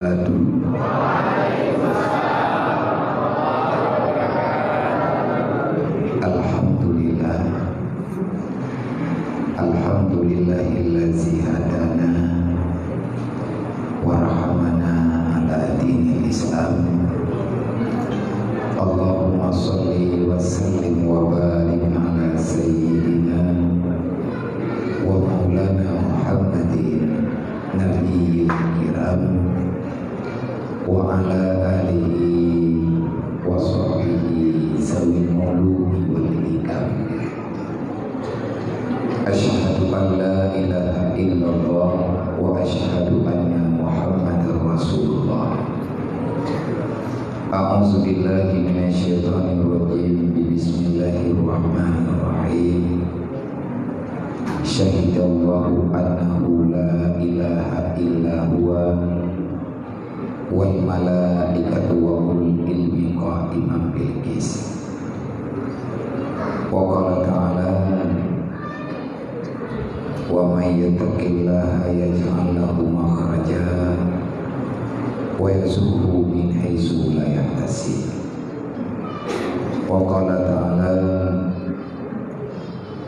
Alhamdulillah, alhamdulillahillazi hadana warhamana ala dinil Islam. Allahumma sholli wa sallim wa barik ala sayyidina wa maulana Muhammadin nabiyil kiram wa ala alihi wa sahbihi zawil muluki wal ikram. Asyhadu an la ilaha illallah wa asyhadu anna Muhammadar Rasulullah. A'udzu billahi minasyaitonir rajim. Bismillahirrahmanirrahim. Syahidallahu annahu la ilaha illa huwa wal malaikatu wa ulul ilmi qa'iman bil qist. Wa qala ta'ala wa may yattaqillaha yaj'al lahu makhraja wa yarzuqhu min haitsu la yahtasib. Wa qala ta'ala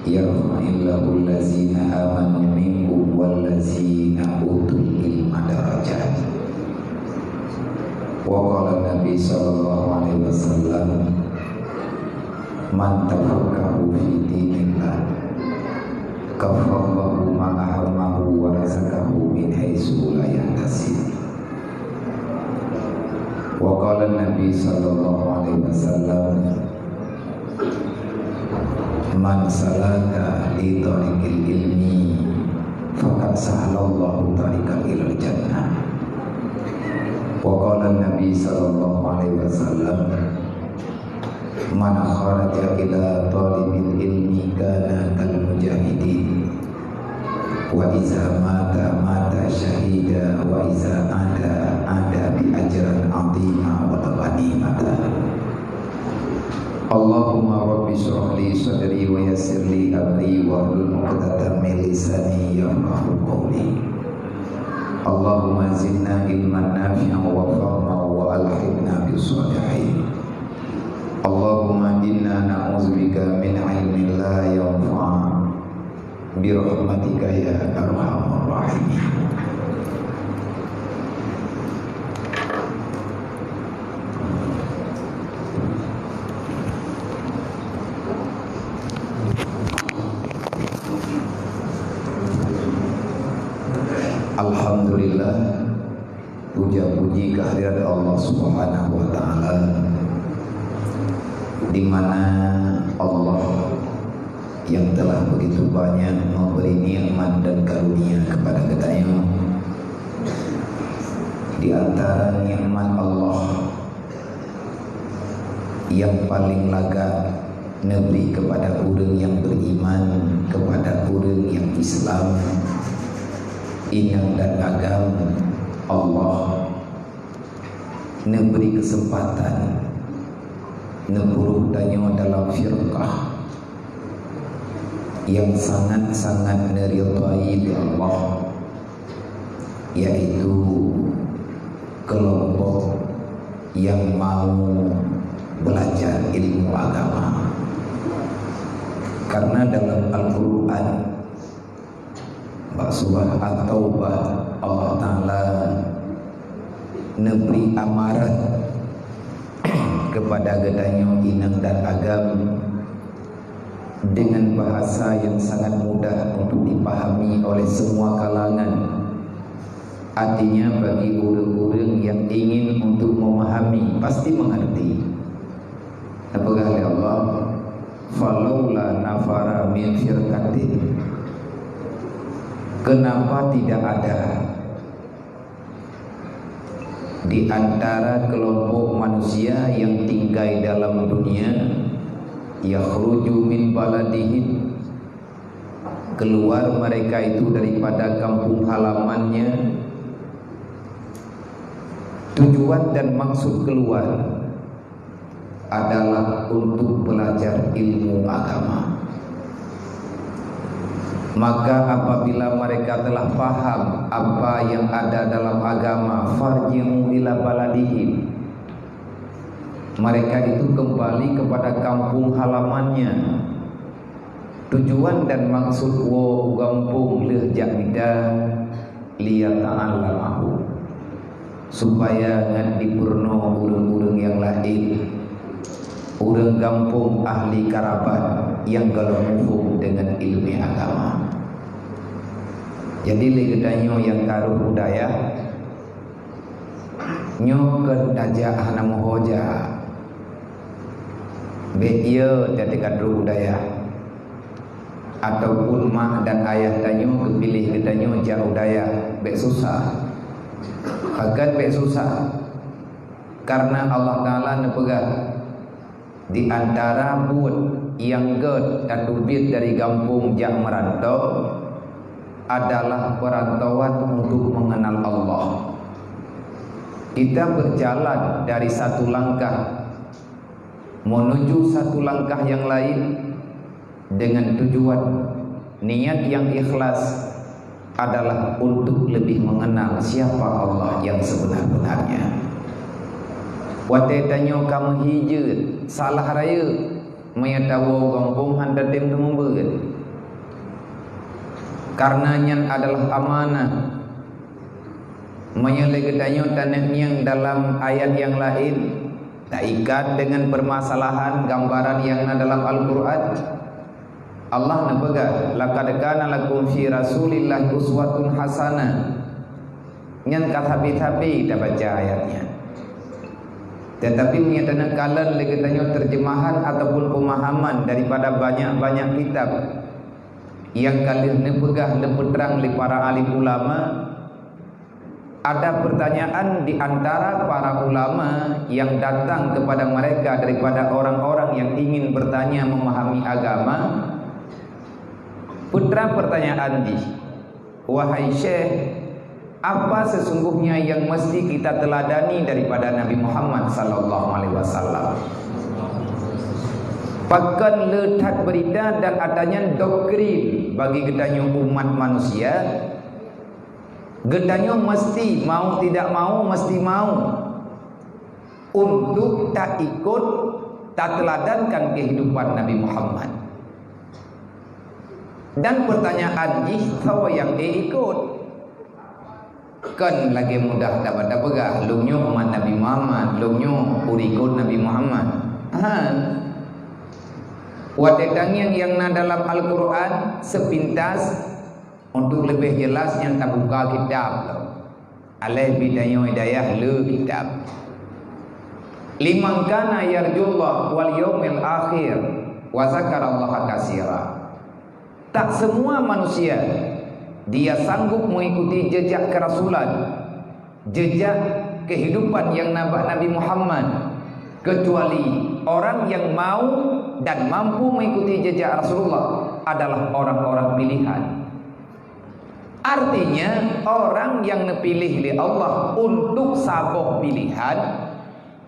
yarfa'illahu allazina amanu minkum wallazina utul ilma darajat. Wa qala Nabi sallallahu alaihi wasallam man tafakkaru fi dinillah kafarallahu ma ahammahu wa razaqahu min haitsu la yahtasib. Wa qala Nabi sallallahu alaihi wasallam man salaka li tariqil ilmi faqad sahalallahu tariqal ilal jannah. Wa qala Nabi sallallahu alaihi wasallam man kharaja ila talibil ilmi kana kal mujahidin wa iza mata mata syahida wa iza ada bi ajran azima wa ghanimata. Allahumma rabbi shrah li sadri wa yassir li amri wa hlul 'uqdatam min lisani yafqahu qawli. Allahumma zidna ilman nafi'an wa fahman wa alhiqna bis shalihin. Allahumma inna na'udzubika min ilmin la yanfa' bi rahmatika ya arhamar rahimin. Alhamdulillah, puja-puji kehadirat Allah Subhanahu wa taala, di mana Allah yang telah begitu banyak memberi nikmat dan karunia kepada kita. Di antara nikmat Allah yang paling laga neberi kepada urang yang beriman, kepada urang yang Islam, inang dan agam, Allah memberi kesempatan neburuh danyo dalam firqah yang sangat-sangat neridai Allah, yaitu kelompok yang mau belajar ilmu agama. Karena dalam Al-Quran surah At-Taubah Allah Ta'ala neberi amaran kepada gedanyo inang dan agam dengan bahasa yang sangat mudah untuk dipahami oleh semua kalangan. Artinya bagi orang-orang yang ingin untuk memahami pasti mengerti. Apakah ya Allah? Falaula nafara min firqatin. Kenapa tidak ada di antara kelompok manusia yang tinggal dalam dunia yakhruju min baladihim, keluar mereka itu daripada kampung halamannya. Tujuan dan maksud keluar adalah untuk belajar ilmu agama. Maka apabila mereka telah paham apa yang ada dalam agama, farji'u ila baladihim, mereka itu kembali kepada kampung halamannya. Tujuan dan maksud wo kampung leh jakmida liyata'allamahu, supaya ngan dipurno urang-urang yang lain, urang kampung ahli karabat yang kalau mufum dengan ilmu agama. Jadi legedanyo yang karuh budaya nyoker dajah namu hoja be ieu jadi karuh budaya, ataupun mak dan ayah tanyo kepilih gedanyo jauh daya be susah akan be susah karena Allah Ta'ala nepegat di antara buat yang ged dan dubit dari kampung yang merantau adalah perantauan untuk mengenal Allah. Kita berjalan dari satu langkah menuju satu langkah yang lain dengan tujuan niat yang ikhlas adalah untuk lebih mengenal siapa Allah yang sebenar-benarnya. Wate tanyo kamu hijau salah raya mengetahui kampung handa dem temumbeun. Karenanya adalah amanah. Menyelegedanyo tanah yang dalam ayat yang lain tak ikat dengan permasalahan gambaran yang dalam Al-Quran. Allah nepegat laqad kana lakum fi rasulillahi uswatun hasanah. Nyan katabi-tabi dah baca ayatnya. Tetapi menyatakan kalan legetanyo terjemahan ataupun pemahaman daripada banyak-banyak kitab yang kali nepegah lepetrang oleh para alim ulama. Ada pertanyaan di antara para ulama yang datang kepada mereka daripada orang-orang yang ingin bertanya memahami agama. Putra pertanyaan di, wahai Syekh, apa sesungguhnya yang mesti kita teladani daripada Nabi Muhammad sallallahu alaihi wasallam? Pakan letak berita dan adanya doktrin bagi gedanyo umat manusia. Gedanyo mesti mau tidak mau mesti mau untuk tak ikut tak teladankan kehidupan Nabi Muhammad. Dan pertanyaan tahu yang ikut kan lagi mudah dapat pegah lunyo umat Nabi Muhammad, lunyo urikut Nabi Muhammad. Watetangian yang dalam Al-Quran sepintas untuk lebih jelas yang tak buka kitab alaih bidayo hidayah le kitab liman kana yarjullah wal yaumil akhir wa zakarallaha katsira. Tak semua manusia dia sanggup mengikuti jejak kerasulan, jejak kehidupan yang Nabi Muhammad, kecuali orang yang mau dan mampu mengikuti jejak Rasulullah adalah orang-orang pilihan. Artinya orang yang dipilih oleh Allah untuk saboh pilihan,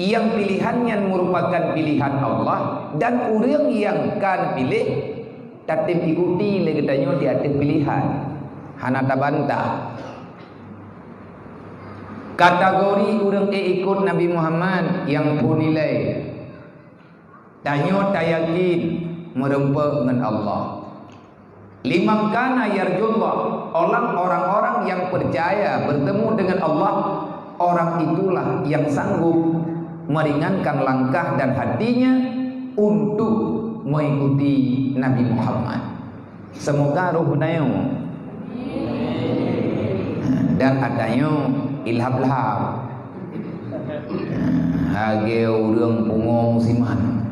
yang pilihannya merupakan pilihan Allah, dan orang yang kan pilih tatip ikuti legedanyo di atas pilihan. Hana tabantah. Kategori orang ikut Nabi Muhammad yang pun nilai tanyo tayakin merempa dengan Allah. Liman kana yarjullah, orang-orang yang percaya bertemu dengan Allah, orang itulah yang sanggup meringankan langkah dan hatinya untuk mengikuti Nabi Muhammad. Semoga roh dayo dan adanya ilham-ilham hage urang pungo musiman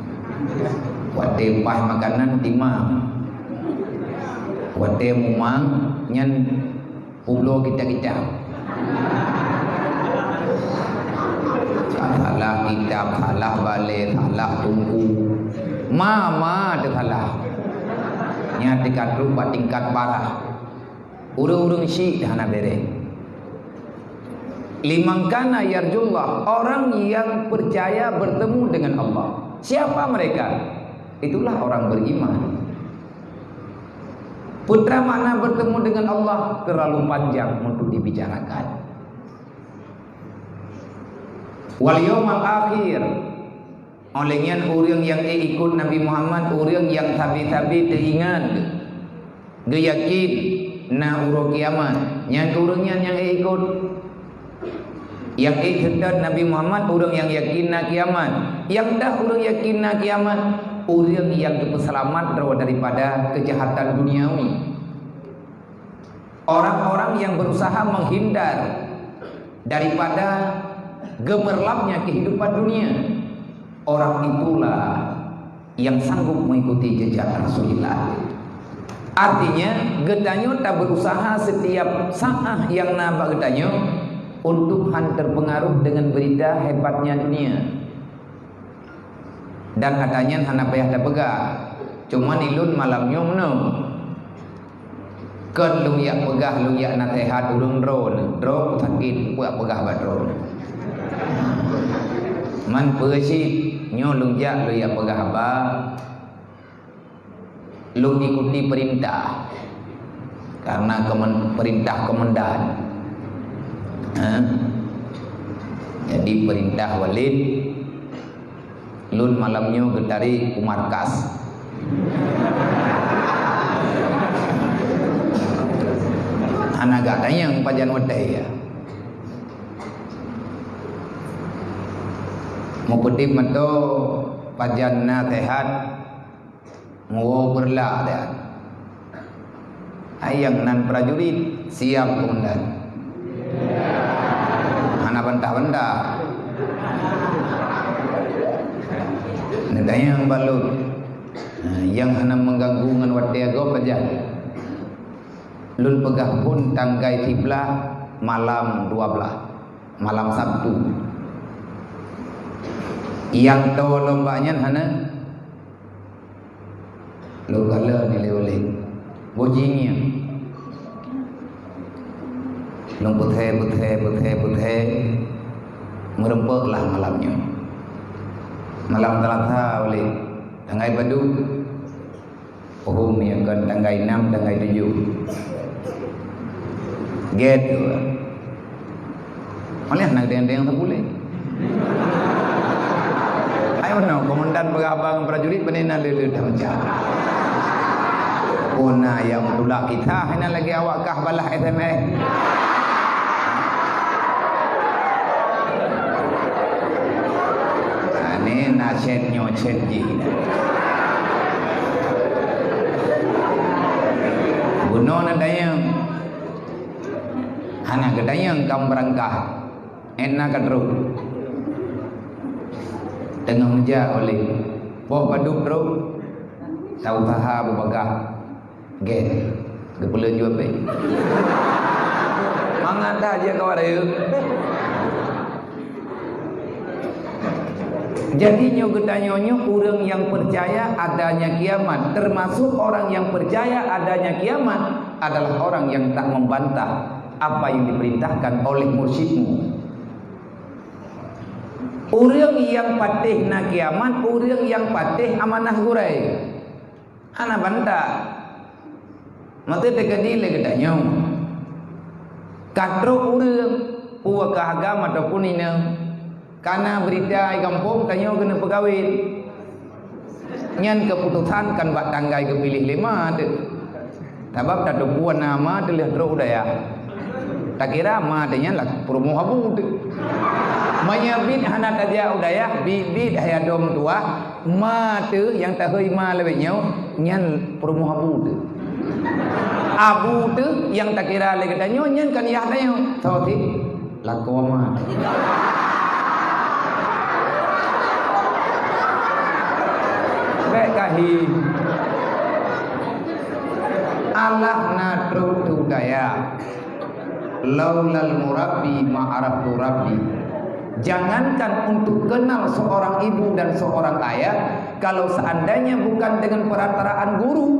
wate pah makanan timang wate mumang nyan pulo kita salah kitab salah balik salah tunggu mama salah nya tingkat rupa tingkat parah urung-urung syik hana bere. Liman kana yarjullah, orang yang percaya bertemu dengan Allah. Siapa mereka? Itulah orang beriman. Putra makna bertemu dengan Allah terlalu panjang untuk dibicarakan. Wal yaumal akhir, olehnya orang yang ikut Nabi Muhammad, orang yang tabi-tabi teringat, dia yakin na uro kiamat, yang orangnya yang ikut, yang ikut Nabi Muhammad, orang yang yakin na kiamat, yang dah orang yakin na kiamat, orang yang selamat daripada kejahatan duniawi. Orang-orang yang berusaha menghindar daripada gemerlapnya kehidupan dunia, orang itulah yang sanggup mengikuti jejak Rasulullah. Artinya getanyo tak berusaha setiap saat yang nampak getanyo untuk terpengaruh dengan berita hebatnya dunia. Dan katanya hana payah dah pegah, cuma ilun malamnya menung. Kan lu yak pegah, lu yak nasihat ulun drone sakit, buat pegah bat drone. Man persi nyo lu yak pegah ba. Lu ikuti perintah karena perintah komandan. Jadi perintah Walid lun malamnya getari markas. Anak katanya yang pajan wadai ya. Mau pedih mato pajan nasihat mau berlah dah. Ayang nan prajurit siap komandan. Anak bantah-bantah. Nadanya yang balut, yang hendak mengganggu dengan wadai go pajan. Lun pegah pun tanggai kiblah malam 12 malam Sabtu. Yang tahu lombanya hana lo gala ni oleh bojinya. Lung puthe merempeklah malamnya. Malam Selasa oleh tanggai Badu. Yang kan tanggai 6 tanggai 7. Gitu. Oleh nak yang tak boleh. Ayo no, komandan berabang prajurit penena lele dah macam. Ona yang tulak kita, hina lagi awak kah balah SMS. Ini nasihat nyocet je. Bunuh nadanya. Anak gedayang kaum berangkah enak kadru tengah menja oleh boh baduk bro tahu taha bubagah gen kepulan jua pe mangat dah dia kau ada. Jadi nyo gedanyonyo orang yang percaya adanya kiamat, termasuk orang yang percaya adanya kiamat adalah orang yang tak membantah apa yang diperintahkan oleh mursyidmu. Orang yang patih na kiamat, orang yang patih amanah gurai. Ana bantah. Mate tegadi legedanyo. Katro orang puak agama ataupun ini karena berita di kampung tanyo kena pegawai. Nyan keputusan kan bak tanggai kepilih 5 tu. Sebab tak ada puan nama tu lihat teruk dah ya. Tak kira matanya lah promo habu tu. Menyabit anak kerja udaya bibit ayah dom tua mata yang tak hima lebihnya nyan promo habu tu. Abu tu yang tak kira lagi katanya nyan kan ya tanya tahu ti laku mah. Baik kahi Allah natru tu daya. Laulal murabbi ma'araftu rabbi. Jangankan untuk kenal seorang ibu dan seorang ayah, kalau seandainya bukan dengan perantaraan guru,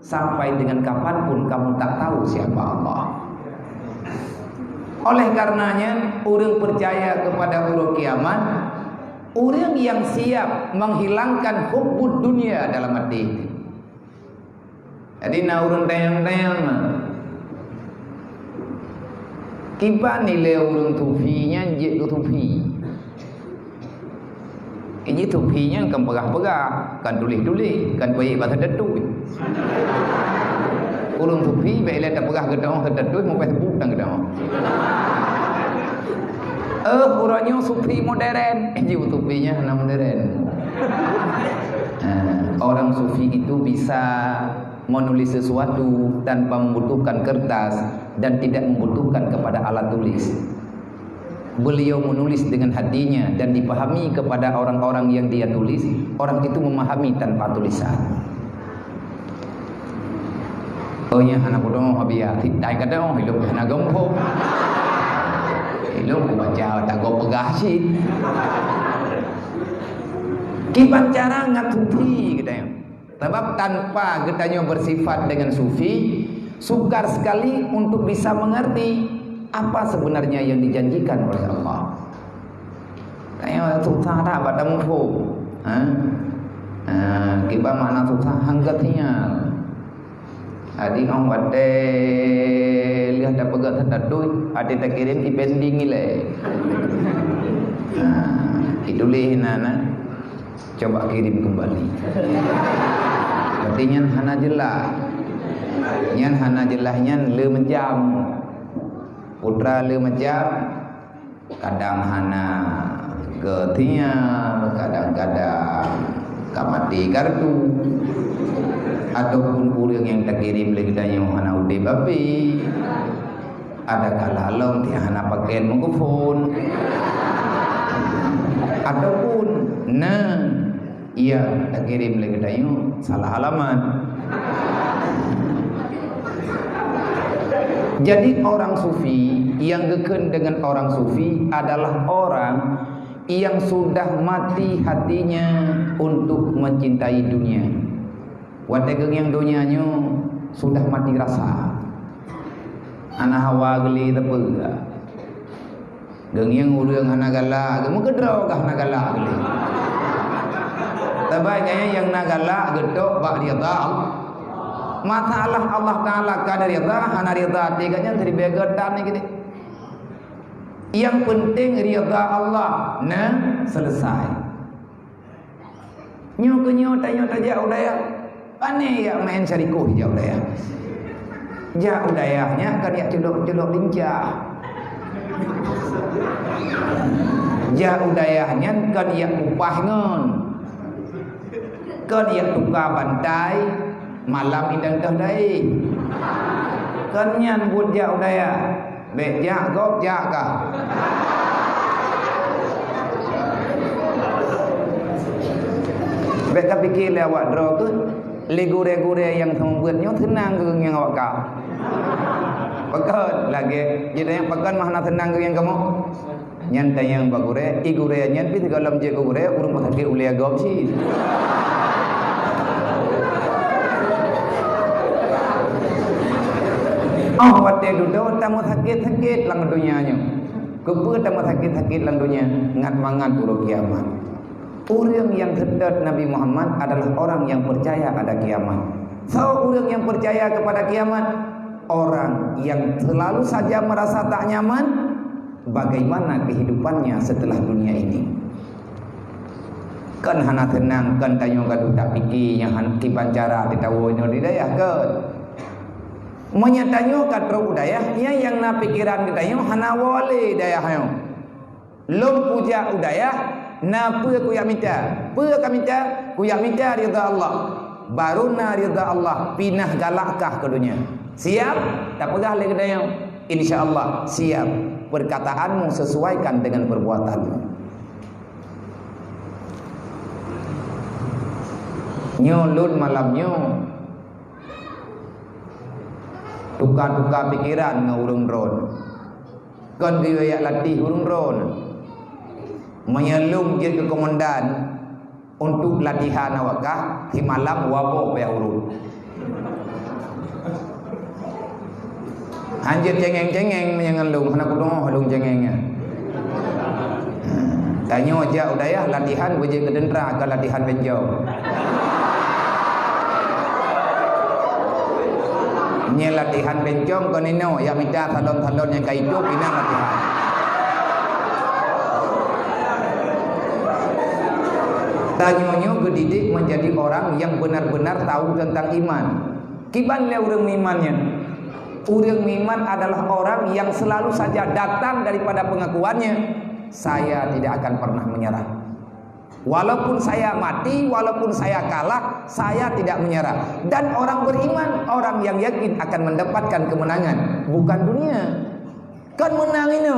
sampai dengan kapanpun kamu tak tahu siapa Allah. Oleh karenanya, orang percaya kepada huruf kiamat, orang yang siap menghilangkan hubbud dunia dalam hati. Jadi na urun tayang-tayang na. Kiba nilai urun tufinya je ke tufi. Ini tufinya kan pegah-pegah, kan tulis-tulis, kan baik bahasa tetu. Urun tufi baiklah tak pegah ke daun tetu mau Facebook dan ke daun. Urangnya sufi modern, jiwa tufinya hana modern. Orang sufi itu bisa menulis sesuatu tanpa membutuhkan kertas dan tidak membutuhkan kepada alat tulis. Beliau menulis dengan hatinya dan dipahami kepada orang-orang yang dia tulis. Orang itu memahami tanpa tulisan. Oh ya, anak bodong habia, tidak kadang hidup anak gempo. Hidup baca tak go pegah sih. Kiban cara ngatuti katanya. Sebab tanpa katanya bersifat dengan sufi, sukar sekali untuk bisa mengerti apa sebenarnya yang dijanjikan oleh Allah. Kayak susah tak pada mufo. Kiban mana susah hanggatnya. Adi orang wate lihat dah pegat tertadui, ada tak kirim di pending ile. Itulah nana. Coba kirim kembali. Artinya hana jelah. Nyan hana jelahnya le menjam. Putra le menjam. Kadang hana ketinya, kadang-kadang kamati kartu. Ataupun orang yang tak kirim lagi tanya hana udah babi. Ada kalalong dia hana pakai mikrofon. Ataupun ia tak kirim lagi tanya salah halaman. Jadi orang sufi yang geken dengan orang sufi adalah orang yang sudah mati hatinya untuk mencintai dunia. Wategeng yang dunianya sudah mati rasa. Anak hawa geli tepega. Geng yang urang hana galak, gemu kedraw kah hana galak geli. Tabanya yang nagala gedok bak rida. Masalah Allah Taala kadar rida, hana rida tiganya dari begedan ni gini. Yang penting rida Allah selesai. Nyo tanya udaya. Pane ya main syarikuh ya udaya. Ja udayahnya kan ya celok-celok lincah. Ja udayahnya kan ya upah ngon. Kan ya tukar bantai malam indang tahdai. Kan nyan buat ja udaya. Bek ja gop ja kah. Bek tak fikir lewat draw tu. Legure-gure yang membuatnya tenang ke yang awak kau. Pekat lagi. Jadi yang pekat mana tenang ke yang kamu? Nyantai yang bagure, igure nyan pi kalau je gure urung pasake ulia gop sih. Oh wate duduk tamu sakit-sakit lang dunianya. Kepa tamu sakit-sakit lang dunia ngat mangat urut kiamat. Orang yang terdekat Nabi Muhammad adalah orang yang percaya ada kiamat. So orang yang percaya kepada kiamat, orang yang selalu saja merasa tak nyaman, bagaimana kehidupannya setelah dunia ini? Kan hana tenang, kan tanya kadu tak fikir yang han kiban cara ditawonyo didayah kan. Menyatanya kat udayahnya yang na pikiran ditanya hana wale dayahnya. Lom puja udayah na apa ku yang minta? Apa kami minta? Ku yang minta ridha Allah. Baru na ridha Allah pinah galakkah ke dunia. Siap? Tak pegah lagi dayang. Insya-Allah siap. Perkataanmu sesuaikan dengan perbuatanmu. Nyolun malamnya. Tukar-tukar pikiran dengan urung ron. Kan riwayat latih urung ron. Menyelung je ke komandan untuk latihan awakah di malam wabok payah urut. Anjir cengeng-cengeng menyengelung anak kudung halung cengengnya. Tanya aja udayah latihan wajib ke dendra ke latihan benjau. Nya latihan bencong ko nino, ya minta talon-talon yang kaitu pinang latihan. Tanyonyo gedidik menjadi orang yang benar-benar tahu tentang iman. Kiban le urang imannya. Urang iman adalah orang yang selalu saja datang daripada pengakuannya, saya tidak akan pernah menyerah. Walaupun saya mati, walaupun saya kalah, saya tidak menyerah. Dan orang beriman, orang yang yakin akan mendapatkan kemenangan, bukan dunia. Kan menang ini.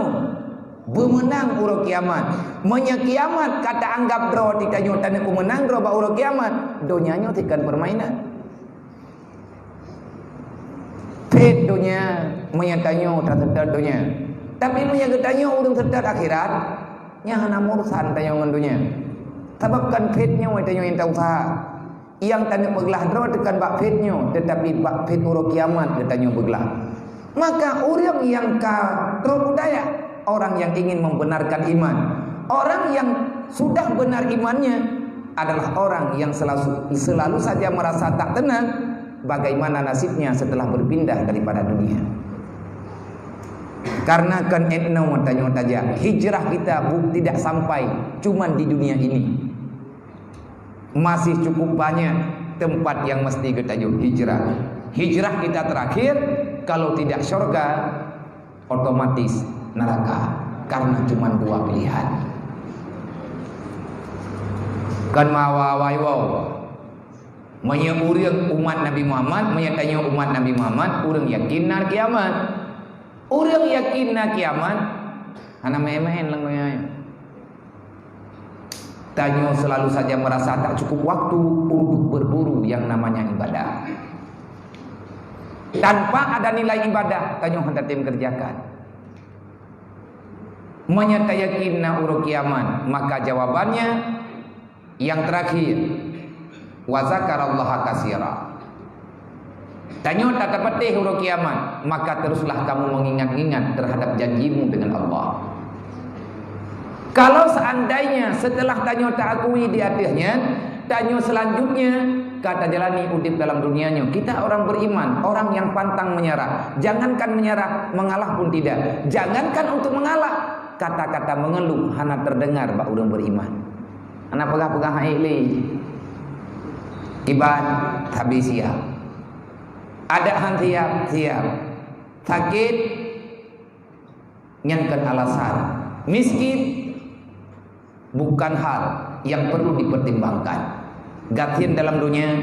Bermenang urang kiamat. Menya kiamat kata anggap draw ditanyo tanya ku menang draw ba urang kiamat. Donyanya tikan permainan. Pet dunia menya tanyo tersedar dunia. Tapi menya getanyo urang sedar akhirat nya hana mursan tanyo ngan dunia. Sebabkan petnya we tanyo inta usaha. Yang tanya beglah draw tekan bak petnya, tetapi bak pet urang kiamat getanyo beglah. Maka orang yang ka budaya, orang yang ingin membenarkan iman, orang yang sudah benar imannya adalah orang yang selalu saja merasa tak tenang bagaimana nasibnya setelah berpindah daripada dunia. Karena kan etno tanya saja hijrah kita tidak sampai cuman di dunia ini. Masih cukup banyak tempat yang mesti kita hijrah. Hijrah kita terakhir kalau tidak surga otomatis neraka, karena cuma dua pilihan. Kan mawawai wow menyurang umat Nabi Muhammad, menyatanya umat Nabi Muhammad urang yakin na kiamat. Urang yakin na kiamat hana main-main lengonya. Tanyo selalu saja merasa tak cukup waktu untuk berburu yang namanya ibadah. Tanpa ada nilai ibadah, tanyo hendak tim kerjakan. Menyata yakinna urang kiamat, maka jawabannya yang terakhir wa zakarallaha katsira. Tanyo tak dapat urang kiamat, maka teruslah kamu mengingat-ingat terhadap janjimu dengan Allah. Kalau seandainya setelah tanyo tak akui di akhirnya, tanyo selanjutnya kata jalani udip dalam dunianya. Kita orang beriman, orang yang pantang menyerah. Jangankan menyerah, mengalah pun tidak. Jangankan untuk mengalah, kata-kata mengeluh hana terdengar bak urang beriman. Hana pegah-pegah haili. Iban habis siap. Ada han siap. Sakit nyankan alasan. Miskin bukan hal yang perlu dipertimbangkan. Gatien dalam dunia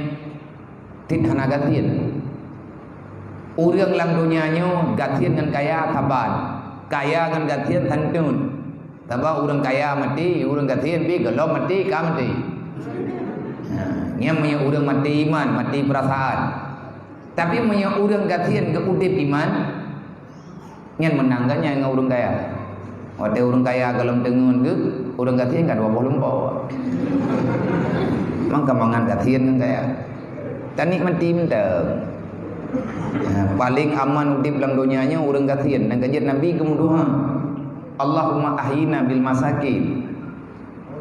tidak hana gatien. Urang dalam dunianya gatien dengan kaya taban, kaya dengan gatien tantun. Tabah urang kaya mati, urang gatien bi kalau mati ka mati. Nya punya urang mati iman, mati perasaan. Tapi punya urang gatien ke udip iman, nyan menangganya dengan urang kaya. Wate urang kaya kalau tengun ke urang gatien kan 20 lempau. Mangka mangan gatien kan kaya. Tani mati menteng. Paling aman udip dalam dunianya urang gatien dan kajian Nabi kemuduha. Allahumma ahyina bil masakin.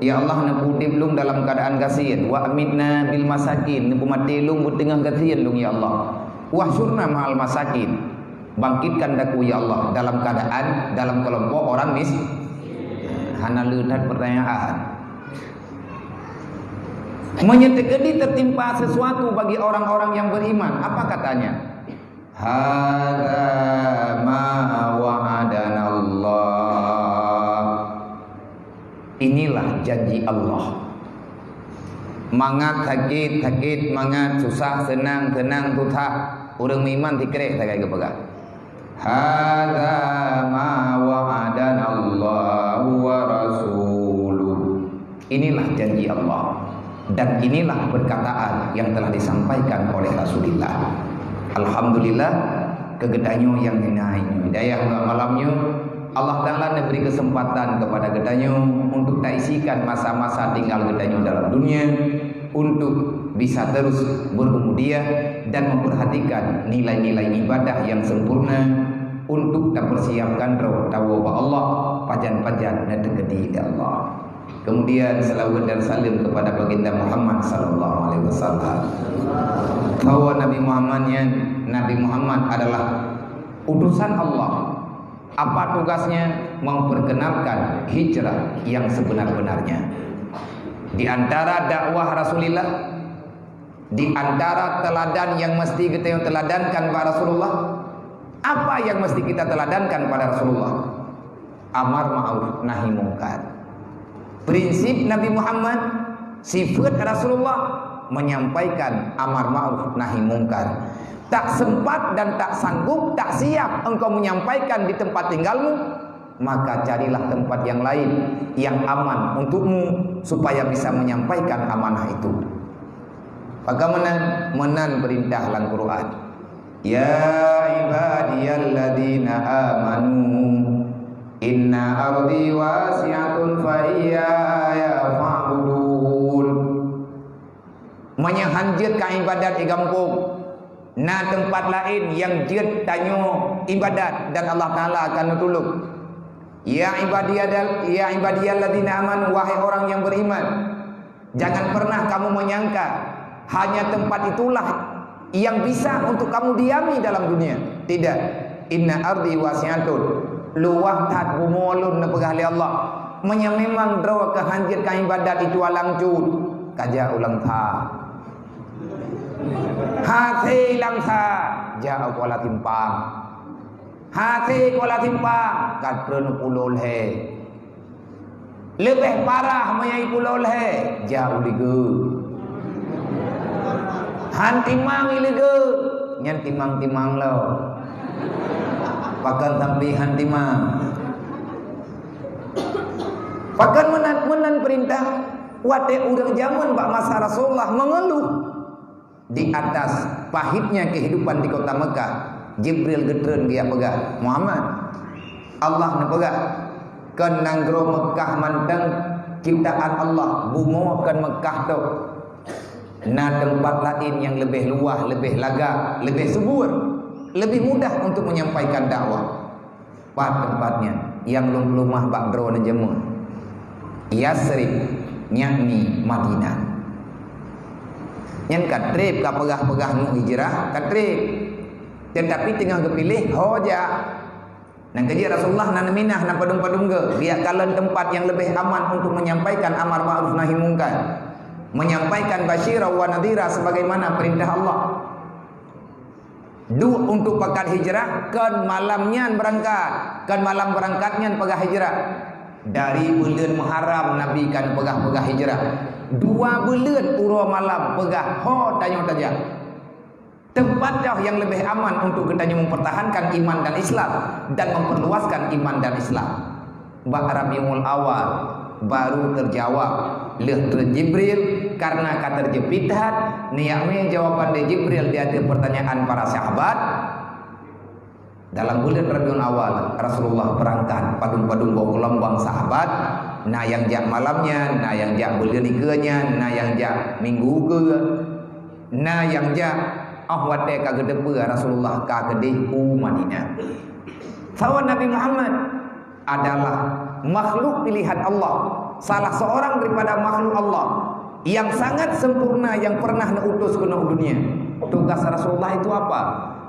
Ya Allah nak udip lung dalam keadaan gatien, wa amitna bil masakin, nak mati lung tengah gatien lung ya Allah. Wahsyurna ma'al masakin. Bangkitkan daku ya Allah dalam keadaan dalam kelompok orang miskin. Hana leutat pertanyaan. Menyetekedi tertimpa sesuatu bagi orang-orang yang beriman. Apa katanya? Hadza ma wa'adana Allah. Inilah janji Allah. Mangat sakit, mangat susah, senang, tutah. Urang iman tikrek tak kaya kepegang. Hadza ma wa'adana Allah wa rasuluh. Inilah janji Allah. Dan inilah perkataan yang telah disampaikan oleh Rasulullah. Alhamdulillah kegedanyo yang dinaik hidayah malamnya Allah Ta'ala memberi kesempatan kepada gedanyo untuk tak isikan masa-masa tinggal gedanyo dalam dunia, untuk bisa terus berkemudian dan memperhatikan nilai-nilai ibadah yang sempurna, untuk tak persiapkan tawa Allah pajan-pajan dan tegedi Allah. Kemudian salawat dan salim kepada baginda Muhammad sallallahu alaihi wasallam. Bahwa Nabi Muhammad adalah utusan Allah. Apa tugasnya? Memperkenalkan hijrah yang sebenar-benarnya. Di antara dakwah Rasulullah, di antara teladan yang mesti kita teladankan pada Rasulullah, apa yang mesti kita teladankan pada Rasulullah? Amar ma'ruf nahi mungkar. Prinsip Nabi Muhammad, sifat Rasulullah menyampaikan amar ma'ruf nahi mungkar. Tak sempat dan tak sanggup, tak siap engkau menyampaikan di tempat tinggalmu, maka carilah tempat yang lain yang aman untukmu supaya bisa menyampaikan amanah itu. Bagaimana menan perintah dalam Quran? Ya ibadiyalladzina amanu inna ardi wasi'atun fa iyaya fa'budun. Menyahanjatkan ibadat di kampung. Nah tempat lain yang jid tanyo ibadat dan Allah Ta'ala akan tolong. Ya ibadiyalladzina amanu, wahai orang yang beriman, jangan pernah kamu menyangka hanya tempat itulah yang bisa untuk kamu diami dalam dunia. Tidak. Inna ardi wasi'atun, luah tat bumolun na pegahli Allah. Memang draw kehanjatkan ibadat itu alang cud kaja ulang tha. Hati langsa jauh kuala timpang. Hati kuala timpang kadron pulol he. Lebih parah mayai pulol he jauh ligu. Han timang ligu nyan timang lo. Pakan sampai han timang. Pakan menan perintah wate urang zaman bak masa Rasulullah mengeluh di atas pahitnya kehidupan di kota Mekah. Jibril gedren dia pegang Muhammad, Allah na pegang kan nanggro Mekah manteng ciptaan Allah, bumo kan Mekah tu na tempat lain yang lebih luah, lebih laga, lebih subur, lebih mudah untuk menyampaikan dakwah. Pada tempatnya yang lumah bakdro na jamun Yasrib yakni Madinah. Yang katrib ka pegah-pegah nu hijrah katrib, tetapi tengah kepilih hoja. Nang kerja Rasulullah nan minah nan padung-padung ge dia kalan tempat yang lebih aman untuk menyampaikan amar ma'ruf nahi mungkar, menyampaikan basyira wa nadhira sebagaimana perintah Allah. Untuk pakat hijrah kan malamnya berangkat, kan malam berangkatnya pegah hijrah. Dari bulan Muharram Nabi kan pegah-pegah hijrah. 2 bulan uro malam pegah ho tanya-tanya. Tempat dah yang lebih aman untuk kita mempertahankan iman dan Islam dan memperluaskan iman dan Islam. Bak Rabiul Awal baru terjawab leh Jibril karena kata terjepitat niatnya jawaban dari Jibril di atas pertanyaan para sahabat. Dalam bulan Rabiul Awal Rasulullah berangkat padung-padung bawa lombang sahabat. Nah yang jak malamnya, nah yang jak bulan ikenya, nah yang jak minggu ke, nah yang jak ahwate ka gedepe Rasulullah ka gedeh Madinah. Sahabat Nabi Muhammad adalah makhluk pilihan Allah, salah seorang daripada makhluk Allah yang sangat sempurna yang pernah diutus ke dunia. Tugas Rasulullah itu apa?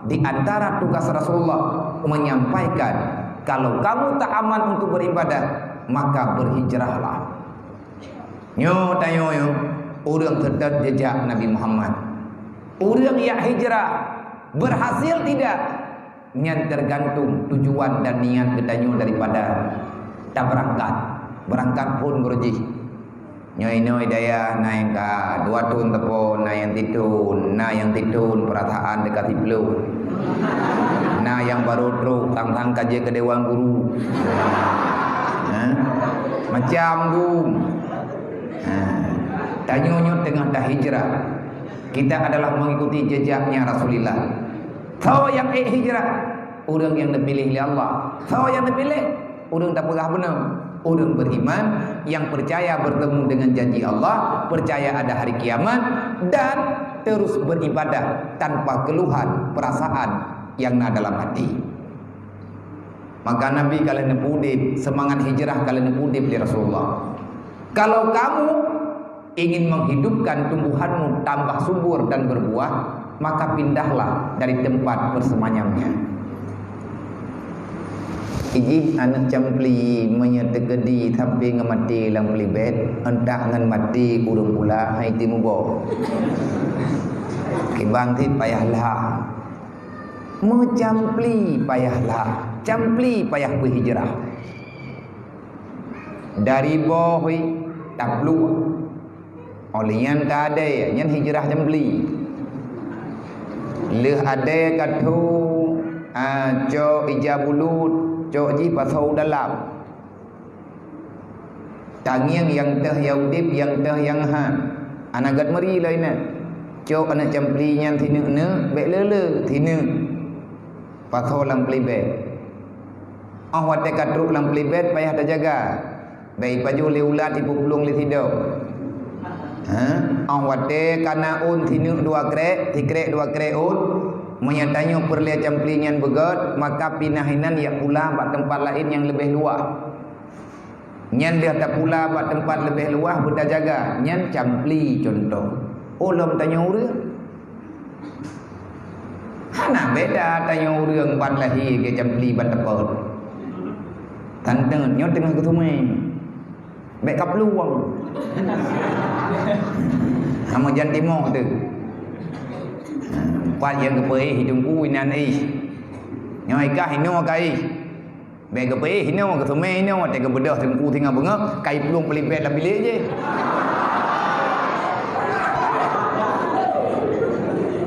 Di antara tugas Rasulullah menyampaikan, kalau kamu tak aman untuk beribadah, maka berhijrahlah. Nyo tayo yo, urang tetap jejak Nabi Muhammad. Urang yang hijrah berhasil tidak? Niat tergantung tujuan dan niat kita nyo daripada tak berangkat. Berangkat pun berji. Nyo daya naik ke 2 tahun tepon, na yang titun perasaan dekat iblu. Nah yang baru truk tang kaji ke dewan guru. Macam tu. Tanya-tanya tengah dah hijrah. Kita adalah mengikuti jejaknya Rasulullah. Tahu yang hijrah, orang yang dipilih oleh Allah. Tahu yang dipilih, orang tak pegah benar. Orang beriman yang percaya bertemu dengan janji Allah, percaya ada hari kiamat dan terus beribadah tanpa keluhan perasaan yang ada dalam hati. Maka Nabi kalian nepudip semangat hijrah kalian nepudip di Rasulullah. Kalau kamu ingin menghidupkan tumbuhanmu tambah subur dan berbuah, maka pindahlah dari tempat bersemayamnya. Iji anak campli menyetegedi tapi ngemati lang pelibet entah ngan mati urung pula hai timu bo. Kibang ti payahlah mencampli payahlah campli payah berhijrah dari bohoi tak lu oleh yang tak ada yang hijrah campli leh ada katu co ijabulut co ji pasau dalam tangiang yang teh yaudip yang teh yang han anagat meri lainnya co anak campli yang tinu ne bek lele tinu pasau lam pelibet awat dekat truk lam pelibet payah dah jaga baik baju leulat ibu pulung li tido awat de kana un tinu dua krek tikrek dua krek un menyatanya perlia camplingan begot maka pinahinan ya pula buat tempat lain yang lebih luas nyan dia tak pula buat tempat lebih luas budak jaga nyan campli contoh ulum tanya urang hana beda tanya urang ban lahi ke campli ban tepot tanteng nyo tengah ketumai bek kapluang sama jan timur tu Pat yang kepai hidung ku inan nyoi kah hino kai be kepai hino ke semai hino te ke bedah tengku tinggal bengak kai pelung pelipet dalam bilik je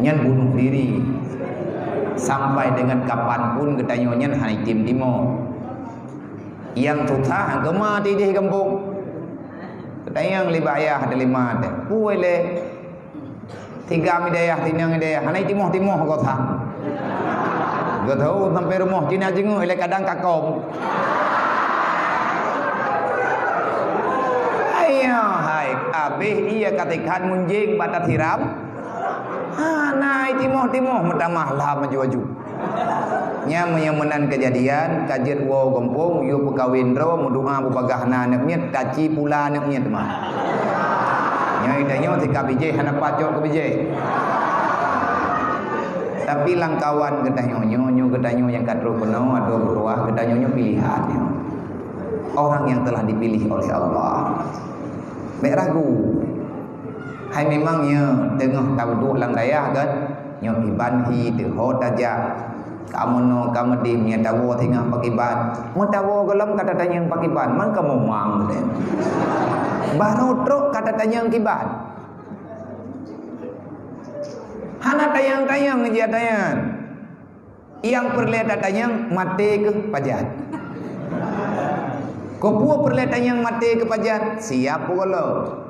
nyan bunuh diri sampai dengan kapanpun katanya nyan hai tim timur yang tutah ke mati di kampung katanya yang libaya ada lima te puele tiga midayah tinang midayah hanai timoh kau thang gak tahu sampai rumah Cina jengu ile kadang kakom ayo hai abih iya katikan munjing batat hiram hanai timoh metamah lah maju-maju nya meyemenan kejadian kajet wo gompong yu pekawindro mudua bupagahna anaknya taci pula anaknya teman nyai danyo tika bije hana pacok ke bije tapi langkawan gedanyo nyo gedanyo yang katro penuh atau berwah gedanyo pilihan orang yang telah dipilih oleh Allah mek ragu hai memangnya tengah tabu lang daya kan nyo iban hi de ho taja kamu no kamu di nya tawo tengah pakiban mu tawo golam kata tanya pakiban man kamu mang deh baru truk kata tanyang kibat hana tayang-tayang dia tayang yang perlihat tayang mati ke pajat kopua perlihat tayang mati ke pajat siap kalau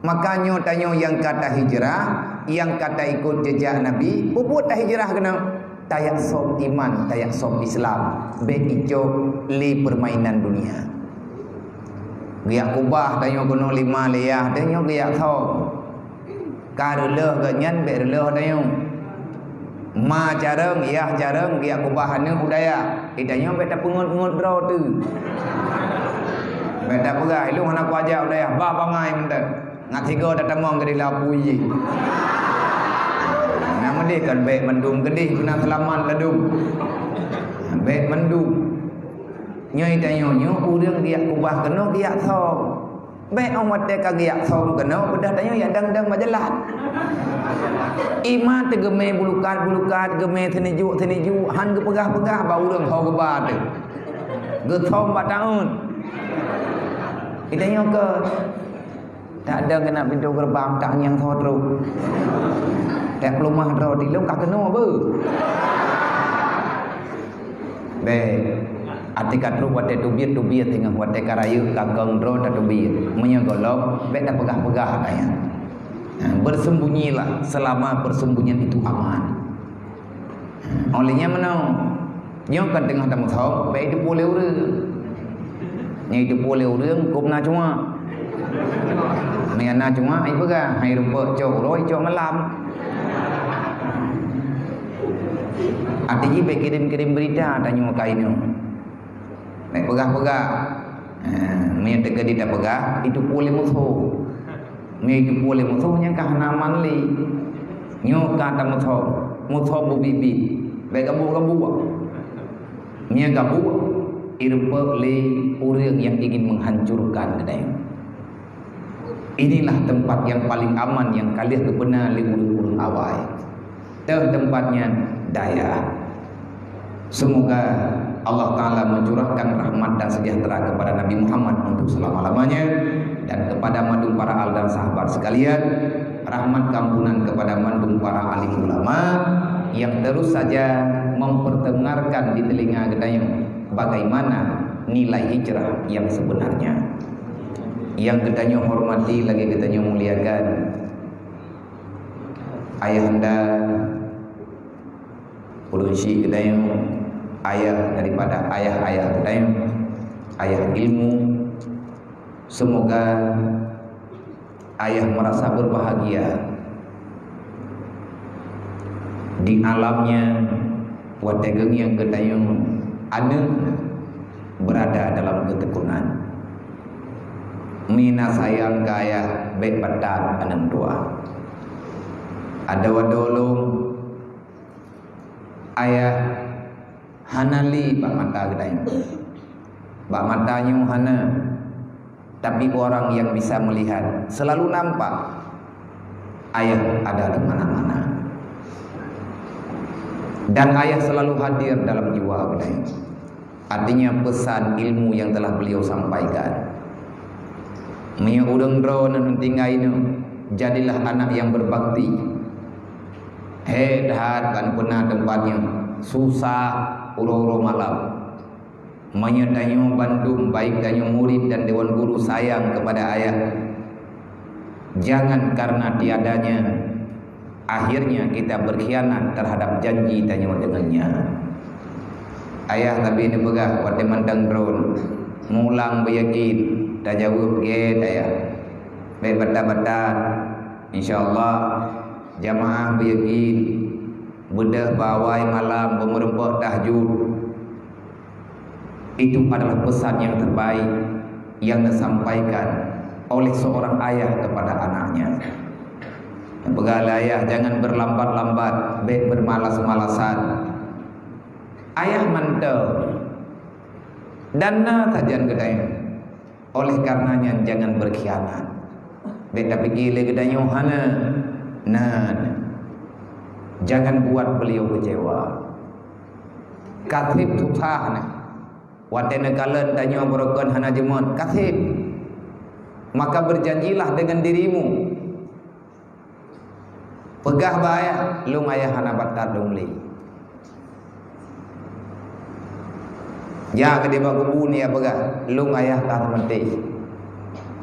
makanya tanya yang kata hijrah yang kata ikut jejak Nabi puput dah hijrah kena tayak som iman tayak som Islam be ijo li permainan dunia giak kubah tanyo kuno 5 liyah tanyo giak thau ka releh ke nyan be releh tanyo ma jarang yah jarang giak kubah ane budaya itanyo be ta pengut-pengut dro tu be ta pegai lu hana ku aja budaya ba bangai mendak ngat tiga dak tamong ke dilapu ye nama dia kan be mendung gedih guna selamat ladung be mendung nyai tanyo nyo urang dia kubah kena dia thom be awat te ka dia thom kena bedah tanyo ya dang-dang majalah iman te geme bulukat geme teniju han ge pegah-pegah ba urang ho ge ba te ge thom ba taun itanyo ke tak ada kena pintu gerbang tak nyang tho tru tak lumah ro di lom ka kena be be atikat ru wate tubiat tengah wate karayu kagong ro ta tubiat menyogolok be ta pegah-pegah kaya bersembunyilah selama persembunyian itu aman olehnya menau nyokan tengah tamu thau be itu boleh urang nyai itu boleh urang kumna cuma meana cuma ai pegah hai rupa cok roi cok malam artinya be kirim-kirim berita tanya kainu nek pegah-pegah Mia tega di pegah itu boleh musuh. Mia itu boleh musuhnya kahana manli. Nyo kata musuh bubibi. Baik gabu. Mia gabu irpa le orang yang ingin menghancurkan kedai. Inilah tempat yang paling aman yang kalian kebenar le urang awai. Tempatnya daya. Semoga Allah Ta'ala mencurahkan rahmat dan sejahtera kepada Nabi Muhammad untuk selama-lamanya, dan kepada mandung para al dan sahabat sekalian, rahmat kampunan kepada mandung para alim ulama yang terus saja memperdengarkan di telinga gedayung bagaimana nilai hijrah yang sebenarnya. Yang gedayung hormati lagi gedayung muliakan ayahanda ulun syekh gedayung, ayah daripada ayah-ayah gedayung, ayah ilmu. Semoga ayah merasa berbahagia di alamnya wategeng yang gedayung ane berada dalam ketekunan. Mina sayang gaya baik badan anang dua. Ada wadolong ayah hanali bak mata gedayung. Bak matanya hana, tapi orang yang bisa melihat selalu nampak ayah ada di mana-mana. Dan ayah selalu hadir dalam jiwa gedayung. Artinya pesan ilmu yang telah beliau sampaikan. Mia udang drone tinggai ini, jadilah anak yang berbakti. Dah kan pernah tempatnya susah uro-uro malam. Menyedanyo Bandung baik danyo murid dan dewan guru sayang kepada ayah. Jangan karena tiadanya akhirnya kita berkhianat terhadap janji danyo dengannya. Ayah tapi ini begah pada mandang drone mulang beryakin dah jawab get ayah. Baik badan-badan insyaallah jamaah beryakin bedah bawai malam bermerempok tahajud. Itu adalah pesan yang terbaik yang disampaikan oleh seorang ayah kepada anaknya. Begala ayah, jangan berlambat-lambat, baik bermalas-malasan. Ayah mantau dan tajan kedai. Oleh karenanya jangan berkhianat. Baik tapi gile kedai hana. Jangan buat beliau kecewa. Katib tutah watena kalen tanya berokon hana jemon katib. Maka berjanjilah dengan dirimu. Pegah bayar lung ayah hana batar dungli. Ya kedeba kubu ni ya pegah lung ayah kah mati.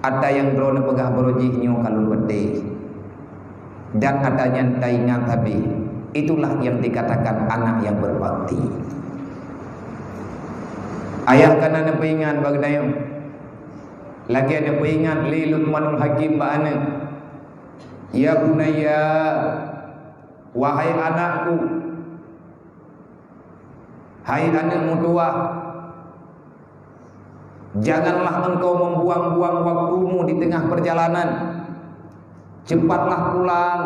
Ada yang drone pegah berojihnya kalung bete. Dan adanya taingan tapi itulah yang dikatakan anak yang berbakti. Ayah kana nepingan bagdayong. Lagi ada peingat li Luqmanul Hakim ba'ana. Ya bunayya, wahai anakku, hai anakmu tua, janganlah engkau membuang-buang waktumu di tengah perjalanan. Cepatlah pulang,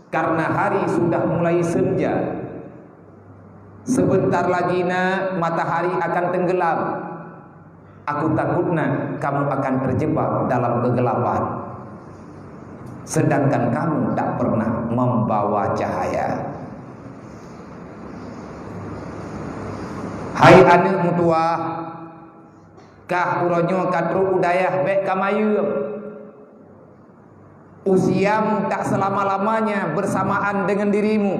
karena hari sudah mulai senja. Sebentar lagi matahari akan tenggelam. Aku takutnya kamu akan terjebak dalam kegelapan, sedangkan kamu tak pernah membawa cahaya. Hai anak tua, kah uronyo katru udayah bek kamayu. Usiamu tak selama-lamanya bersamaan dengan dirimu.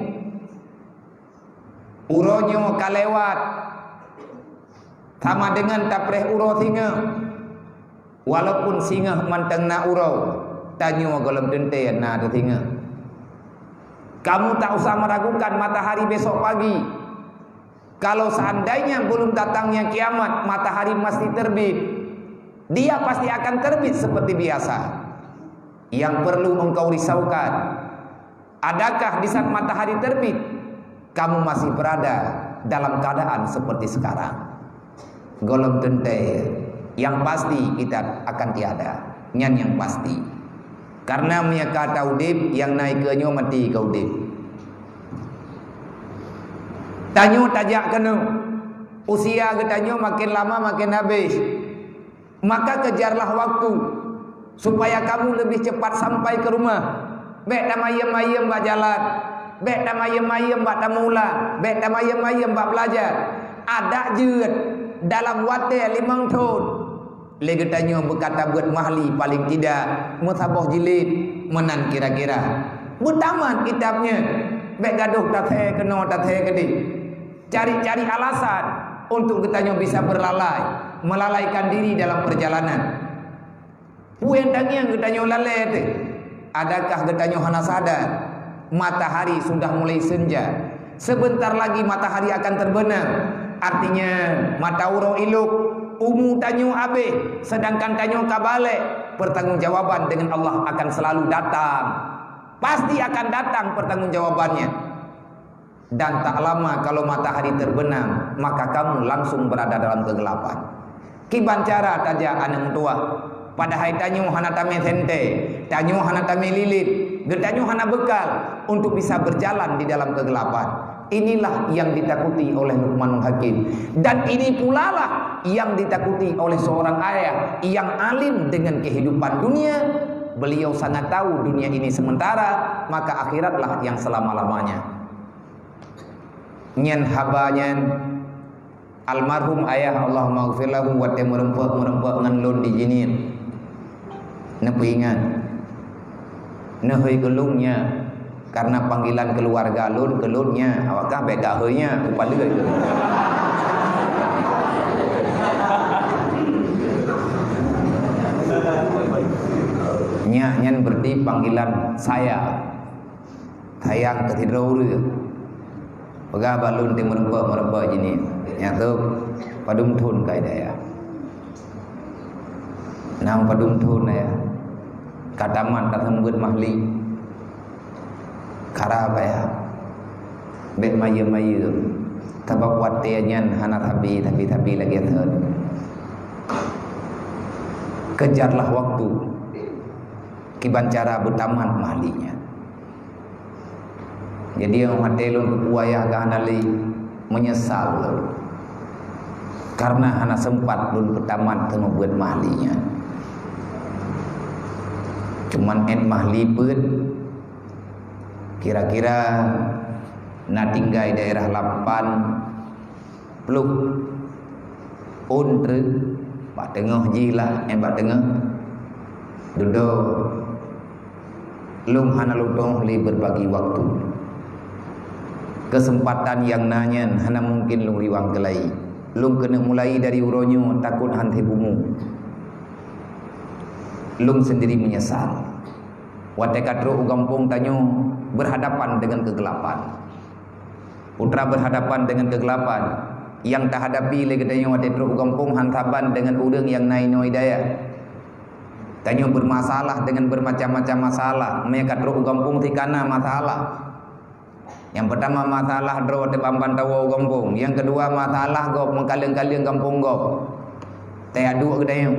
Uronyo kalewat sama dengan tapreh uro singa. Walaupun singa manteng na uro, tanyo golem dente na tu singa. Kamu tak usah meragukan matahari besok pagi. Kalau seandainya belum datangnya kiamat, matahari mesti terbit. Dia pasti akan terbit seperti biasa. Yang perlu engkau risaukan, adakah di saat matahari terbit kamu masih berada dalam keadaan seperti sekarang? Golem dente Yang pasti kita akan tiada. Nyan yang pasti. Karena punya kata udip yang naik ke nyo mati ke udip. Tanyo tajak kena. Usia ke tanyo makin lama makin habis. Maka kejarlah waktu supaya kamu lebih cepat sampai ke rumah. Bek dah mayem-mayem bak jalan. Bek dah mayem-mayem bak tamula. Bek dah mayem-mayem bak belajar. Ada je dalam wadah 5 tahun. Lagi tanya berkata buat mahli paling tidak musabah jilid menan kira-kira. Bertaman kitabnya. Bek gaduh tathe kena tathe kedi. Cari-cari alasan untuk kita bisa berlalai, melalaikan diri dalam perjalanan. Puan tangiang kita lalai tu. Adakah kita hana sadar matahari sudah mulai senja? Sebentar lagi matahari akan terbenam. Artinya mata uro iluk, umu tanyo abe, sedangkan tanyo kabale. Pertanggungjawaban dengan Allah akan selalu datang. Pasti akan datang pertanggungjawabannya. Dan tak lama kalau matahari terbenam, maka kamu langsung berada dalam kegelapan. Kiban cara taja anang tua. Padahal tanyo hana tame sente, tanyo hana tame lilit, getanyo hana bekal untuk bisa berjalan di dalam kegelapan. Inilah yang ditakuti oleh Luqmanul Hakim. Dan ini pula lah yang ditakuti oleh seorang ayah yang alim dengan kehidupan dunia. Beliau sangat tahu dunia ini sementara, maka akhiratlah yang selama-lamanya. Nyen habanyan almarhum ayah Allah maghfir lahu wa merempek ngan lun di jinin. Nepingan nehui gelungnya karena panggilan keluarga lun kelunnya awakah beda heunya upah deui. Nyan berarti panggilan saya tayang ke tidur pegah balun ti merempek jini nyatu padum thun kai daya nang padum thun ya kadaman katembeut mahli karaba ya bek maye-maye tabak watianyan hana tapi lagi thun. Kejarlah waktu kiban cara bertaman mahlinya. Jadi yang matelun kepuayah gahanali menyesal karena hana sempat lun bertaman temu buat mahlinya. Cuman mahli pun kira-kira na tinggai daerah Lapan peluk undre bak tengah jilah bak tengah duduk lung hana lutong li berbagi waktu kesempatan yang nanyan hana mungkin lung riwang kelai lung kena mulai dari uronyo takut hanti bumu. Lung sendiri menyesal. Wate kadro ugampung tanyo berhadapan dengan kegelapan. Putra berhadapan dengan kegelapan yang tak hadapi lagi tanyo wate kadro ugampung hantaban dengan udeng yang naino hidayah. Tanyo bermasalah dengan bermacam-macam masalah. Mereka kadro ugampung tikana masalah. Yang pertama masalah dro wate bamban tawo ugampung. Yang kedua masalah gop mengkaleng-kaleng kampung gop. Tayadu kedayo.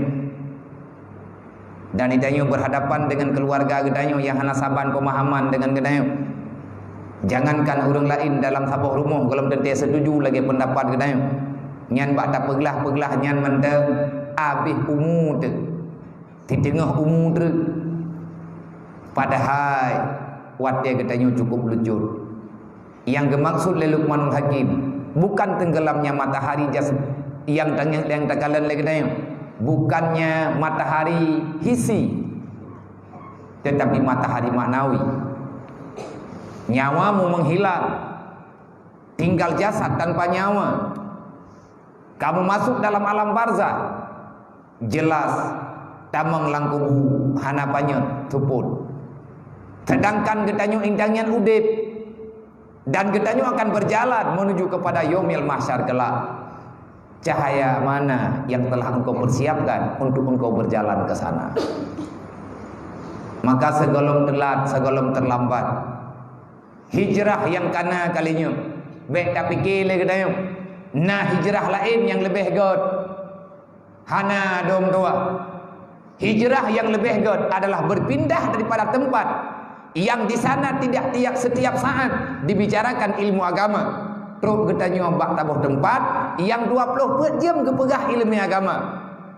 Dan itanyo berhadapan dengan keluarga gedanyo yang hana saban pemahaman dengan gedanyo. Jangankan orang lain dalam sabuh rumah kalau tentu setuju lagi pendapat gedanyo. Nyan bak tak peglah nyan menteng abih umur tu. Di tengah umur tu. Padahal wate gedanyo cukup lucut. Yang dimaksud oleh Luqmanul Hakim bukan tenggelamnya matahari yang takalan lagi gedanyo. Bukannya matahari hisi, tetapi matahari maknawi. Nyawamu menghilang, tinggal jasad tanpa nyawa. Kamu masuk dalam alam barzah, jelas tamang langkubu hanapanya tupun. Sedangkan getanyo indangnya udip, dan getanyo akan berjalan menuju kepada yaumil mahsyar kelak. Cahaya mana yang telah engkau persiapkan untuk engkau berjalan ke sana? Maka segolong telat, segolong terlambat, hijrah yang kana kalinya baik tak fikir lagi dah. Nah hijrah lain yang lebih god. Hana dom tua. Hijrah yang lebih god adalah berpindah daripada tempat yang di sana tidak tiap setiap saat dibicarakan ilmu agama. Terus kita nyobak tabuh tempat yang 24 jam kepegah ilmu agama.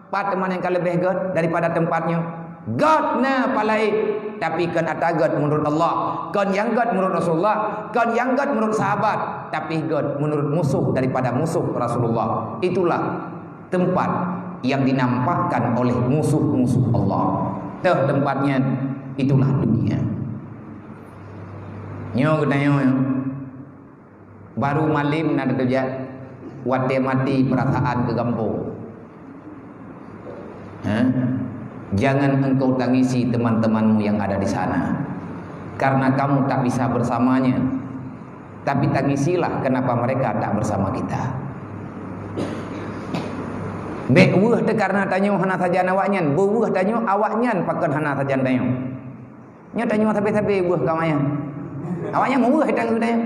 Pat teman yang lebih god daripada tempatnya. God na palai, tapi kan ada God menurut Allah, kan yang God menurut Rasulullah, kan yang God menurut sahabat, tapi God menurut musuh daripada musuh Rasulullah. Itulah tempat yang dinampakkan oleh musuh-musuh Allah. Tuh tempatnya, itulah dunia. Nyo kenanya baru malim nada terjadi wate mati perasaan ke kampung. Jangan engkau tangisi teman-temanmu yang ada di sana, karena kamu tak bisa bersamanya. Tapi tangisilah kenapa mereka tak bersama kita. Bewuh te karena tanyo hana saja awaknyan, bewuh tanyo awaknyan pakan hana saja tanyo. Nya tanyo tapi buah kamanya. Awaknya mau buah tanyo tanyo.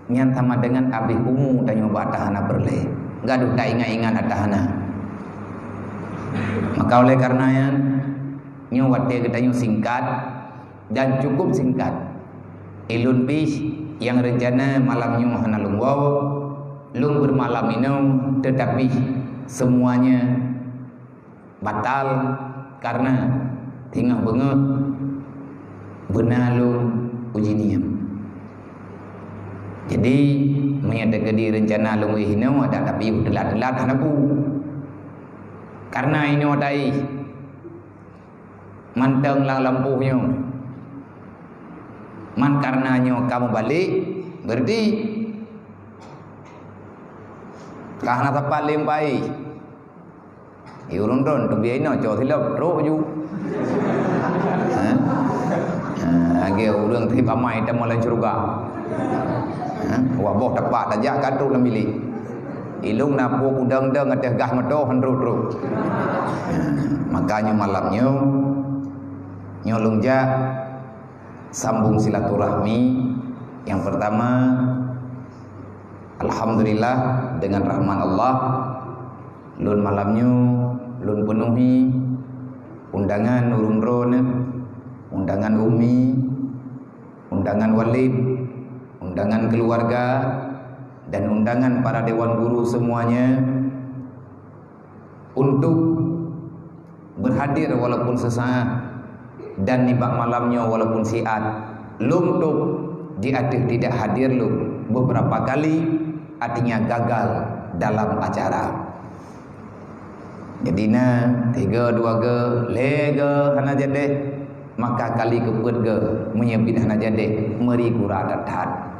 Nyan sama dengan abih umu tanyo batahana berle. Gaduh tak ingat-ingat atahana. Maka oleh karenanya nyuwat dia katanya singkat dan cukup singkat. Ilun bis yang rencana malamnya hana lungwaw lung bermalam ini, tetapi semuanya batal karena tinggal bengah benalung uji niam. Jadi menyatakan di rencana lung wihino ada tapi telat-telat hanaku. Karena ini wadai mantenglah lampunya. Man karenanya kamu balik berarti kahna tepat limpai. Iurun-run tu biaino jo silap ro ju. Age urang ti pamai ta molai surga. Wa boh tepat aja katu lemili. Ilung napu udang-dang ada gah medo hendru-hendru. Makanya malamnya nyolong sambung silaturahmi. Yang pertama, alhamdulillah dengan rahman Allah, lun malamnya lun penuhi undangan urun-run, undangan umi, undangan walid, undangan keluarga, dan undangan para dewan guru semuanya untuk berhadir walaupun sesaat dan nibak malamnya walaupun siat. Lum tuk diatif tidak hadir lum beberapa kali artinya gagal dalam acara. Jadi na 3 2 ge lega hana jadeh maka kali keput ge menyebut hana jadeh meri kura datat.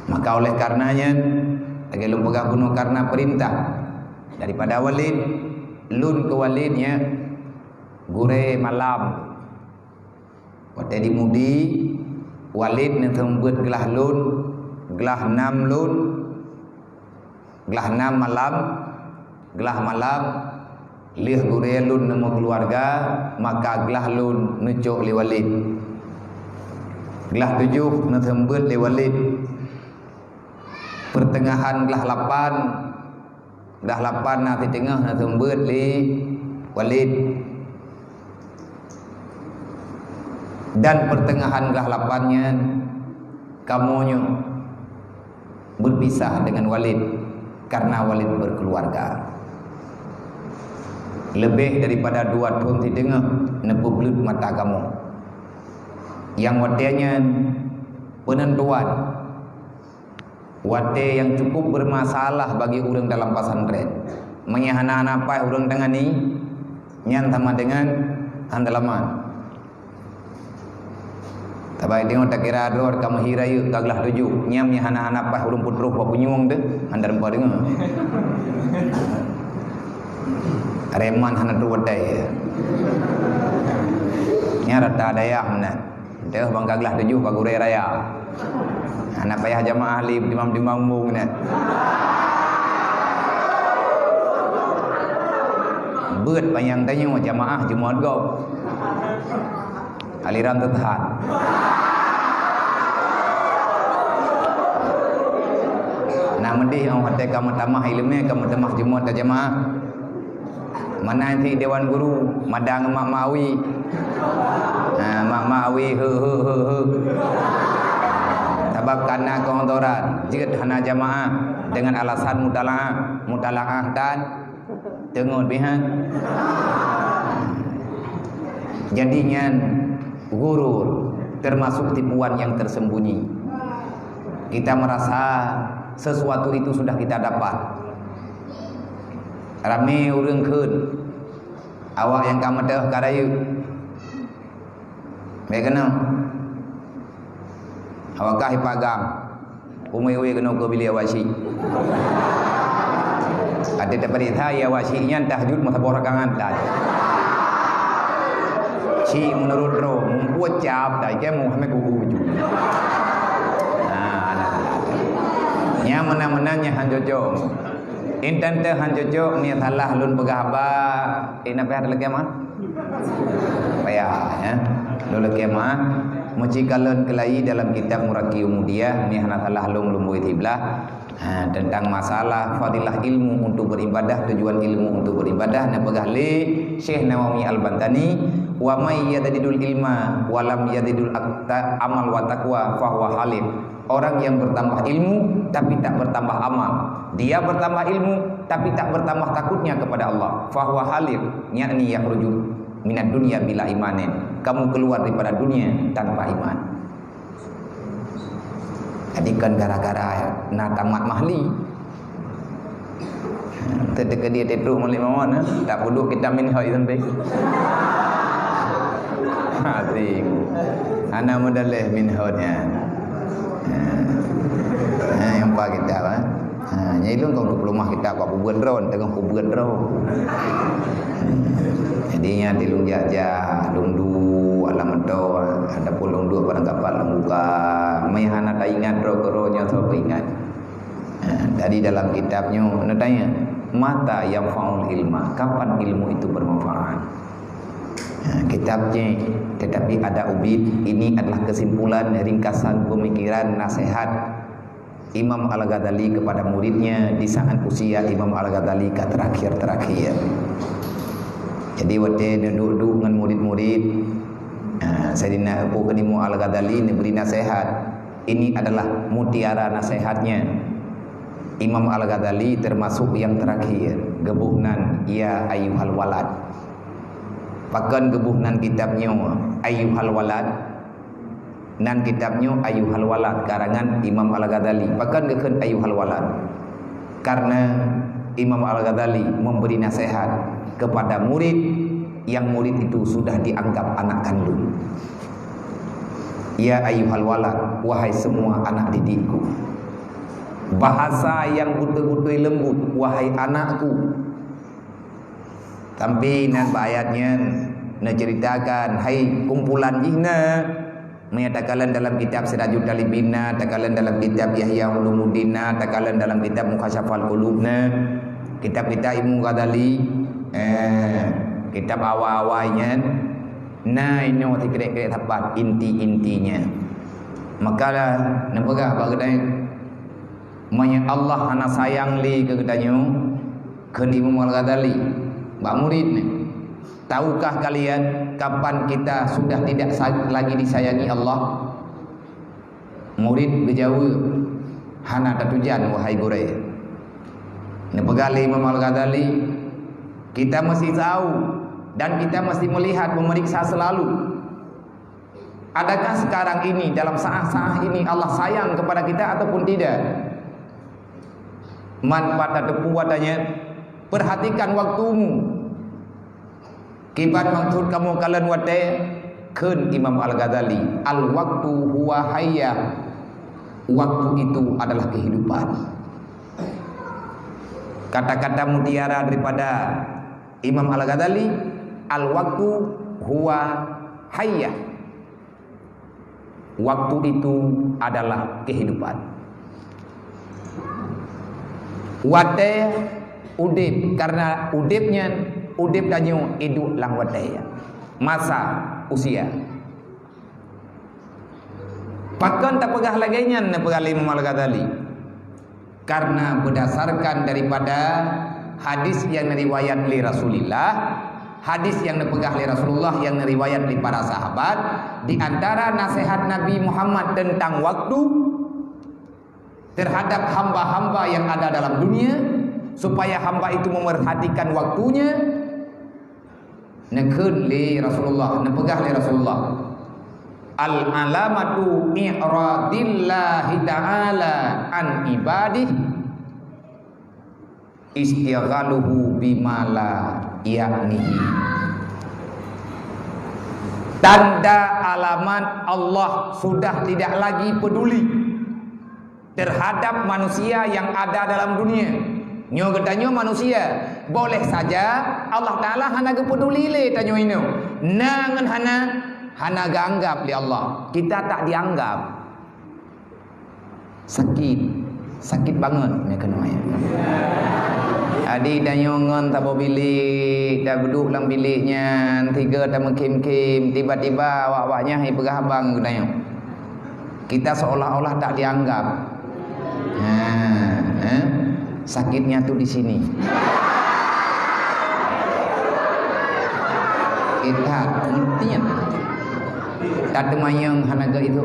Maka oleh karenanya lagi lum pegah bunuh karena perintah daripada walid lun ke walidnya gure malam waktu dimudi walid yang tembuat gelah lun gelah 6 lun gelah 6 malam gelah malam lih gure lun nemu keluarga maka gelah lun nucuk li walid gelah 7 yang tembuat li walid pertengahan gelah 8 nanti tengah nanti tembuat li walid dan pertengahan gelah 8-nya kamunya berpisah dengan walid karena walid berkeluarga. Lebih daripada 2 tahun di tengah nepu belut mata kamu yang wadenya penentuan wate yang cukup bermasalah bagi orang dalam pesantren. Menyahana apa orang dengan ini nyan sama dengan andalaman. Tapi tengok tak kira ador kamu hirayu kaglah 7 nyam nyahana apa orang putruh papunyung deh andar empat dengar. Reman hana tu wadai. Nya rata daya mana. Teh bang kaglah 7 pagure raya. Anak payah jamaah ahli dimam-dimam mung ni. Beut panjang tanya jamaah Jumaat kau. Aliran tethat. medih orang kata kamu tamah ilmu, kamu tamah jemaah tak jemaah. Mana nanti dewan guru madang mak mawi. Mak mawi sebab karena kongtoran jika hana jamaah dengan alasan mutalaah dan tengut bihan. Jadinya gurur termasuk tipuan yang tersembunyi. Kita merasa sesuatu itu sudah kita dapat. Rame urang keun. Awak yang kamu dah karayu. Baik kenal. Awakah ipagang. Umai kena ke bilik awasi. Ada daripada saya awasinya tahajud masa borakangan dah. Si menurut roh membuat cap dah ke Muhammad kubu. Nya mana-mananya hanjojo. Intan teh hanjojo ni salah lun pegahaba. Ina payah lagi mah. Payah ya. Lun lagi mah mucikalan kelai dalam kitab Muraqi Umudiyah ni hana salah lum lumui tiblah. Tentang masalah fadilah ilmu untuk beribadah, tujuan ilmu untuk beribadah na pegahli Syekh Nawawi Al-Bantani wa may yadidul ilma wa lam yadidul amal wa taqwa fa huwa halid. Orang yang bertambah ilmu tapi tak bertambah amal, dia bertambah ilmu tapi tak bertambah takutnya kepada Allah, fa huwa halid, yakni yakhruju minad dunya bila imanin. Kamu keluar daripada dunia tanpa iman. Jadi kan gara-gara nak tamat mahli. Terdekat dia tetruk malik mawon tak perlu kita min hoi sampai. Asik. Ana modaleh min honya. Yang pak kita kan. Nyai lu kau rumah kita apa bubuan ron tengah bubuan ron. Jadinya di lung jajah lungdu alam do ada pulung dua barang kapal muka mayhana tak ingat ro-ro-nya so ingat. Tadi dalam kitabnya nadanya mata yang faul ilma, kapan ilmu itu bermanfaat. Kitabnya tetapi ada ubid. Ini adalah kesimpulan ringkasan pemikiran nasihat Imam Al-Ghazali kepada muridnya di saat usia Imam Al-Ghazali ke terakhir. Jadi waktu duduk dengan murid-murid Sayyidina Abu Qanimu Al-Ghazali beri nasihat. Ini adalah mutiara nasihatnya. Imam Al-Ghazali termasuk yang terakhir. Gebuhnan ya ayyuhal walad. Pakan gebuhnan kitabnya ayyuhal walad. Nan kitabnya ayyuhal walad karangan Imam Al-Ghazali. Pakan geken ayyuhal walad. Karena Imam Al-Ghazali memberi nasihat kepada murid yang murid itu sudah dianggap anak kandung. Ya ayyuhal walad, wahai semua anak didikku. Bahasa yang betul-betul lembut, wahai anakku. Tapi nan ayatnya menceritakan hai kumpulan jihna, menyatakan dalam kitab Sirajul Talibina, takalan dalam kitab Yahya Ulumuddin, takalan dalam kitab Mukhasyafal Qulubna, kitab kita Imam Ghazali, kitab awal-awalnya. Nah ini waktu kira-kira tepat inti-intinya. Maka nampak bagaimana manya Allah hana sayang li kegetanya ke Imam Al-Ghazali Mbak murid ni. Tahukah kalian kapan kita sudah tidak lagi disayangi Allah? Murid berjawab, hana tatujan wahai gurau. Ini pegali Imam Al-Ghazali, kita mesti tahu dan kita mesti melihat, memeriksa selalu. Adakah sekarang ini dalam saat-saat ini Allah sayang kepada kita ataupun tidak? Manfaat tepu adanya, perhatikan waktumu. Kibat maksud kamu kalian wate kun Imam Al-Ghazali, al waktu huwa hayya. Waktu itu adalah kehidupan. Kata-kata mutiara daripada Imam Al-Ghazali, al waktu huwa hayya. Waktu itu adalah kehidupan. Wate udip, karena udipnya udip danyo hidup lang wate. Masa usia. Pakan tak pegah lagi nya Imam Al-Ghazali. Karena berdasarkan daripada hadis yang riwayat li Rasulillah, hadis yang dipegah li Rasulullah, yang riwayat li para sahabat, di antara nasihat Nabi Muhammad tentang waktu terhadap hamba-hamba yang ada dalam dunia, supaya hamba itu memerhatikan waktunya, nekun li Rasulullah, nepegah li Rasulullah, al alamatu i'radillahi ta'ala an ibadih istighaluhu bimala ya'nihi. Tanda alamat Allah sudah tidak lagi peduli terhadap manusia yang ada dalam dunia. Nyo getanyo manusia boleh saja Allah Ta'ala hana peduli le tanyo ino, nangan hana ganggap li Allah. Kita tak dianggap. Sakit banget ni kena ya. Adi dan yongon tak bilik, dah duduk dalam biliknya, tiga tak mekim-kim, tiba-tiba awak-awaknya hai pegah abang getanyo. Kita seolah-olah tak dianggap. Sakitnya tuh di sini. Kita intinya tak demayang hanaga itu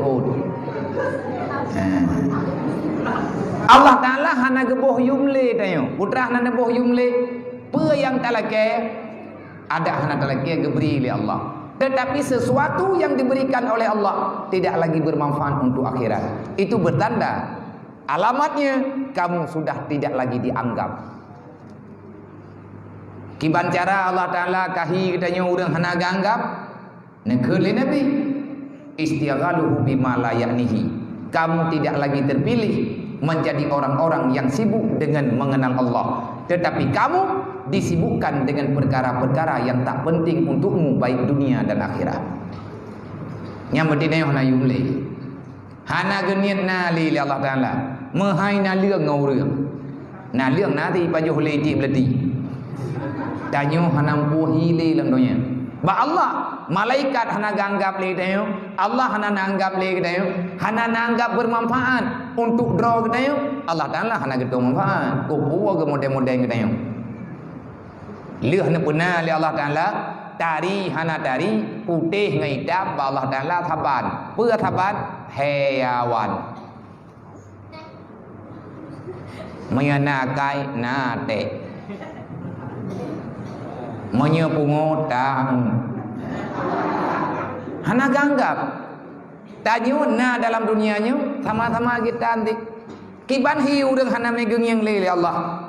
Allah Ta'ala hanaga boh yumle tayo. Putra hanaga boh yumle. Pe yang talake ada hana talake geberi oleh Allah. Tetapi sesuatu yang diberikan oleh Allah tidak lagi bermanfaat untuk akhirat. Itu bertanda alamatnya kamu sudah tidak lagi dianggap. Kiban cara Allah Ta'ala kahi katanya orang hana ganggap nekeli Nabi istighaluhu bima la ya'nihi. Kamu tidak lagi terpilih menjadi orang-orang yang sibuk dengan mengenal Allah, tetapi kamu disibukkan dengan perkara-perkara yang tak penting untukmu, baik dunia dan akhirat. Yang penting hana yumle, hana geniat nali Allah Ta'ala, mehai na lương ngau rương, na lương na thì pajuh le ti belati, tanyo hana puhi le lang donya. Ba Allah malaikat hana ganggap le tayo, Allah hana nanggap le tayo, hana nanggap bermanfaat untuk draw tayo. Allah Ta'ala hana gitu manfaat. Ko puwa ke model-model tayo. Leuh na puna le Allah Ta'ala tari hana tari putih ngai dap ba Allah Ta'ala thaban. Pưa thaban hewan. Menganakai nate. Menyepungotang hana ganggap tanyo na dalam dunianya sama-sama kita antik kiban hi urang hana megeng yang le Allah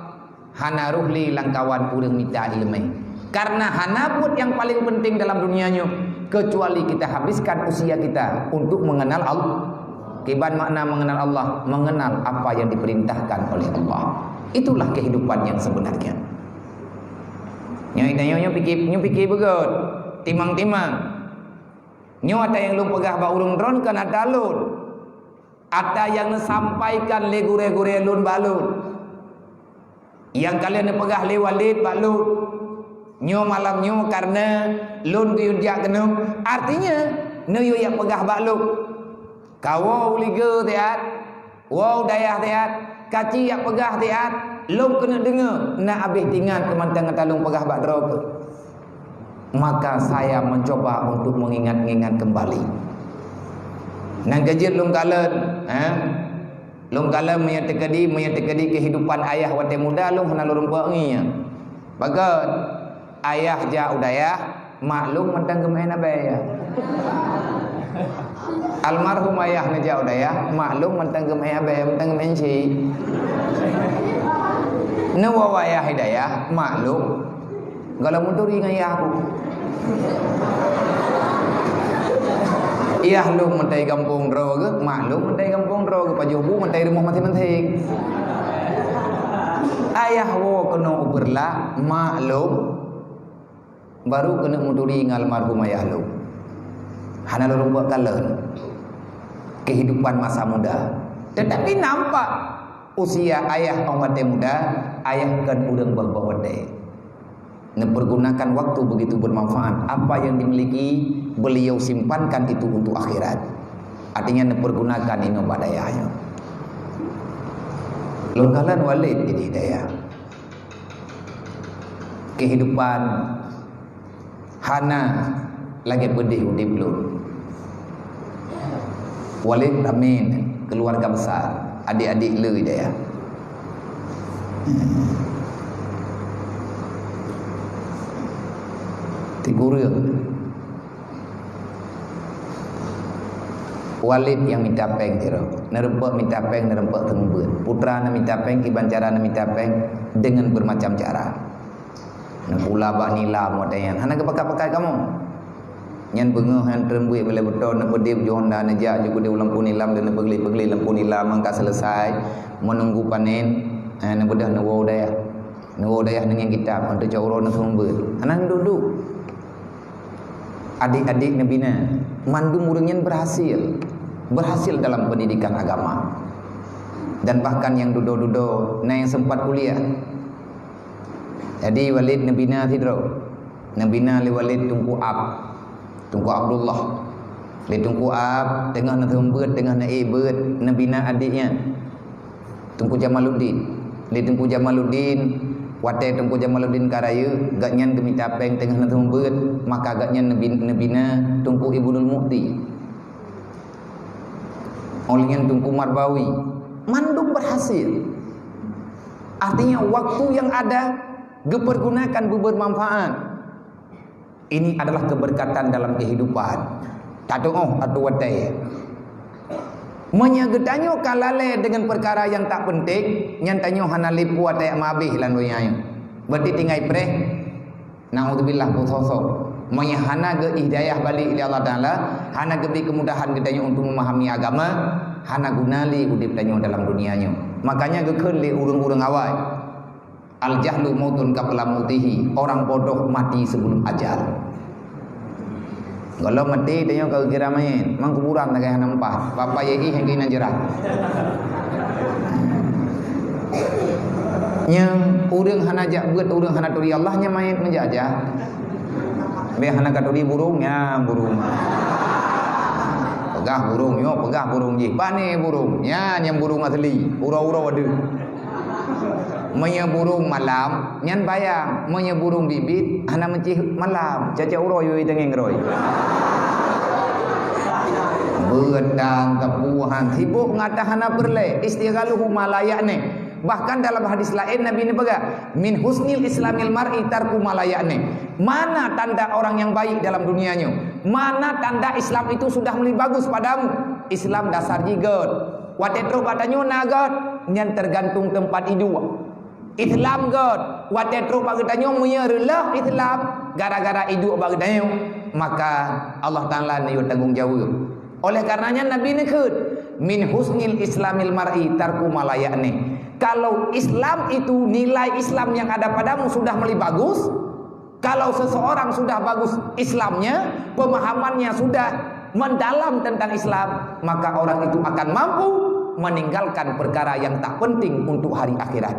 hana ruhli langkawan urang minta ilmu karena hana pun yang paling penting dalam dunianya kecuali kita habiskan usia kita untuk mengenal Allah. Kiban makna mengenal Allah, mengenal apa yang diperintahkan oleh Allah. Itulah kehidupan yang sebenarnya. Nyo pikir begut, timang-timang. Nyo ada yang lu pegah ba urung dron kan ada lun. Ada yang sampaikan legure-gure lun balun. Yang kalian pegah lewalit balun. Nyo malam nyo karena lun kuyun dia kena. Artinya nyo yang pegah balun. Kau liga tiat, wow dayah tiat, kaci yang pegah tiat. Long kena dengar nak habis tinggal kemantang kata long pegah bak drop. Maka saya mencoba untuk mengingat-ingat kembali. Nang kejut long kalen, long kalen menyertekadi kehidupan ayah wate muda long hana lorong penginya. Bagat ayah ja udayah maklum mentang gemain abaya. Almarhum ayah na ja udayah maklum mentang gemain abaya mentang gemain si. Nawawaya hidayah maklum kalau muduri dengan aku iya lu mentai kampung ro ke maklum mentai kampung ro ke pajubu mentai rumah mati ayah wo kena uberla maklum baru kena muduri dengan almarhum ayah lu hana lu buat kalen kehidupan masa muda tetapi nampak usia ayah awak muda, ayah kan udang berbawade. Mempergunakan waktu begitu bermanfaat. Apa yang dimiliki beliau simpankan itu untuk akhirat. Artinya mempergunakan ini pada ayahnya. Longgalan walid jadi hidayah. Kehidupan hana lagi pedih udip lu. Walid amin, keluarga besar, adik-adik lu hidayah. Tigurung Walid yang minta peng tiro, nerempak minta peng, nerempak tembut. Putra na minta peng, kibancara na minta peng dengan bermacam cara. Na pula bah nila modayan. Hana ke pakai kamu. Nyan bengah han trembui boleh betul na pedip johonda na ja juga di lampu nilam dan begli lampu nilam mangka selesai menunggu panen. Na bedah na wodaya. Na wodaya dengan kitab untuk cauro na tembut. Hana duduk. Adik-adik nebina mandum urangnya berhasil dalam pendidikan agama, dan bahkan yang dudo-dudo nah yang sempat kuliah. Jadi Walid nebina tidro, nebina li Walid tungku Abdullah, li tungku ab dengan nembut dengan naibut nebina adiknya tungku Jamaluddin, li tungku Jamaluddin wate tungku Jamaluddin karaya gaknyan gemita peng tengah nembut, maka gaknyan nebina tungku Ibnul Mu'ti, olehnya tungku Marbawi, mandum berhasil. Artinya waktu yang ada dipergunakan bermanfaat. Ini adalah keberkatan dalam kehidupan. Tadu'oh atau wate menyagetanyo kalale dengan perkara yang tak penting, nyantanyo hana lipu atay mabih lan doyayo. Berarti tinggai preh. Naudzubillah pusoso. Monya hana ge hidayah balik ila Allah Taala, hana ge kemudahan getanyo untuk memahami agama, hana gunali udip tanyo dalam dunianyo. Makanya ge keun li urang-urang awai. Al jahlu mautun qabla mautihi. Orang bodoh mati sebelum ajal. Kalau mati dia kau kira main, mang kuburan tak kaya nampak. Bapa yegi yang kena jerah. Yang urang hana jak buat urang hana turi Allahnya main menjajah. Be hana katuri burungnya burung. Pegah burung yo, pegah burung ji. Pane burung, nya yang burung asli, ura-ura wadu. Menya burung malam, nyan bayang, menya burung bibit, hana mencih malam, caca uro yoi tengeng roy. Bedang tepuhan, sibuk ngata hana berle, istighaluhu malayakne. Bahkan dalam hadis lain Nabi ini pegang, min husnil islamil mar'i tarku malayakne. Mana tanda orang yang baik dalam dunianya? Mana tanda Islam itu sudah mulai bagus padamu? Islam dasar jigot. Watetro badanyo nagot, nyan tergantung tempat hidup. Islam god, watetro bagedanyo menyerelah Islam gara-gara hidup bagedanyo, maka Allah Taala ni tanggung jawab. Oleh karenanya Nabi ni khut min husnil islamil mar'i tarku malayakne. Kalau Islam itu nilai Islam yang ada padamu sudah mulai bagus, kalau seseorang sudah bagus Islamnya, pemahamannya sudah mendalam tentang Islam, maka orang itu akan mampu meninggalkan perkara yang tak penting untuk hari akhirat.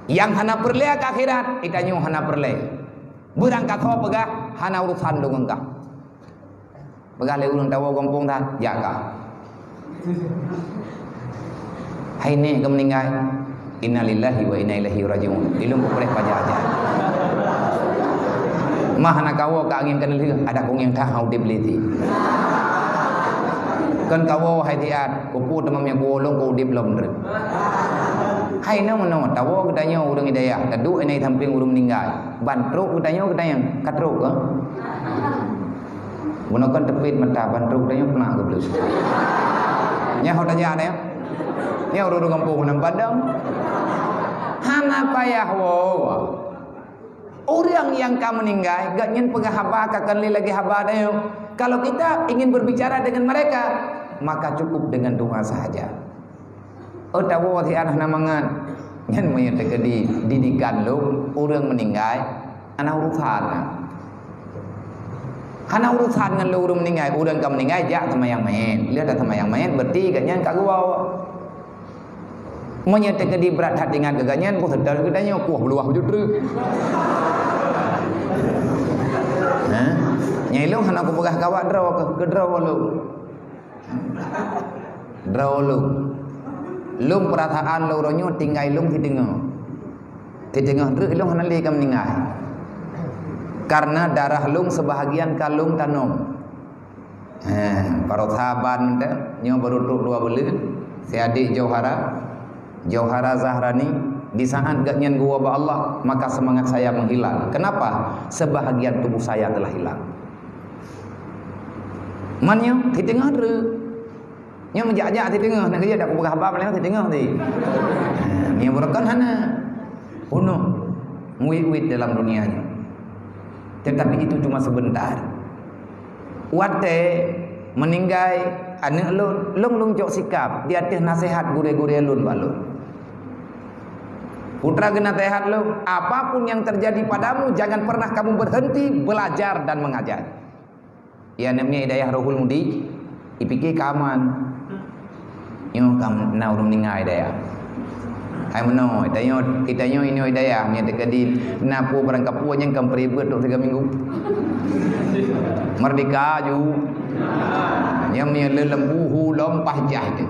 Yang hana perle ke akhirat, itanyo hana perle. Berangkat ho pegah hana urusan dong engkau. Pegah le ulun tawo gompong ta, ya ka. Hai ni ke meninggal. Innalillahi wa inna ilaihi rajiun. Ilung ko preh paja aja. Mah hana kawo ka angin kenal ada kong yang tahu dibeliti. Kan kawo hai tiat, ko pu demam yang bolong ko diblom dre. Hai no tawo katanya urang hidayah kadu ini tamping urang meninggal bantruk katanya yang katruk ke gunakan tepit mata bantruk katanya pernah gedus nya hot aja ya nya urang kampung nang padang hana payah wo orang yang ka meninggal gak nyen pegah haba kakan lagi haba dayo. Kalau kita ingin berbicara dengan mereka maka cukup dengan doa saja. Tawo ti anak namangan nyan maya teke di didikan lu urang meninggal ana urusan hana urusan ngan lu urang meninggal urang ka meninggal ja semayang main lihat ada semayang main berarti ganyan kagua maya teke di berat hati ngan ganyan ku sedar gedanya ku beluah jutru nyai lu hana ku pegah kawak draw ke draw lu lung perasaan loronyo tinggal lung di tengah lung hanali kam ningai karena darah lung sebahagian kalung tanum parothaban nyo baru dua bulan si adik Jauhara Zahrani di saat gak nyen gua ba Allah maka semangat saya menghilang. Kenapa? Sebahagian tubuh saya telah hilang. Manyo di tengah re. Nyo menjak-jak di tengah nak kerja dak ku berhabab lain di tengah ti. Ni berkan hana. Penuh muit-muit dalam dunianya. Tetapi itu cuma sebentar. Wate meninggai anak lung jok sikap di atas nasihat gure-gure lun balun. Putra kena tehat lu, apapun yang terjadi padamu jangan pernah kamu berhenti belajar dan mengajar. Ya namanya hidayah rohul mudi, ipikir kaman. Yo kam na urung ningai hidayah. Hai meno, kita ini hidayah nya tekadi napu berangkap puan yang kam peribet tok 3 minggu. Merdeka ju. Yang nya lembu hu lompah jah tu.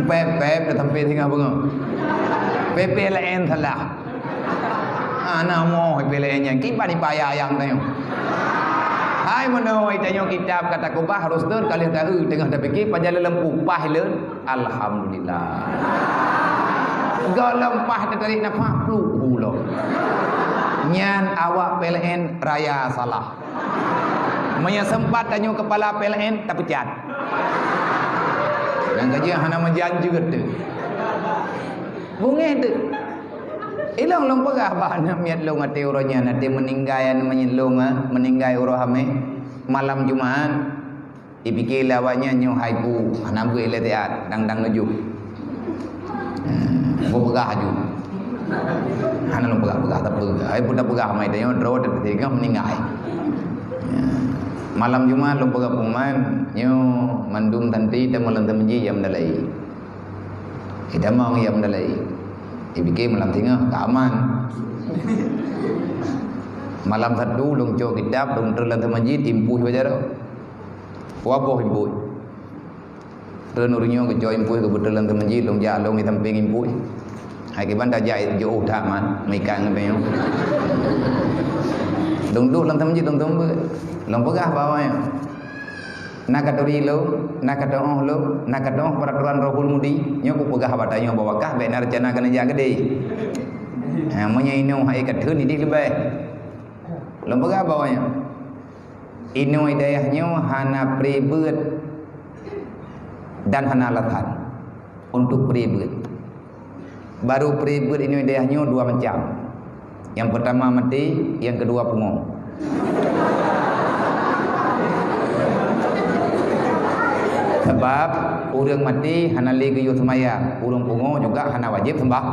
Pep sampai tengah bengok. PPLN salah. Ana mau PPLN yang kipa di payah yang tanya. Hai menoi tanya kitab kata kubah harus dur kali tahu tengah dah fikir panjang lempu pah leun. Alhamdulillah. Galempah tarik nafas flu pula. Nyan awak PLN raya salah. Manya sempat tanya kepala PLN tapi cat. Yang kerja hana menjanji tu. Bunga tu. Ilang long pegah bah nak miat long ate uranya nanti meninggai namanya long meninggai urahame malam Jumaat. Dipikir lawanya nyo haiku hana gue le teat dang nuju. Bo pegah ju. Hana long pegah tak pegah. Ai pun tak pegah mai tanya dro te tiga meninggai. Malam Jumaat lu pegah puman nyo mandum tanti te malam temenji yam dalai. Kita mau yam dalai. Dipikir malam tengah keaman. Malam satu lung cok kitab lung terlan temenji timpuh bajar. Waboh impuh. Renurnya ke join impuh ke betelan temenji lung ja lung di samping impuh. Hai ke banda jai jo udah man mikang ngebenyo. Duduk dalam temenji dong long pegah bawahnya. Nak katori lo, nak katoh lo, nak katoh peraturan rohul mudi. Nyo ku pegah batanya bawakah benar rencana kena jaga deh. Namanya ino hai katun ini lebih. Long pegah bawahnya. Ino hidayahnya hana pribet dan hana latan untuk pribet. Baru pribet ino hidayahnya 2 macam. Yang pertama mati, yang kedua punggung. Sebab orang mati hana lagi yo sembahyang, orang punggung juga hana wajib sembah.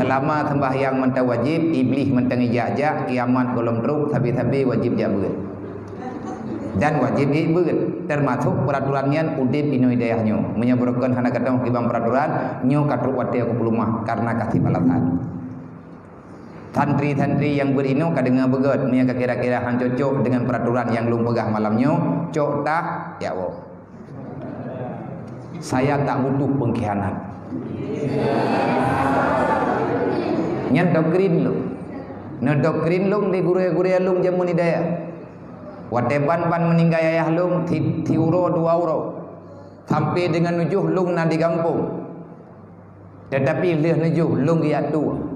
Selama sembahyang mentah wajib, iblis mentang ijazah, kiamat kolom truk sabi-sabi wajib jabat. Dan wajib ibad termasuk peraturannya udip ino hidayahnya. Menyebutkan hana kata kibam peraturan, nyo katruk wate aku pelumah karena kasih alasan. Santri-santri yang berino kadengar begot mereka kira-kira han cocok dengan peraturan yang lung pegah malamnya cok tak ya Allah. Saya tak butuh pengkhianat. Nyan doktrin lu. Na doktrin lung di guru-guru lung jamun hidayah. Wateban ban meninggal ayah lung tiuro 2 euro. Sampai dengan nujuh lung na di kampung. Tetapi leh nujuh lung ia tu.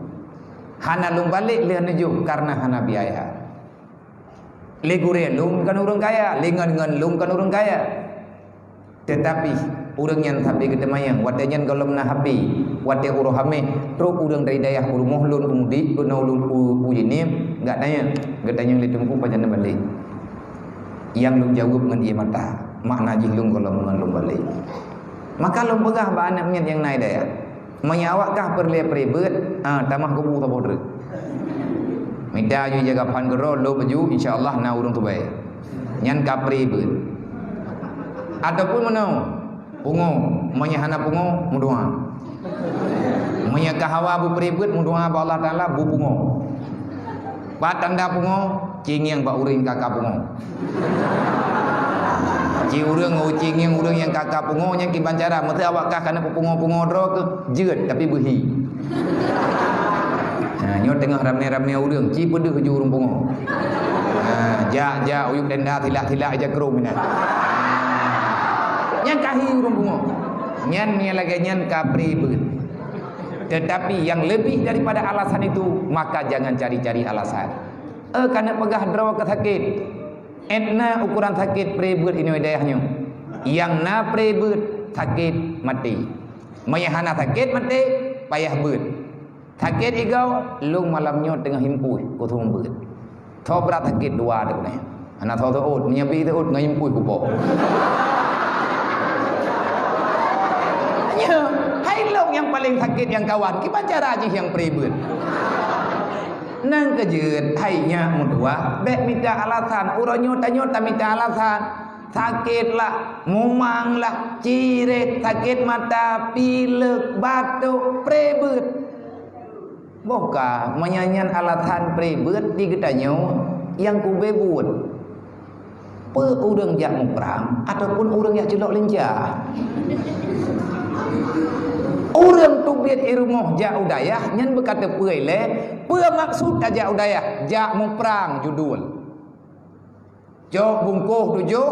Hana lung balik leh nujuh karena hana biaya. Le gure lung kan orang kaya, lengan lung kan orang kaya. Tetapi orang yang sampai ke temayang, watanya kalau na habi, watnya urohame, terus orang dari dayah urumoh lun umudi, ulun ujinim, enggak tanya le tunggu pajan balik. Yang lung jawab dengan dia mata, makna jilung kalau mengan lung balik. Maka lung pegah ba anak mian yang naik daya. Menyawakkah perle-perebet tamah kubu ta bodre. Minta ju jaga pan gero lo baju insyaallah na urung tu baik. Nyan ka perebet. Ataupun menau pungo menyahana pungo mudoa. Menyaka hawa bu perebet mudoa ba Allah taala bu pungo. Ba tanda pungo cingiang ba uring kakak pungo. Ci urang ucing yang urang yang kakak pungo yang kiban cara mesti awak kah kana pungo-pungo dro ke jeut tapi behi. Nah, nyo tengah ramai-ramai urang ci pedeuh ju urang pungo. Ja uyuk denda tilak-tilak aja kerum ina. Nyan kahi urang pungo. Nyan ni lagi nyan kapri beut. Tetapi yang lebih daripada alasan itu maka jangan cari-cari alasan. Karena pegah draw ke sakit. Etna ukuran sakit prebut ini dayahnya. Yang na prebut sakit mati. Mayahana sakit mati payah beut. Sakit igau lung malamnya tengah himpui kutung beut. Tho berat sakit dua dak ni. Ana tho ut nyabi tu ut ngahimpui kupo. Nya hai long yang paling sakit yang kawan gimana cara aja yang prebut. Nang kejeut hainya mudua bek minta alasan uronyo tanyo tak minta alasan sakit lah mumang lah ciret sakit mata pilek batuk prebut boka menyanyian alasan prebut di getanyo yang kubebut pe urang jak mukrang ataupun urang yang celok lenjah. Orang tu biar irumuh jak udayah nyan berkata puai le apa maksud jak udayah jak mu perang judul jok bungkuh tujuh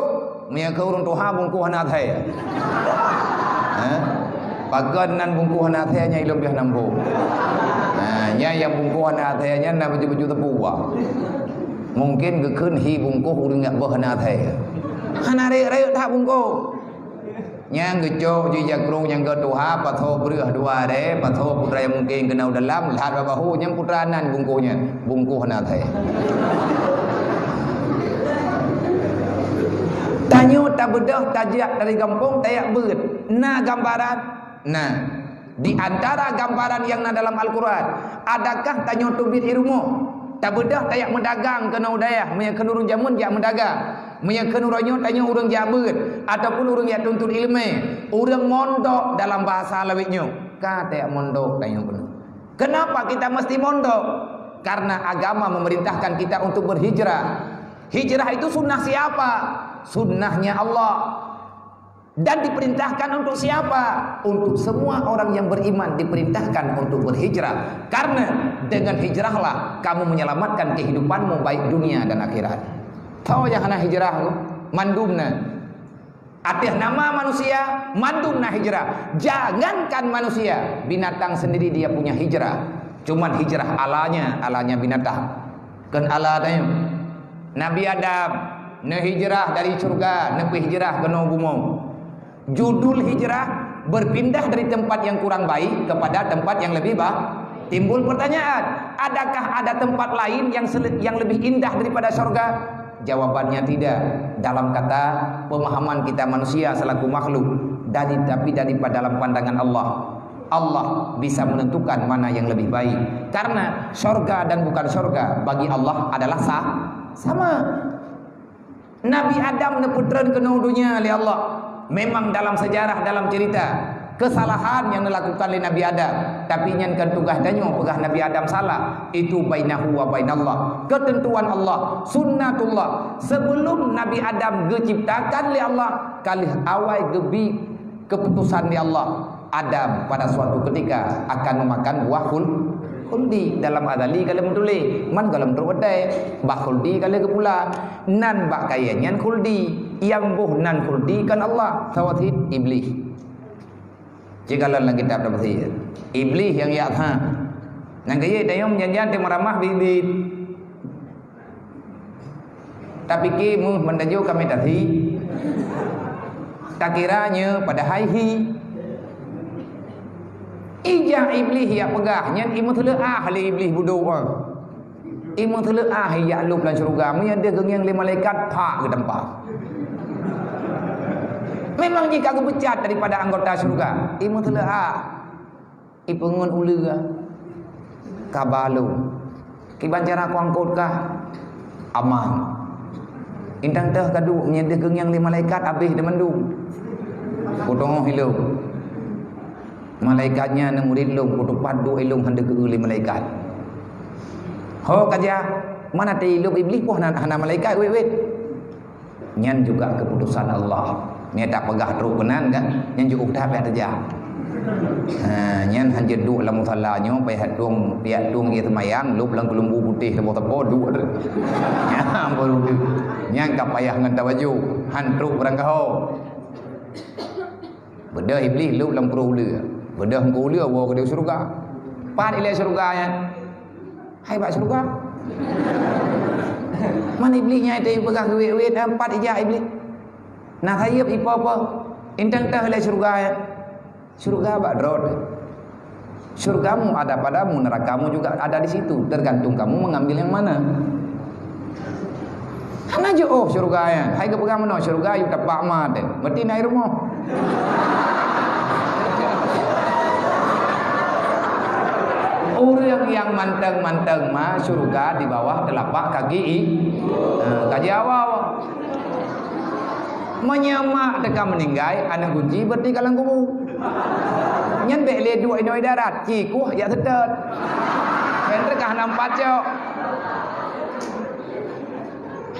mia ke urang tuha bungkuh hana thai pagan nan bungkuh hana thai nya ilom biah nambo nya yang bungkuh hana thai nya na baju-baju tepu mungkin gekeun hi bungkuh urang yak bah hana thai hana re tak bungkuh yang gejo ji jagrung yang getuha patho breuh dua de patho putra yang mungkin kenau dalam lihat babahu yang putranan bungkuhnya bungkuh na thai tanyo tak bedah tajak dari kampung tayak beut na gambaran nah di antara gambaran yang na dalam Al-Quran adakah tanyo tubit ilmu tak bedah tayak mendagang kenau dayah meya kenurun jamun jak mendagang meya kenuranyo tanya urang jak beut ataupun urang yang tuntut ilmu urang mondok dalam bahasa lawiknyo ka tayak mondok tanya penuh kenapa kita mesti mondok karena agama memerintahkan kita untuk berhijrah. Hijrah itu sunnah siapa? Sunnahnya Allah. Dan diperintahkan untuk siapa? Untuk semua orang yang beriman diperintahkan untuk berhijrah. Karena dengan hijrahlah kamu menyelamatkan kehidupanmu baik dunia dan akhirat. Tahu yang hana hijrah tu? Mandumna. Atas nama manusia, mandumna hijrah. Jangankan manusia, binatang sendiri dia punya hijrah. Cuman hijrah alanya binatang. Kan ala tanya. Nabi Adam ne hijrah dari surga, ne hijrah ke bumi. Judul hijrah berpindah dari tempat yang kurang baik kepada tempat yang lebih baik. Timbul pertanyaan, adakah ada tempat lain yang lebih indah daripada surga? Jawabannya tidak. Dalam kata pemahaman kita manusia selaku makhluk, tapi daripada dalam pandangan Allah, Allah bisa menentukan mana yang lebih baik. Karena surga dan bukan surga bagi Allah adalah sama. Nabi Adam ne putran kena dunia oleh Allah. Memang dalam sejarah, dalam cerita, kesalahan yang dilakukan oleh Nabi Adam, tapi nyankan tugas danyo pegah Nabi Adam salah, itu bainahu wa bainallah, ketentuan Allah, sunnatullah. Sebelum Nabi Adam diciptakan oleh Allah, kali awal gebi keputusan oleh Allah, Adam pada suatu ketika akan memakan buah khuldi. Dalam adali kalau mentuli man dalam terwadai bah khuldi kalau kepula nan bak kayannya khuldi yang buh nan khuldi kan Allah tawhid iblis. Jika dalam kitab tafsir iblis yang yakha nang kaya dayong janjan te meramah bibit tapi kimu mendajo kami tadi tak kiranya pada haihi ijah iblis ya pegahnya imu telaah ahli iblis buduk imu telaah ya lup lan syurga mu ada geng yang malaikat pak ke tempat. Memang jika aku pecat daripada anggota syurga imu telaah ipengun ula kabalu kiban cara ku angkut kah aman intang teh kadu nya ada geng yang malaikat habis de mendung kutong hilau malaikatnya ne murid lung kutuk padu ilung hande ke uli malaikat. Ho kaja mana te ilung iblis poh hana malaikat wet. Nyan juga keputusan Allah. Ni tak pegah teruk benan kan? Nyan juga dah pihak terjah. Nyan hanya duduk dalam musalahnya, pihak tuang ia semayang, lup lang kelembu putih tepo-tepo duduk. Nyan baru duduk. Nyan tak payah ngantar baju, han teruk berang kau. Benda iblis lup lang peruh ula. Benda hangku ula bawa ke dia syurga. Pat ilai syurga yan. Hai pak syurga. Mana iblisnya itu pegang duit-duit empat ijah iblis. Nah saya apa-apa. Intang tah ilai syurga yan. Syurga bak drod. Syurgamu ada padamu, nerakamu juga ada di situ. Tergantung kamu mengambil yang mana. Hana je oh syurga yan. Hai ke pegang mana syurga you tapak mat. Berarti naik rumah. Orang yang manteng-manteng mah syurga di bawah telapak kaki kaki awal. Menyemak dekat meninggai anak kunci berarti kalang kubur. Nyan bek le dua inoi darat ciku ya sedet. Pendek kah nampak cok.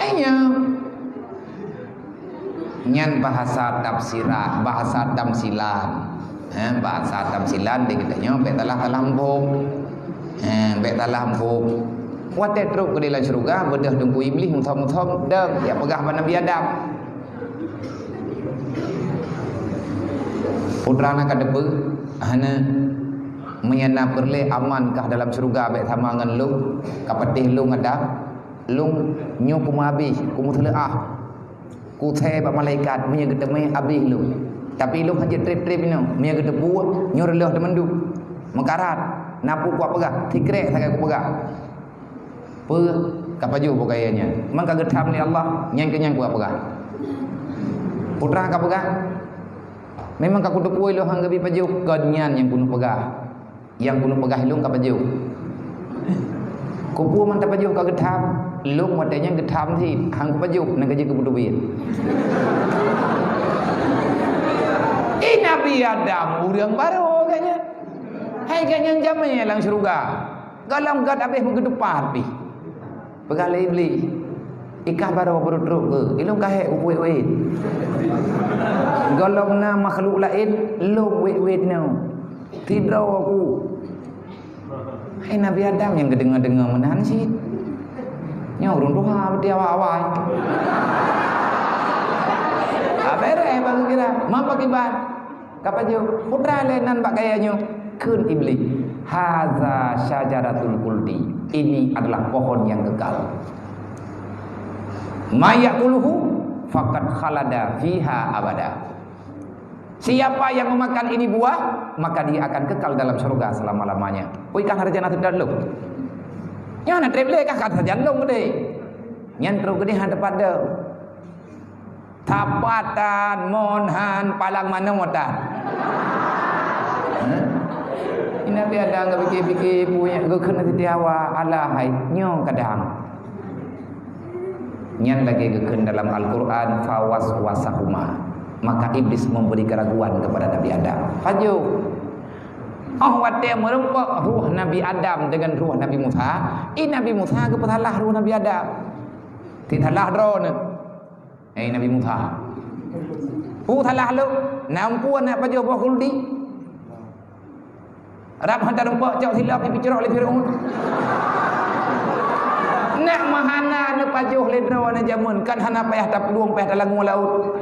Hanya nyan bahasa tafsiran, bahasa tamsilan. Bahasa tamsilan dia katanya bek talah lampung. Bek talah lampung. Watet teruk ke dalam syurga bedah tunggu iblis mutham-mutham dak ya pegah pada Nabi Adam. Putra nak depe hana menyana perle amankah dalam syurga bek sama ngan lu kapatih lu ngada lu nyu kuma habis kumu telaah ku the ba malaikat punya ketemu habis lu tapi lu hanya trip-trip ni punya ketepu nyu relah temendu mekarat napu ku apa tikrek sangat ku pegah pe kapaju pokainya mang ka getham ni Allah nyang kenyang ku apa putra ka pegah memang ka kudu puai lo hang gabi paju kadnyan yang kuno pegah yang kuno pegah lu ka paju ku pu man ta paju ka getham lu modenya getham thi hang paju nang gaji ku kudu biat Nabi Adam urang baru kayaknya. Hai kayaknya jamnya lang syurga. Galam gad habis mengedepan pi. Pegal iblis. Ikah baru teruk ke. Ilung kahe uwet-wet. Galam na makhluk lain lu wet-wet no. Tidraw aku. Hai Nabi Adam yang kedengar-dengar menahan sih. Nya urung doa berarti awal-awal. Abere bang kira, mampa kiban. Kapaju putra lenan bak kayanya kun iblis. Haza syajaratul khuldi. Ini adalah pohon yang kekal. Mayakuluhu faqad khalada fiha abada. Siapa yang memakan ini buah, maka dia akan kekal dalam surga selama-lamanya. Oi kan harjana tidak lu. Nya na treble kah kan harjana lu gede. Nyan tru gede hang pada tapatan monhan palang mana motan. Ini Nabi ada enggak fikir-fikir punya gekeun nanti awak alahai nyo kadang. Nyan lagi gekeun dalam Al-Qur'an fawaswasahuma. Maka iblis memberi keraguan kepada Nabi Adam. Faju. Wate merempak ruh Nabi Adam dengan ruh Nabi Musa. Nabi Musa kepatalah ruh Nabi Adam. Tidaklah drone. Nabi Musa. Talah lu nampuan nak pajuh buah khuldi. Rab hantar rempak cak silap dipicerok oleh Firaun. Nak mahana nak pajuh ledra wana jamun kan hana payah tak peluang payah dalam laut.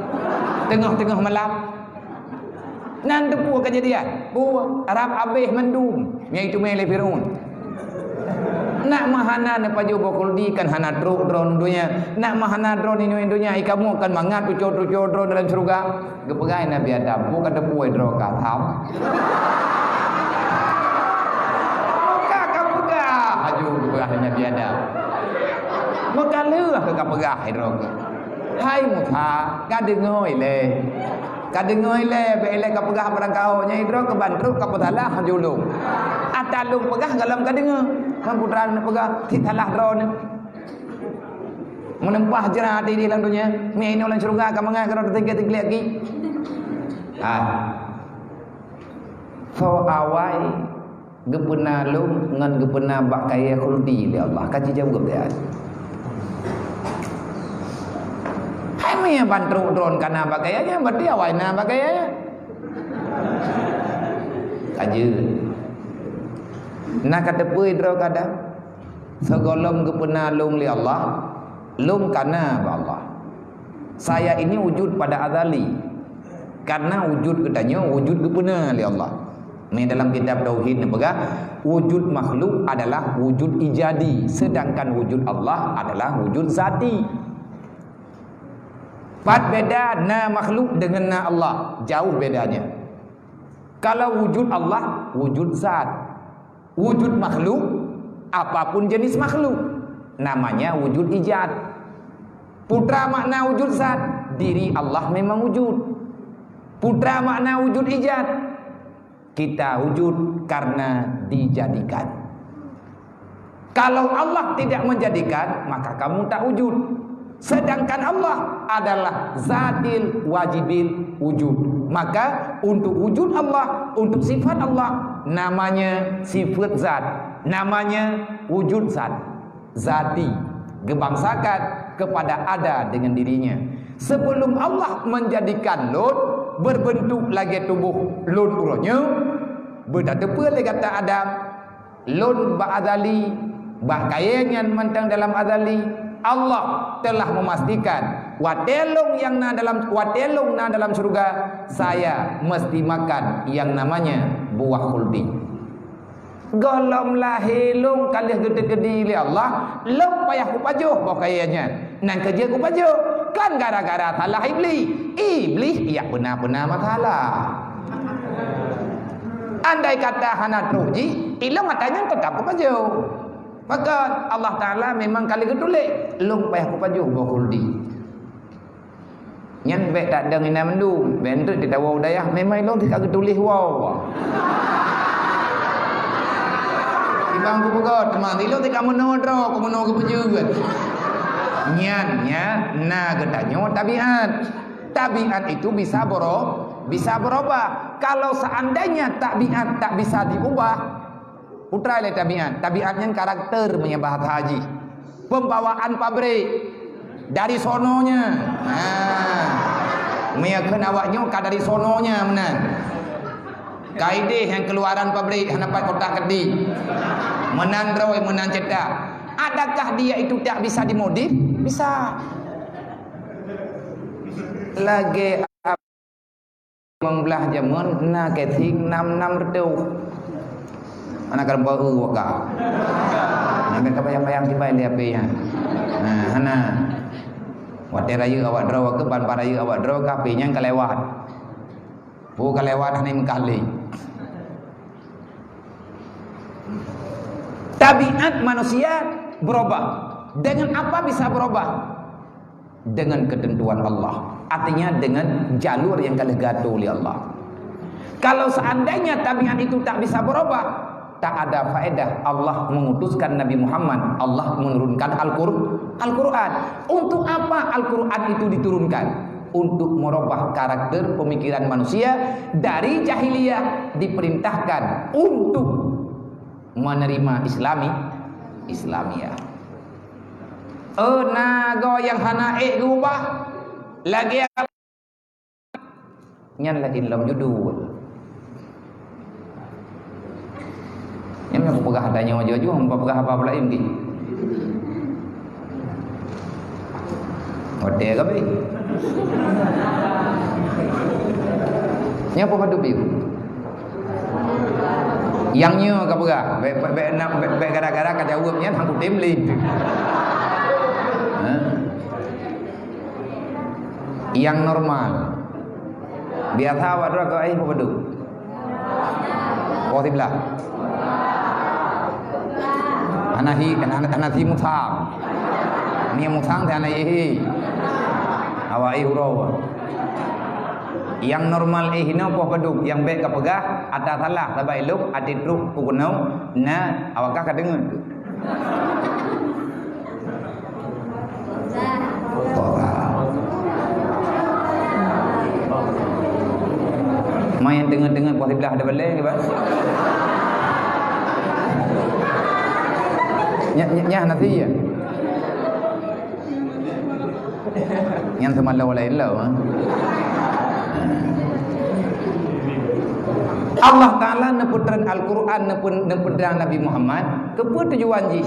Tengah-tengah malam. Nan depu kejadian. Arab habis mendum iaitu oleh Firaun. Nak mahana nak pajuh buah khuldi kan hana drone dunia. Nak mahana drone ini dunia ikamu akan mangat tucur-tucur drone dalam surga. Gepegai Nabi Adam bukan depu drone ka tham. Nabi Adam. Maka leuh ke kapegah hidrog. Hai Musa, ka dengoi le. Ka dengoi le be le kapegah barang kau nya hidrog ke bantruk ka petalah julung. Atalung pegah dalam ka dengo. Kan putra nak pegah titalah drone. Menempah jerat di dalam dunia. Mi ini ulang surga ka mangai ka tinggi-tinggi lagi. So awai gepena lu ngan gepena bak kaya khuldi li Allah kaji jawab dia. Hai Maya bantu drone kana bagayanya berarti awaina bagayanya. Kaje. Nak kata pui dro kadang. Segolom kepena lung li Allah, lung kana ba Allah. Saya ini wujud pada azali. Karena wujud katanya wujud kepena li Allah. Ini dalam kitab tauhid ni pegang wujud makhluk adalah wujud ijadi, sedangkan wujud Allah adalah wujud zati. Pat beda na makhluk dengan na Allah, jauh bedanya. Kalau wujud Allah wujud zat, wujud makhluk apapun jenis makhluk namanya wujud ijad. Putra makna wujud zat, diri Allah memang wujud. Putra makna wujud ijad, kita wujud karena dijadikan. Kalau Allah tidak menjadikan, maka kamu tak wujud. Sedangkan Allah adalah zatil wajibil wujud. Maka untuk wujud Allah, untuk sifat Allah, namanya sifat zat, namanya wujud zat, zati, gebangsakan kepada ada dengan dirinya. Sebelum Allah menjadikan lun berbentuk lagi tubuh lun urutnya, berdatepa lagi kata Adam, lun ba'adali, bahkayengan mentang dalam adali. Allah telah memastikan watelung yang na dalam surga, saya mesti makan yang namanya buah khuldi. Golom lahilung kalih gede-gede li Allah, lom payah ku pajuh bahkayennya. Nan kerja ku pajuh kan gara-gara salah iblis. Iblis ya benar-benar masalah. Andai kata hana teruji, ilmu matanya tetap ku pajuh. Maka Allah Ta'ala memang kali ketulik long payah ku pajuh bakuldi. Nyan bek tak ada ngina mendu, bentuk di tawa udayah memang long tidak ketulis wow. Ibang ku pegot, teman ilong tidak menodro, ku menodro ku pajuh. Nyan na katanya tabiat. Tabiat itu bisa berubah. Kalau seandainya tabiat tak bisa diubah, putra le tabiatnya karakter menyebah haji, pembawaan pabrik dari sononya, meyakin awaknya dari sononya menan, kaide yang keluaran pabrik hanapat kota kedi, menan droi menan cetak, adakah dia itu tak bisa dimodif? Bisa. Lagi membelah jamun na keting 66 redu. Anak kan baru waka. Nak kebayang-bayang tiba dia pe. Nah, hana. Wate raya awak draw ke ban paraya awak draw kape nya kelewat. Bu kelewat hane mengkali. Tabiat manusia berubah. Dengan apa bisa berubah? Dengan ketentuan Allah. Artinya dengan jalur yang kalih gaduh oleh Allah. Kalau seandainya tabiat itu tak bisa berubah, tak ada faedah Allah mengutuskan Nabi Muhammad, Allah menurunkan Al-Quran. Untuk apa Al-Quran itu diturunkan? Untuk merubah karakter pemikiran manusia. Dari jahiliyah diperintahkan untuk menerima Islamiyah. Nago yang hana ubah lagi nyan lagi dalam judul. Yang aku pegah adanya wajah-wajah, hampa pegah apa-apa lain ni. Hotel ke baik? Yang apa padu biu? Yangnya ke pegah? Baik gara-gara kat jawabnya hang kutim lin. Yang normal. Biasa awak dua ke apa padu? Posiblah. Anahi musang. Ni musang te anahi. Awai hurau. Yang normal hina poh paduk, yang baik ka pegah ada salah sabai luk ati truk kukunau na awakah ka dengar. Main dengar-dengar poh sebelah ada balai ke bas? Nya nanti ya. Yang semalau lain lah. Allah Ta'ala neputran Al-Quran neputran Nabi Muhammad kepa tujuan ji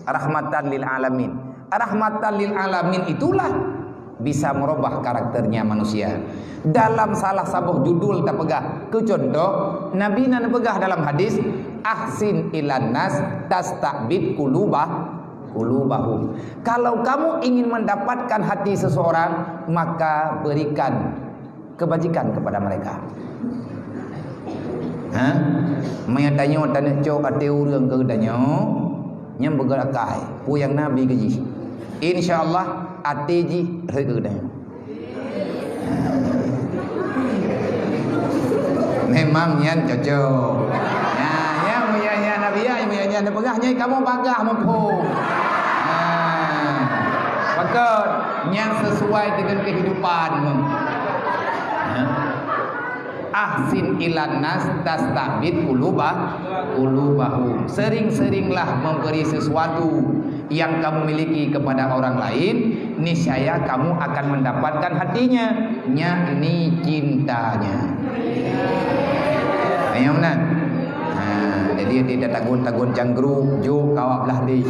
rahmatan lil alamin. Rahmatan lil alamin itulah bisa merubah karakternya manusia. Dalam salah sabuh judul tak pegah ke contoh Nabi nan pegah dalam hadis ahsin ilan nas tastabid qulubahum. Kalau kamu ingin mendapatkan hati seseorang, maka berikan kebajikan kepada mereka. Maya tanya tanah cok ate urang ke tanya nyam bergerakai puyang Nabi ke ji. Insyaallah ate ji ke tanya. Memang yang cocok. Ya Nabi ya ada pegahnya kamu bagah mampu. Maka yang sesuai dengan kehidupan. Ahsin ilan nas tastabid qulubahum. Sering-seringlah memberi sesuatu yang kamu miliki kepada orang lain, niscaya kamu akan mendapatkan hatinya, yakni cintanya. Ayo mana? Jadi tidak tagun-tagun jangkru, jo kawak belah di.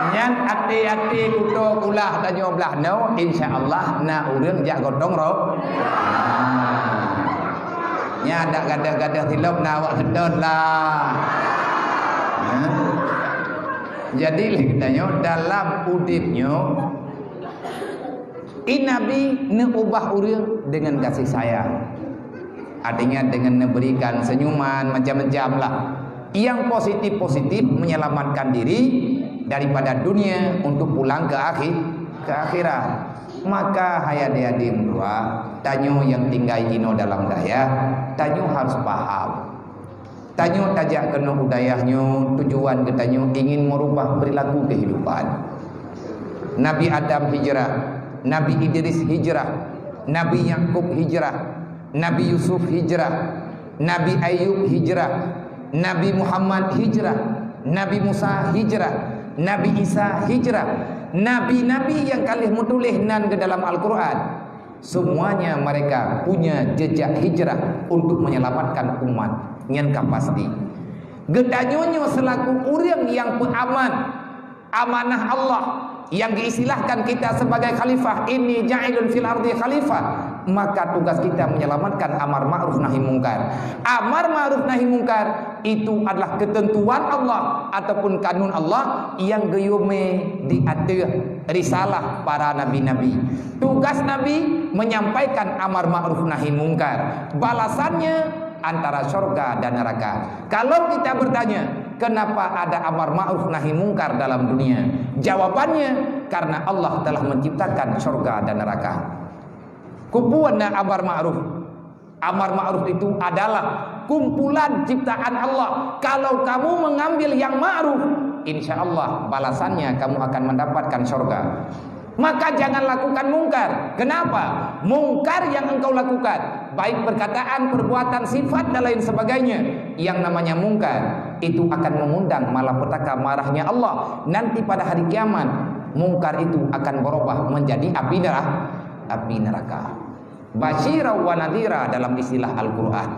Yang hati-hati kuto kulah tanyo belah no, insyaallah na urang jak gotong ro. Nya ada gadah-gadah tilap na awak sedot lah. Jadi tanyo dalam udipnyo Nabi neubah urang dengan kasih sayang. Artinya dengan memberikan senyuman macam-macam lah. Yang positif-positif menyelamatkan diri daripada dunia untuk pulang ke akhirat. Maka hayadi-hadim dua tanyo yang tinggal ino dalam daya, tanyo harus paham. Tanyo tajak kena budayahnya, tujuan ke tanyo ingin merubah perilaku kehidupan. Nabi Adam hijrah, Nabi Idris hijrah, Nabi Yakub hijrah, Nabi Yusuf hijrah, Nabi Ayub hijrah, Nabi Muhammad hijrah, Nabi Musa hijrah, Nabi Isa hijrah. Nabi-nabi yang kalih menulis nan ke dalam Al-Quran, semuanya mereka punya jejak hijrah untuk menyelamatkan umat. Yang pasti gedanyonyo selaku urang yang peaman amanah Allah, yang diistilahkan kita sebagai khalifah, ini ja'ilun fil ardi khalifah, maka tugas kita menyelamatkan amar ma'ruf nahi mungkar. Amar ma'ruf nahi mungkar itu adalah ketentuan Allah ataupun kanun Allah yang geyume diatur risalah para nabi-nabi. Tugas nabi menyampaikan amar ma'ruf nahi mungkar. Balasannya antara surga dan neraka. Kalau kita bertanya, kenapa ada amar ma'ruf nahi mungkar dalam dunia? Jawabannya, karena Allah telah menciptakan surga dan neraka. Kumpulan amar ma'ruf. Amar ma'ruf itu adalah kumpulan ciptaan Allah. Kalau kamu mengambil yang ma'ruf, insya Allah balasannya kamu akan mendapatkan surga. Maka jangan lakukan mungkar. Kenapa? Mungkar yang engkau lakukan, baik perkataan, perbuatan, sifat dan lain sebagainya, yang namanya mungkar, itu akan mengundang malapetaka marahnya Allah. Nanti pada hari kiamat, mungkar itu akan berubah menjadi api neraka. Basyira wa nadhira dalam istilah Al-Quran.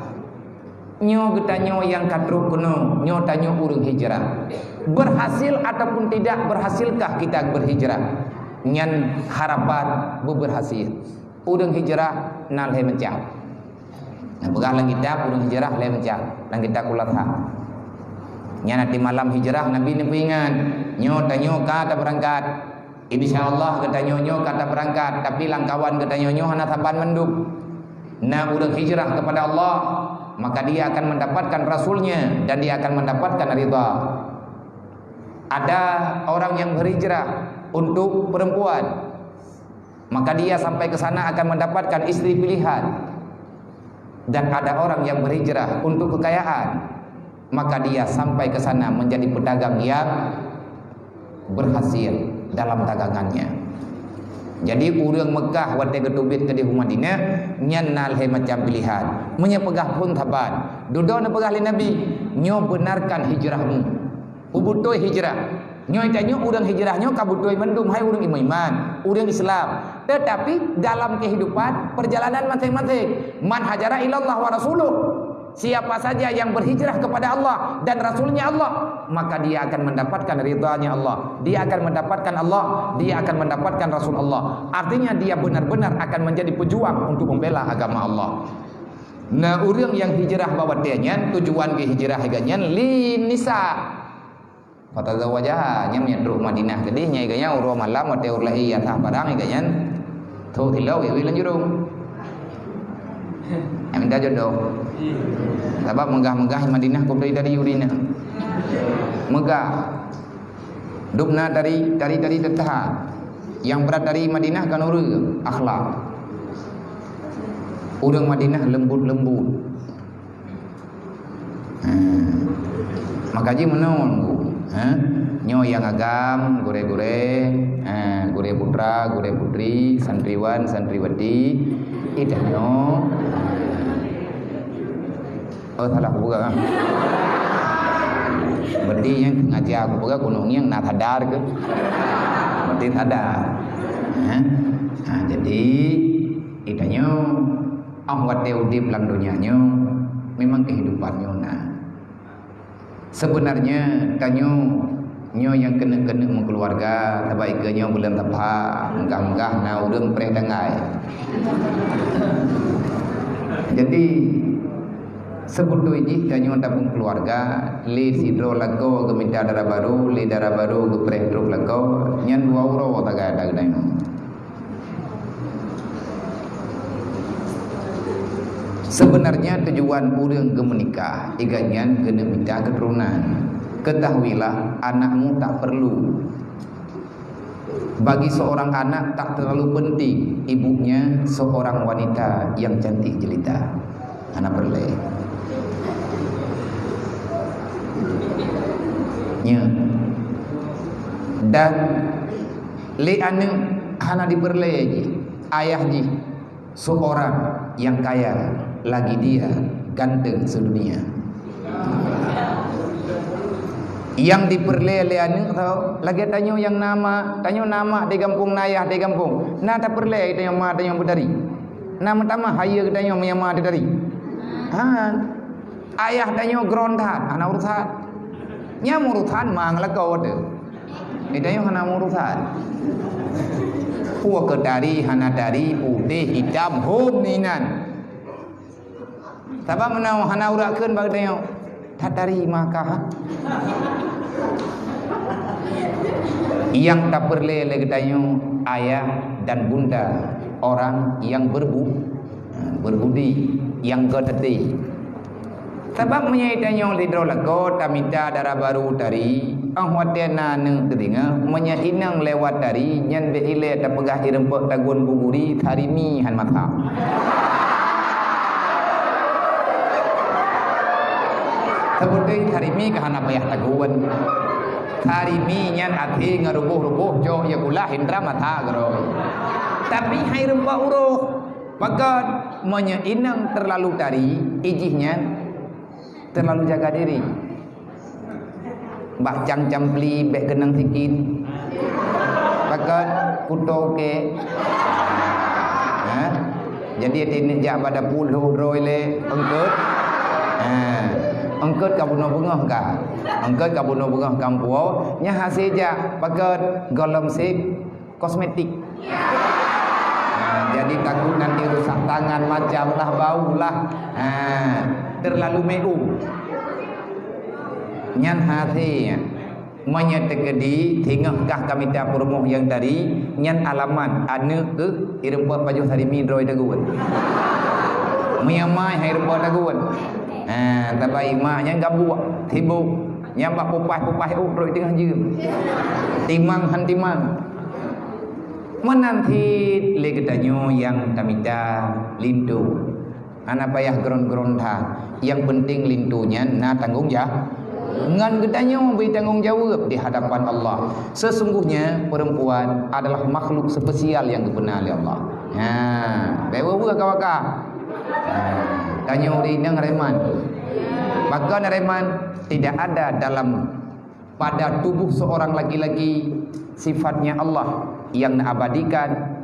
Nyo getanyo yang kadruk kuno, nyo tanyo urung hijrah. Berhasil ataupun tidak berhasilkah kita berhijrah? Nyan harapan berhasil. Urung hijrah nal he mencap. Nah begah lang kita urung hijrah le mencap. Lang kita kulatha. Nyan nanti malam hijrah Nabi ni ingat. Nyo tanyo kata berangkat. Insyaallah kata nyo kata berangkat, tapi lang kawan kata nyo hana saban menduk. Nah urung hijrah kepada Allah, maka dia akan mendapatkan rasulnya dan dia akan mendapatkan ridha. Ada orang yang berhijrah untuk perempuan, maka dia sampai ke sana akan mendapatkan istri pilihan. Dan ada orang yang berhijrah untuk kekayaan, maka dia sampai ke sana menjadi pedagang yang berhasil dalam dagangannya. Jadi urang Mekah wate ketubit ke di Madinah nyanal he macam pilihan. Menyepegah pun taban. Dudo na pegah li Nabi, nyo benarkan hijrahmu. Ubutoi hijrah. Nyoi tanya urang hijrahnya kabutoi mendum hai urang iman, urang Islam. Tetapi dalam kehidupan perjalanan masing-masing, man hajara ilallah wa rasuluh. Siapa saja yang berhijrah kepada Allah dan Rasulnya Allah, maka dia akan mendapatkan ridhanya Allah. Dia akan mendapatkan Allah, dia akan mendapatkan Rasul Allah. Artinya dia benar-benar akan menjadi pejuang untuk membela agama Allah. Nah, orang yang hijrah bawa tianyan, tujuan ke hijrah ganyan li nisa. Fatazawajah nya menyadru Madinah gede nya iganya urwa malam wa teurlahi atah barang ganyan. Thu thilau wi lan jurung. Minta jodoh. Sebab megah-megah Madinah kau dari Yurina. Megah. Dubna dari tertahan. Yang berat dari Madinah kan urang akhlak. Urang Madinah lembut-lembut. Makaji menaon bu. Nyo yang agam, gure-gure, gure putra, gure putri, santriwan, santriwati, idanyo. Oh salah aku buka. Berarti yang ngaji aku buka gunung yang nak sadar ke. Berarti sadar. Nah, jadi idanyo awat udip lang dunianyo memang kehidupannya nah. Sebenarnya tanyo nyo yang kena mengkeluarga tabai ke nyo bulan tepat enggah na urang preh dangai. Jadi sebut ini tanyo tabung keluarga li sidro lago keminta darah baru li darah baru ke preh truk lago nyan 2 euro tagada daino. Sebenarnya tujuan urang ke menikah iganyan kena minta keturunan. Ketahuilah anakmu tak perlu. Bagi seorang anak tak terlalu penting ibunya seorang wanita yang cantik jelita. Anak perle. Nya. Dan li anu hana diperle ji. Ayah ji seorang yang kaya lagi dia ganteng sedunia. Yang diperle anu tahu lagi tanyo yang nama di kampung nayah di kampung. Na tak perle tanyo ma tanyo bedari. Nama tama haya tanyo mama dari. Ayah tanyo grondat ana urusan. Nya urusan mang la kau de. Tanyo hana urusan. Puak dari hana dari putih hitam hom ninan. Sabab menau hana urakeun bagi tanyo tatari maka yang tak perle lagi tanyo ayah dan bunda orang yang berbudi yang gedeti. Sebab menyai tanyo lidro lago tamita darah baru dari ahwatena neng kedinga menyahinang lewat dari nyan be ile ta pegah irempek tagun buguri tarimi han mata. Sebutin tarimi kahana payah taguan. Tarimi nyan ati ngarubuh-rubuh jo ya kula hindra mata garo. Tapi hai rempa uruh. Maka menyainang terlalu tari ijihnya terlalu jaga diri. Mbak cang campli bek kenang sikin. Maka kuto ke. Jadi ini jak pada puluh roile engkut. Angkat kabuno bungah ka. Angkat kabuno bungah kampuo nya hasil ja paket golem sik kosmetik. Jadi takut nanti rusak tangan macam lah bau lah. Terlalu meum. Nyan hasil menyetekedi tinggalkah kami tak perumuh yang tadi nyan alamat anu ke irempa baju sarimi droi daguan. Miamai hai rempa daguan. Tabai maknya gabuak tibu nyambak pupai uroi tengah jum timang han timang menanti legetanyo yang tamita lintu anak payah gron-gronta yang penting lintunya na tanggung jawab ngan getanyo bertanggung jawab di hadapan Allah. Sesungguhnya perempuan adalah makhluk spesial yang dikenal oleh Allah. Bewa kawaka tanya uri nang reman. Maka reman tidak ada dalam pada tubuh seorang laki-laki sifatnya Allah yang abadikan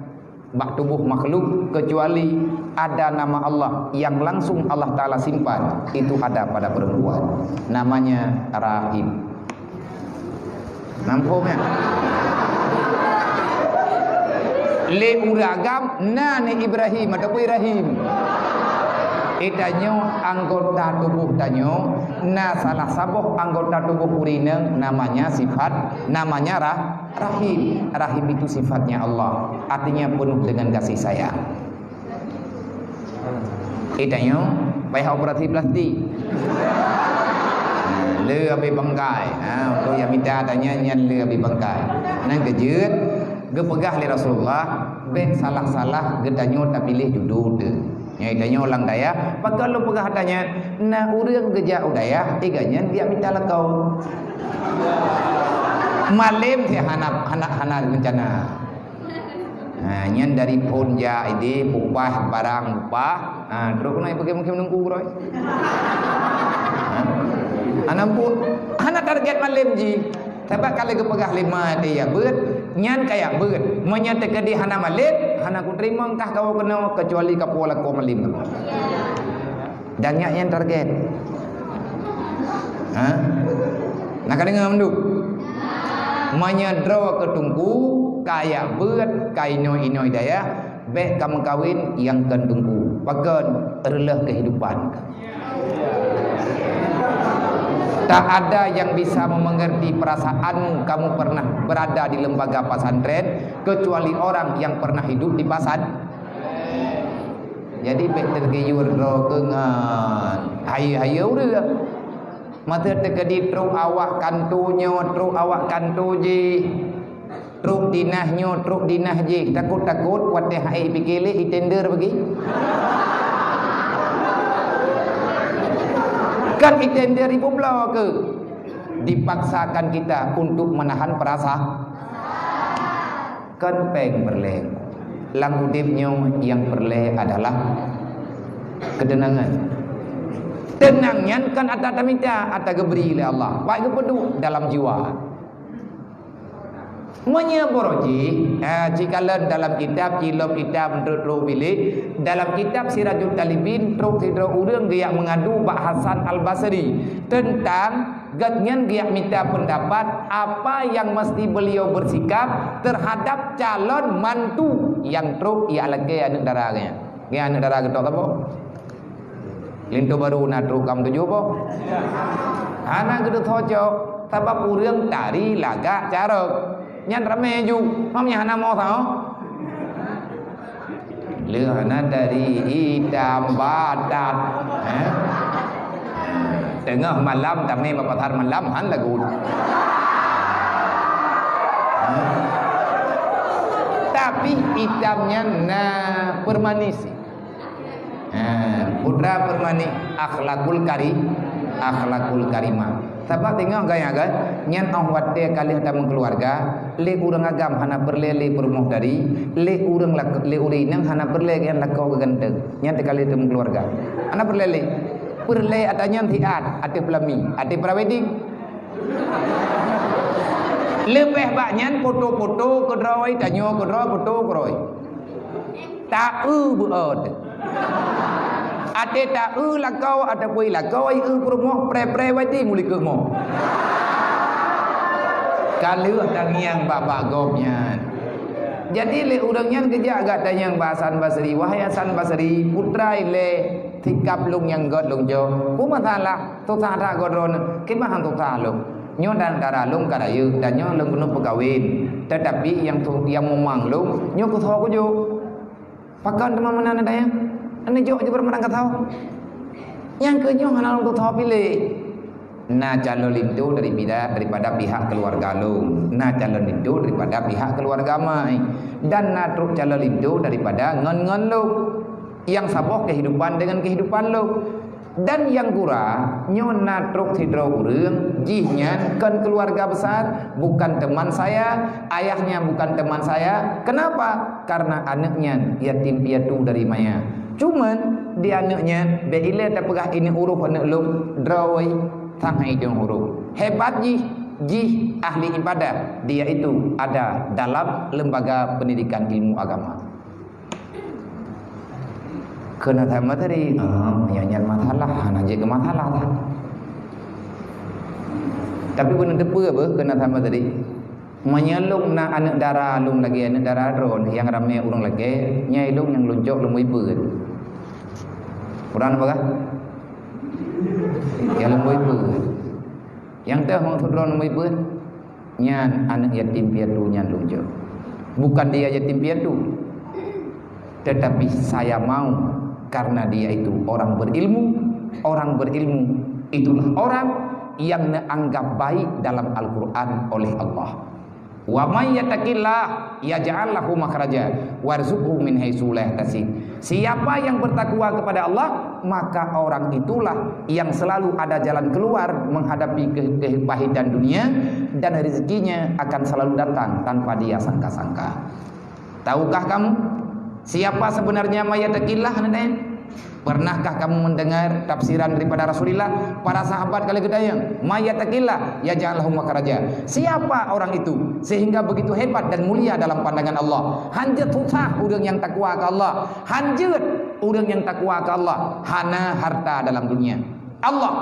bak tubuh makhluk, kecuali ada nama Allah yang langsung Allah Ta'ala simpan, itu ada pada perempuan, namanya Rahim. Nampaknya le uragam nane Ibrahim ataupun Rahim. Itanyo anggota tubuh tanyo na salah sabuh anggota tubuh urineng namanya namanya Rahim. Rahim itu sifatnya Allah, artinya penuh dengan kasih sayang. Itanyo payah operasi plastik le abi bangkai untuk yang minta tanya nyan le abi bangkai nang kejut ge pegah li Rasulullah be salah-salah ge tanyo tak pilih judul tu. Nyai tanya orang daya, kalau pegah tanya, na urang geja udaya, iganya dia minta lekau. Malim si hana rencana. Nah, nyan dari ponja ide upah barang upah, terus naik pergi mungkin nunggu roy. Anak pun, hana target malim ji. Sebab kalau kepegah lima dia beut, nyan kayak beut. Menyatakan di hana malim, hana ku terima engkah kau kena kecuali kapua laku malim. Dan yang target. Nak dengar menduk. Menyadra ke tungku kayak beut, kaino inoi daya, beh kamu kawin yang kan tungku. Pakan erlah kehidupan. Tak ada yang bisa mengerti perasaanmu kamu pernah berada di lembaga pesantren kecuali orang yang pernah hidup di pasantren. Jadi tergiyur ro kengan hayu dia. Mata terkedi truk awak kantunya, truk awak kantu je. Truk dinahnya, truk dinah je. Takut-takut kuat teh hai pikir le tender bagi. Kan itender ibu belah ke dipaksakan kita untuk menahan perasaan kan peng berleng lang udipnya yang berleh adalah ketenangan. Tenangnya kan ada tamita ada geberi oleh Allah baik kepedu dalam jiwa menyeboroji jika dalam kitab cilok kitab menurut pilih dalam kitab Sirajul Talibin truk sidro urang dia mengadu Pak Hasan Al-Basri tentang gatnyan dia minta pendapat apa yang mesti beliau bersikap terhadap calon mantu yang truk ia lagi anak darahnya dia anak darah ketok apa lintu baru na truk kam tujuh apa anak gedut hojo sebab urang tari laga carok nyan rame ju mamnya hana mau tahu lehana dari hitam badat tengah malam kami berpatar malam han lagu tapi hitamnya na permanisi putra permani akhlakul karimah. Sebab tengok gaya kan nyan awat dia kali ada keluarga le urang agam hana berlele perumuh dari le urang le urinang hana berlele yang lakau ganteng nyan kali ada keluarga hana berlele ada nyan tiat ada pelami ada prawedding lebih banyak foto-foto kedroi tanyo kedroi foto kedroi tak buat ada tak lakau ada pui lakau perumuh pre wati muli ke mo kalau ada yang bapa gopnya jadi le urangnya kerja agak tanya bahasan Basri wahai Hasan Basri putra le tikap lung yang god lung jo masalah tu sahara godron kemah tu salung nyo dan daralung karayu dan nyo lung kuno pegawin tetapi yang memang lung nyo ku tho ku jo pakan teman mana ada yang ane jauh je bermenang tahu. Yang kenyo hanal untuk tahu pilih. Na calon itu daripada pihak keluarga lu. Na calon itu daripada pihak keluarga mai. Dan na truk calon itu daripada ngon lu. Yang saboh kehidupan dengan kehidupan lu. Dan yang kurang nyo na truk hidro urang jihnya kan keluarga besar bukan teman saya, ayahnya bukan teman saya. Kenapa? Karena anaknya yatim piatu dari maya. Cuman di anaknya bila tak pegah ini huruf anak lu drawai tangai jong huruf hebat ji jih ahli ibadah, dia itu ada dalam lembaga pendidikan ilmu agama. Kena sama tadi, nyanyian masalah, aja ke masalah lah. Tapi benar depa apa kena sama tadi? Menyelung nak anak dara lung lagi anak dara drone yang ramai orang lagi, nyai lung yang luncok lung ibu kan. Orang apa kah? Yang lung ibu. Yang teh orang drone lung ibu. Nyan anak yatim piatu nyan luncok. Bukan dia yatim piatu. Tetapi saya mau karena dia itu orang berilmu. Orang berilmu itulah orang yang dianggap baik dalam Al-Quran oleh Allah. Wa may yattaqillah yaj'al lahu makhraja warzuqhu min haitsu la yahtasib. Siapa yang bertakwa kepada Allah, maka orang itulah yang selalu ada jalan keluar menghadapi kepahitan dunia, dan rezekinya akan selalu datang tanpa dia sangka-sangka. Tahukah kamu siapa sebenarnya may yattaqillah? Pernahkah kamu mendengar tafsiran daripada Rasulullah? Para sahabat kali gedayang, may yattaqillah yaj'al lahu makhraja. Siapa orang itu sehingga begitu hebat dan mulia dalam pandangan Allah? Hanjut susah urang yang takwa ke Allah. Hanjut urang yang takwa ke Allah. Hana harta dalam dunia. Allah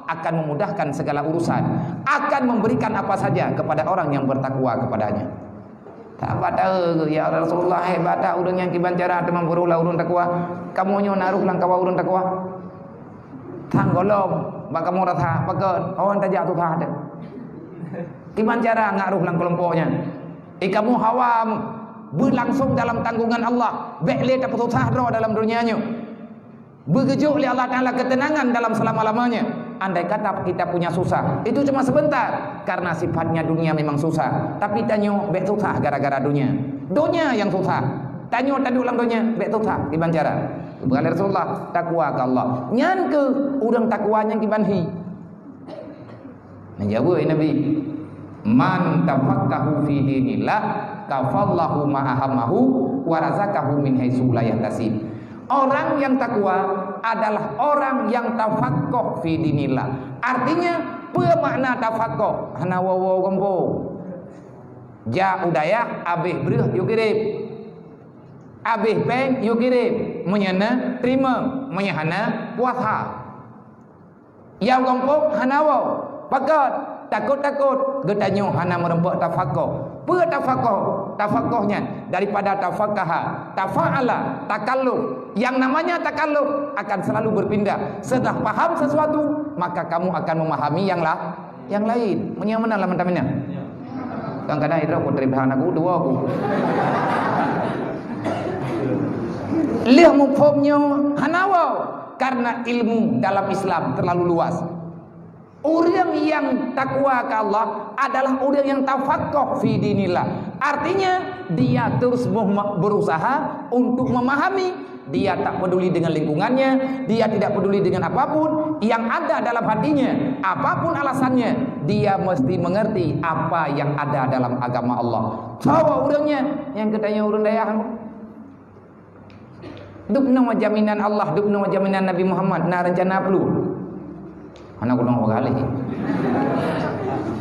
akan memudahkan segala urusan, akan memberikan apa saja kepada orang yang bertakwa kepadanya. Tak pada ya Rasulullah hebat dah urang yang kiban cara teman berulah urang takwa. Kamu nyo naruh lang kawa urang takwa. Thang golong bak kamu rata bakat orang tajak tu tah. Kiban cara ngaruh lang kelompoknya. Kamu hawam berlangsung dalam tanggungan Allah. Bekle tak putusah dro dalam dunianya. Begejuk oleh Allah Taala ketenangan dalam selama-lamanya. Andai kata kita punya susah, itu cuma sebentar, karena sifatnya dunia memang susah. Tapi tanyo bek susah gara-gara dunia. Dunia yang susah. Tanyo tadi ulang dunia bek susah kiban cara. Bukan Rasulullah takwa ke Allah. Nyan ke urang takwanya kiban hi. Menjawab Nabi, man tafaqahu fi dinillah kafallahu ma'ahamahu wa razaqahu min haitsu la yahtasib. Orang yang takwa adalah orang yang tafaqquh fi dinillah. Artinya, apa makna tafaqquh? Hana wawo gombo. Ja udaya abih breuh yu kirim. Abih peng yu kirim. Menyana terima, menyahana puasa. Yang gombo hana waw. Pakat takut-takut getanyo hana merempek tafaqquh. Apa tafaqquh? Tafaqquhnya daripada tafaqaha, tafa'ala, takalluf. Yang namanya takalluf akan selalu berpindah. Setelah paham sesuatu, maka kamu akan memahami yang lain. Yang mana lah mentamina? Kadang-kadang itu aku terima aku dua aku. Lihat mufhumnya hanawa karena ilmu dalam Islam terlalu luas. Orang yang takwa ke Allah adalah orang yang tafaqquh fi dinillah. Artinya dia terus berusaha untuk memahami. Dia tak peduli dengan lingkungannya, dia tidak peduli dengan apapun yang ada dalam hatinya, apapun alasannya, dia mesti mengerti apa yang ada dalam agama Allah. Tahu orangnya yang katanya orang dayah. Dupna jaminan Allah, dupna jaminan Nabi Muhammad, na rencana perlu. Anak ulang kali.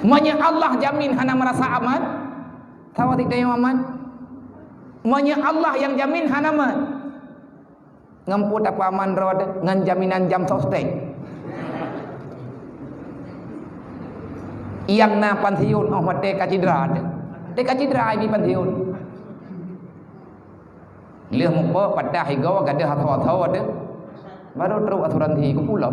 Manya Allah jamin hana merasa aman. Tahu tidak yang aman? Manya Allah yang jamin hana aman. Ngemput apa aman rod ngan jaminan jam sostek. Yang na pansiun oh mate kacidra ada. Teka cidra ini pansiun. Lihat muka pada higawa gada hatau-hatau ada. Baru terus aturan hi ku pulau.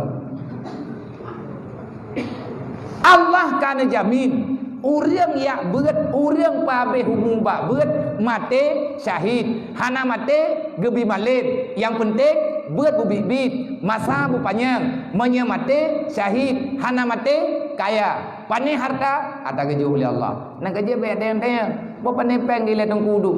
Allah kana jamin urang yang beut urang pabe humum ba beut mate syahid hana mate gebi malib yang penting beut bu bibit masa bu panjang menya mate syahid hana mate kaya pane harta ata geju oleh Allah nang geje be den-den bo panepeng di ledong kudu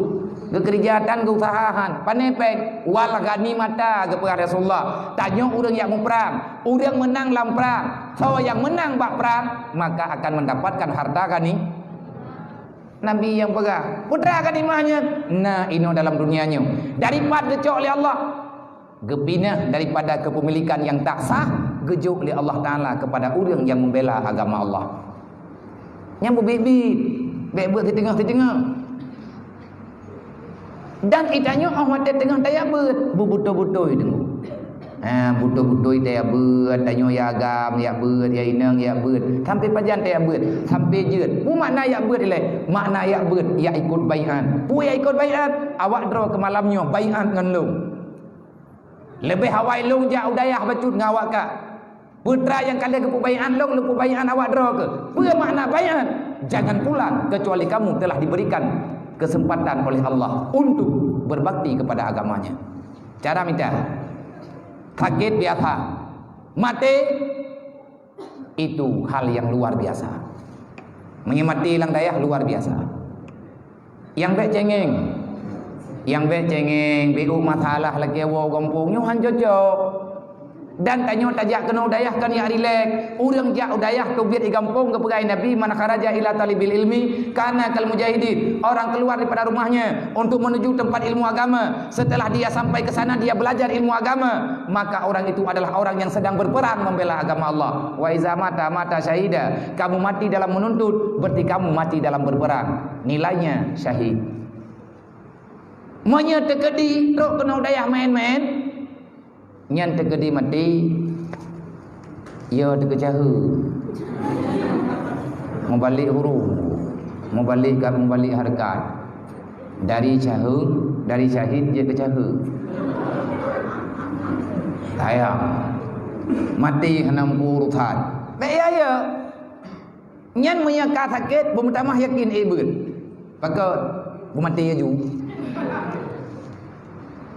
kekerjaan keusahaan panepeng wal gani mata kepada Rasulullah tanya orang yang perang orang menang dalam perang so yang menang bak perang maka akan mendapatkan harta gani Nabi yang pegang putra ganimahnya nah ini dalam dunianya daripada gejok oleh Allah gebinah daripada kepemilikan yang tak sah gejok oleh Allah Ta'ala kepada orang yang membela agama Allah Yang berbit-bit. Bek-bet di tengah-tengah. Dan itanya awak tengah daya bet. Bubuto-buto itu. Buto-buto daya bet. Tanya ya agam, ya bet, ya inang, ya bet. Sampai pajan daya bet. Sampai jeut. Pu makna ya bet ile. Makna ya bet. Ya ikut bayan. Pu ya ikut bayan. Awak draw ke malamnya. Bayan dengan lu. Lebih hawai long jak udayah bacut ngawak kak. Putra yang kalian ke bayan long. Lepu bayan awak draw ke. Apa makna bayan? Jangan pulang kecuali kamu telah diberikan kesempatan oleh Allah untuk berbakti kepada agamanya. Cara minta sakit biasa, mati itu hal yang luar biasa. Menyemati lang dayah luar biasa. Yang bek cengeng, beu masalah lagi wo gompong nyuhan jojok. Dan tanya tajak kena udayah kan ya rilek. Urang jak udayah ke biar igampung ke pegai Nabi mana kharaja ila talibil ilmi kana kal mujahidin. Orang keluar daripada rumahnya untuk menuju tempat ilmu agama. Setelah dia sampai ke sana dia belajar ilmu agama, maka orang itu adalah orang yang sedang berperang membela agama Allah. Wa iza mata syahida. Kamu mati dalam menuntut, berarti kamu mati dalam berperang. Nilainya syahid. Monya tekedi rok kena udayah main-main. Nyan tegedi mati ya tegejahu mau balik huru mau balik harkat dari syahid je ke jahu sayang mati henam urutan baik ya nyan menyaka sakit bermutamah yakin ibun pakot mati ya ju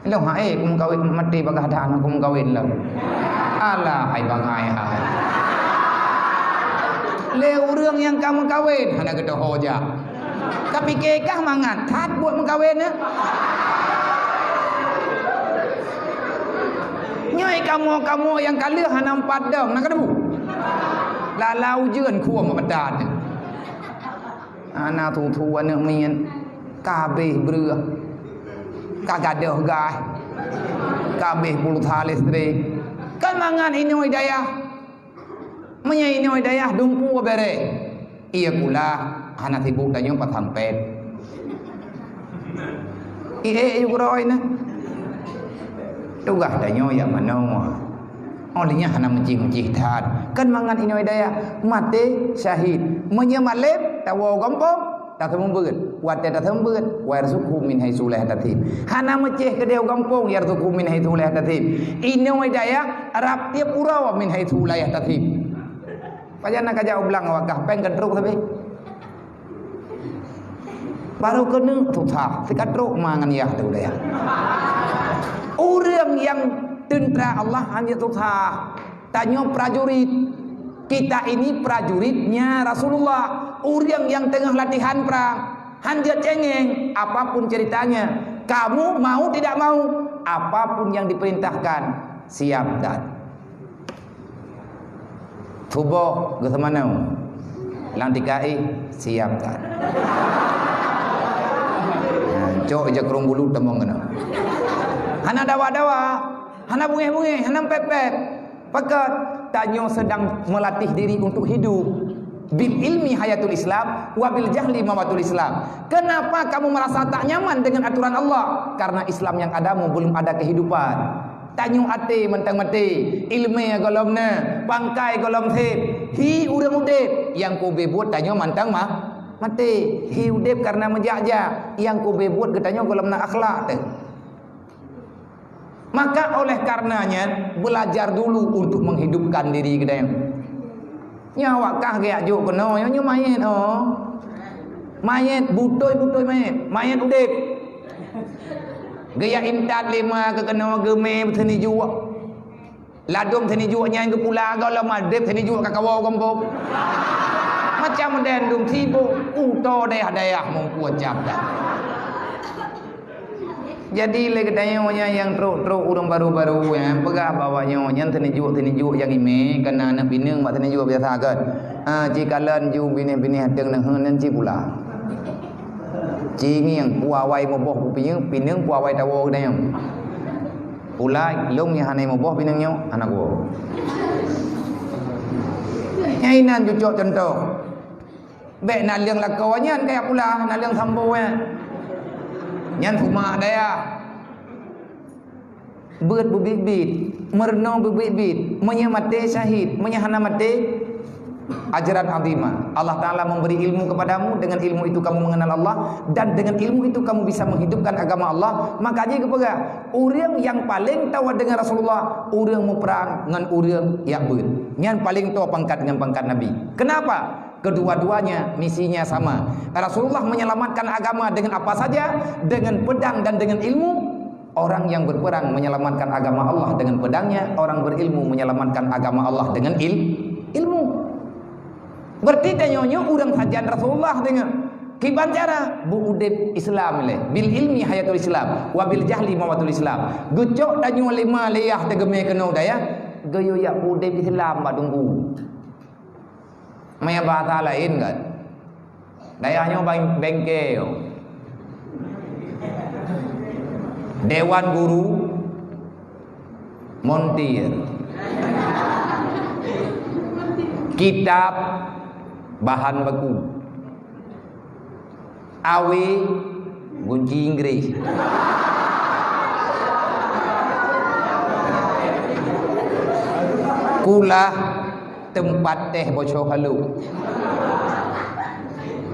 Long hai kum kawin mati bagah dah kum kawin lah. Alah hai bangai hai. Le urang yang kamu kawin hana gedo hoja. Tapi kekah mangan tat buat mengkawin ya. Nyoi kamu yang kalih hana 4 dong nak kedebu. Lalau jeun khua ma badat. Ana tu ane mien kabeh breuh. Kagadoh gai kabeh bulu tali listrik kan mangan ino hidayah menya ino hidayah dumpu bere iya pula hana sibuk danyo patampet ieu groi na tugah danyo ya mano olinya hana mencih tat kan mangan ino hidayah mate syahid menya malep tawo gompong tak sembut, wate tak sembut, warzuqhu min haitsu la yahtasib. Hana meceh ke deu kampung yarzuqhu min haitsu la yahtasib. Ino hidayah arab tiap urau min haitsu la yahtasib. Pajana kaja ublang wakah peng kedruk tapi. Baru kena tutah, sekadruk mangan ya tu daya. Orang yang tentera Allah hanya tutah. Tanya prajurit. Kita ini prajuritnya Rasulullah. Orang yang tengah latihan perang, hanya cengeng apapun ceritanya. Kamu mau tidak mau, apapun yang diperintahkan siap dan. Tubuh ke mana? Lantikai siap dan. Cok je kerung bulu temong kena. Hana dawa-dawa, hana bunge-bunge, hana pepet. Pakat tanya sedang melatih diri untuk hidup. Bil ilmi hayatul Islam wa bil jahli mawatul Islam. Kenapa kamu merasa tak nyaman dengan aturan Allah? Karena Islam yang adamu belum ada kehidupan. Tanyu ate mentang mati, ilmu golomna, bangkai golom thep. Hi urang udep yang ku bebut tanyu mantang mah mati. Hi udep karena menjaja, yang ku bebut getanyo golomna akhlak teh. Maka oleh karenanya belajar dulu untuk menghidupkan diri kita. Nyawa kah gaya juk kena nyo mayit mayit butoi mayit udip gaya intat 5 ke kena geme thani juak ladum thani juak nyai ke pula kalau madep thani juak ka kawo gompok macam den dum tibo uto dayah mung cap dah. Jadi lagi tanya yang truk urang baru-baru ya, pegah bawanya yang thani juk yang ime kena nak bineng mak thani juk biasa kan. Cikalan ju bini-bini hadeng nang heunan ci pula. Ci ngiang puawai moboh pineng puawai tawo gdayang. Pula long nya hanai moboh pinengnyo anak wo. Nyainan ju cok contoh. Baik nak liang lakawannya kayak pula nak liang sambonya. Nyan rumah daya. Beut bebit-bit, merno bebit-bit, menyamate syahid, menyahana mate ajaran azimah. Allah Ta'ala memberi ilmu kepadamu, dengan ilmu itu kamu mengenal Allah, dan dengan ilmu itu kamu bisa menghidupkan agama Allah. Makanya kepada orang yang paling tahu dengan Rasulullah, orang mau perang dengan orang yang beut. Yang paling tahu pangkat dengan pangkat Nabi. Kenapa? Kedua-duanya misinya sama. Rasulullah menyelamatkan agama dengan apa saja, dengan pedang dan dengan ilmu. Orang yang berperang menyelamatkan agama Allah dengan pedangnya, orang berilmu menyelamatkan agama Allah dengan ilmu. Berarti tanyanya orang sajian Rasulullah dengan kiban cara bu udib Islam le bil ilmi hayatul Islam wa bil jahli mawatul Islam. Gecok tanyo lima leyah tegeme keno daya gayo ya udib Islam badungku. Maya bahasa lain kan. Dayanya bengke. Dewan Guru Montir. Kitab bahan baku. Awe kunci Inggris. Kulah tempat teh bocor halu.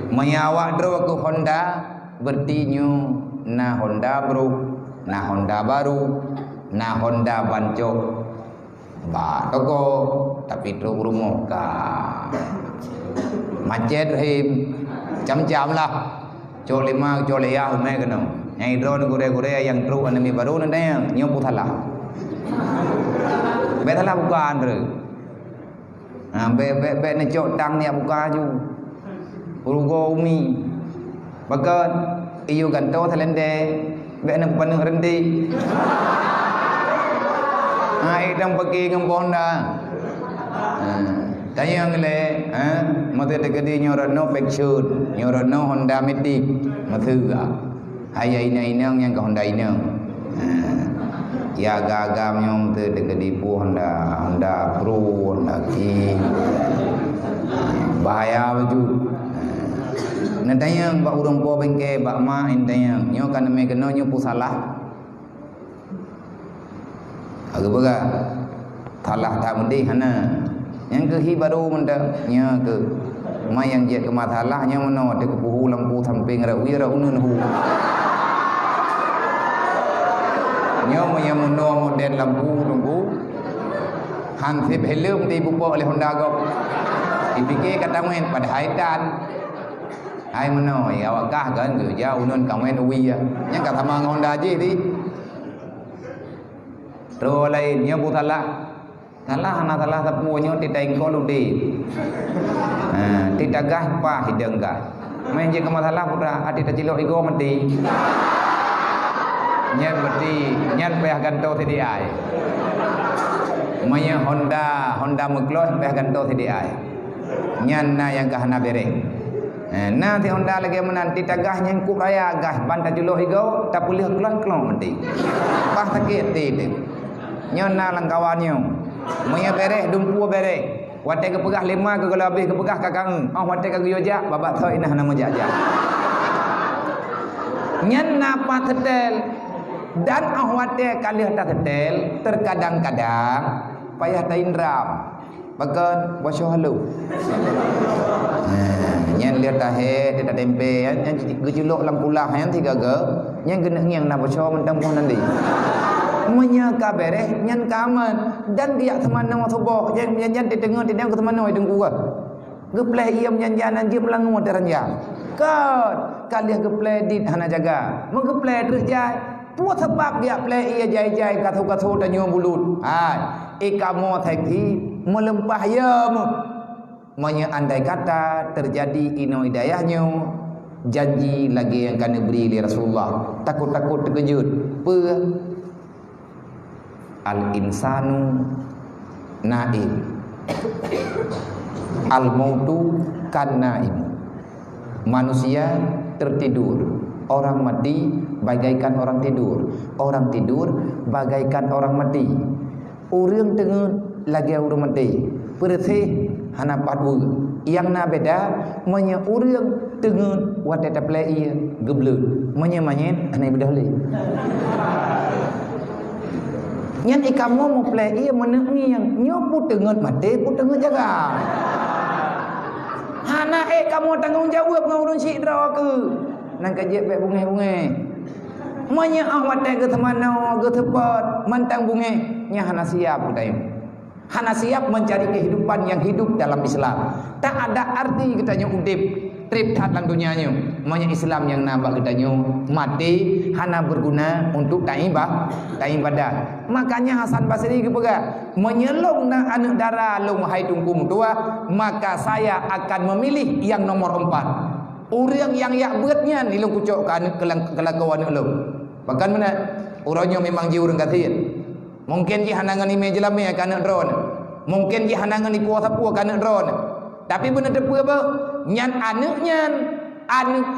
Menyawak dro ke Honda bertinyu na Honda bro, na Honda baru, na Honda bancok. Ba toko tapi terus rumah ka macet him jam-jam lah. Cok lima cok leyah umai kena. Yang drone gore-gore yang terus anami baru nandanya nyopu thalah. Bethalah bukan bro. Be necok tang ni buka ju. Urugo umi. Bagat iyo ganto thalende be nak panung rendi. Ai dang pergi ngempon dah. Tanya ngele, mata dekadi nyorono pekshut, nyorono Honda Matic, mathuga. Hai ina yang ke Honda ina. Ya gagam nyom tu dekadi pu Honda Pro, Honda King. Bahaya baju. Nadanya bak urang po bengke bak ma intanya, nyo kan me kena nyo pu salah. Agak baga salah tak mendih hana. Yang ke hi baru menda nya ke mai yang jet ke masalah nya mano de ke puhu lampu samping ra wi ra unun hu. Nya yang mano model lampu tunggu. Hansip helum di bupo oleh Honda gop. Dipikir kata men pada haitan. Hai mano ya wakah kan ke ja unun kamen wi ya. Nya kata mang Honda je di. Terus lainnya butalah, salah sepunya tidak ingkol ludi, tidak gah pa hidang gah, main je kemasalah putra, ati tercilok ego mati, nyan mati, nyan payah ganto TDI, maya Honda mengklos payah ganto TDI, nyan na yang kahana bereng. Nah ti Honda lagi menanti tagah yang ku raya gah ban tercilok ego, tak boleh keluar mati, bah sakit ti. Nyona langkawannya maya bereh dumpu bereh wate ke pegah lima ke kalau habis ke pegah kakang wate ke yoja babak thoi nah nama jaja nyen napa tetel dan wate kali hata tetel terkadang-kadang payah taindram bagan bosho halu nyen lihat tahe dia tempe nyen gejuluk lampulah yang tiga ge nyen genek yang na bosho mentang pun nanti menyaka bereh nyan kaman dan dia semana subuh yang nyan ditengah ke semana ai dengku ke gepleh iam nyan dia melangu teranja kat kalian gepleh dit hana jaga mengepleh terus jai tu sebab dia pleh ia jai kathu tanyo bulut ikamo thai melempah yam menya andai kata terjadi ino hidayahnya janji lagi yang akan diberi oleh Rasulullah takut terkejut al-insanu naim al-mautu kan naim manusia tertidur orang mati bagaikan orang tidur bagaikan orang mati orang tengah lagi orang mati perih hana patwu Yang na beda manya urang tengen wat eta play gebleud. Manya manyen anai bedah le. Nyan ikamu mau play menengi yang nyopu tengen mate pu tengen jaga. Hana kamu tanggung jawab ngurun si dra ke. Nang kajek be bungai-bungai. Manya awat ke temano ke tepat mantang bungai nya hana siap udah. Hana siap mencari kehidupan yang hidup dalam Islam. Tak ada arti kitanya udip trip dalam dunianya. Manya Islam yang nambah kitanya mati hana berguna untuk ibadah. Makanya Hasan Basri kepega menyelong na anak darah long hai tungkum tua, maka saya akan memilih yang nomor 4. Orang yang beutnya ni long kucok kan kelakawan lo. Bahkan mana orangnya memang jiurang katin. Mungkin ji hanangan ni mejelame kana drone. Mungkin ji hanangan ni kuasa pu kana drone. Tapi benar depu apa? Nyan anak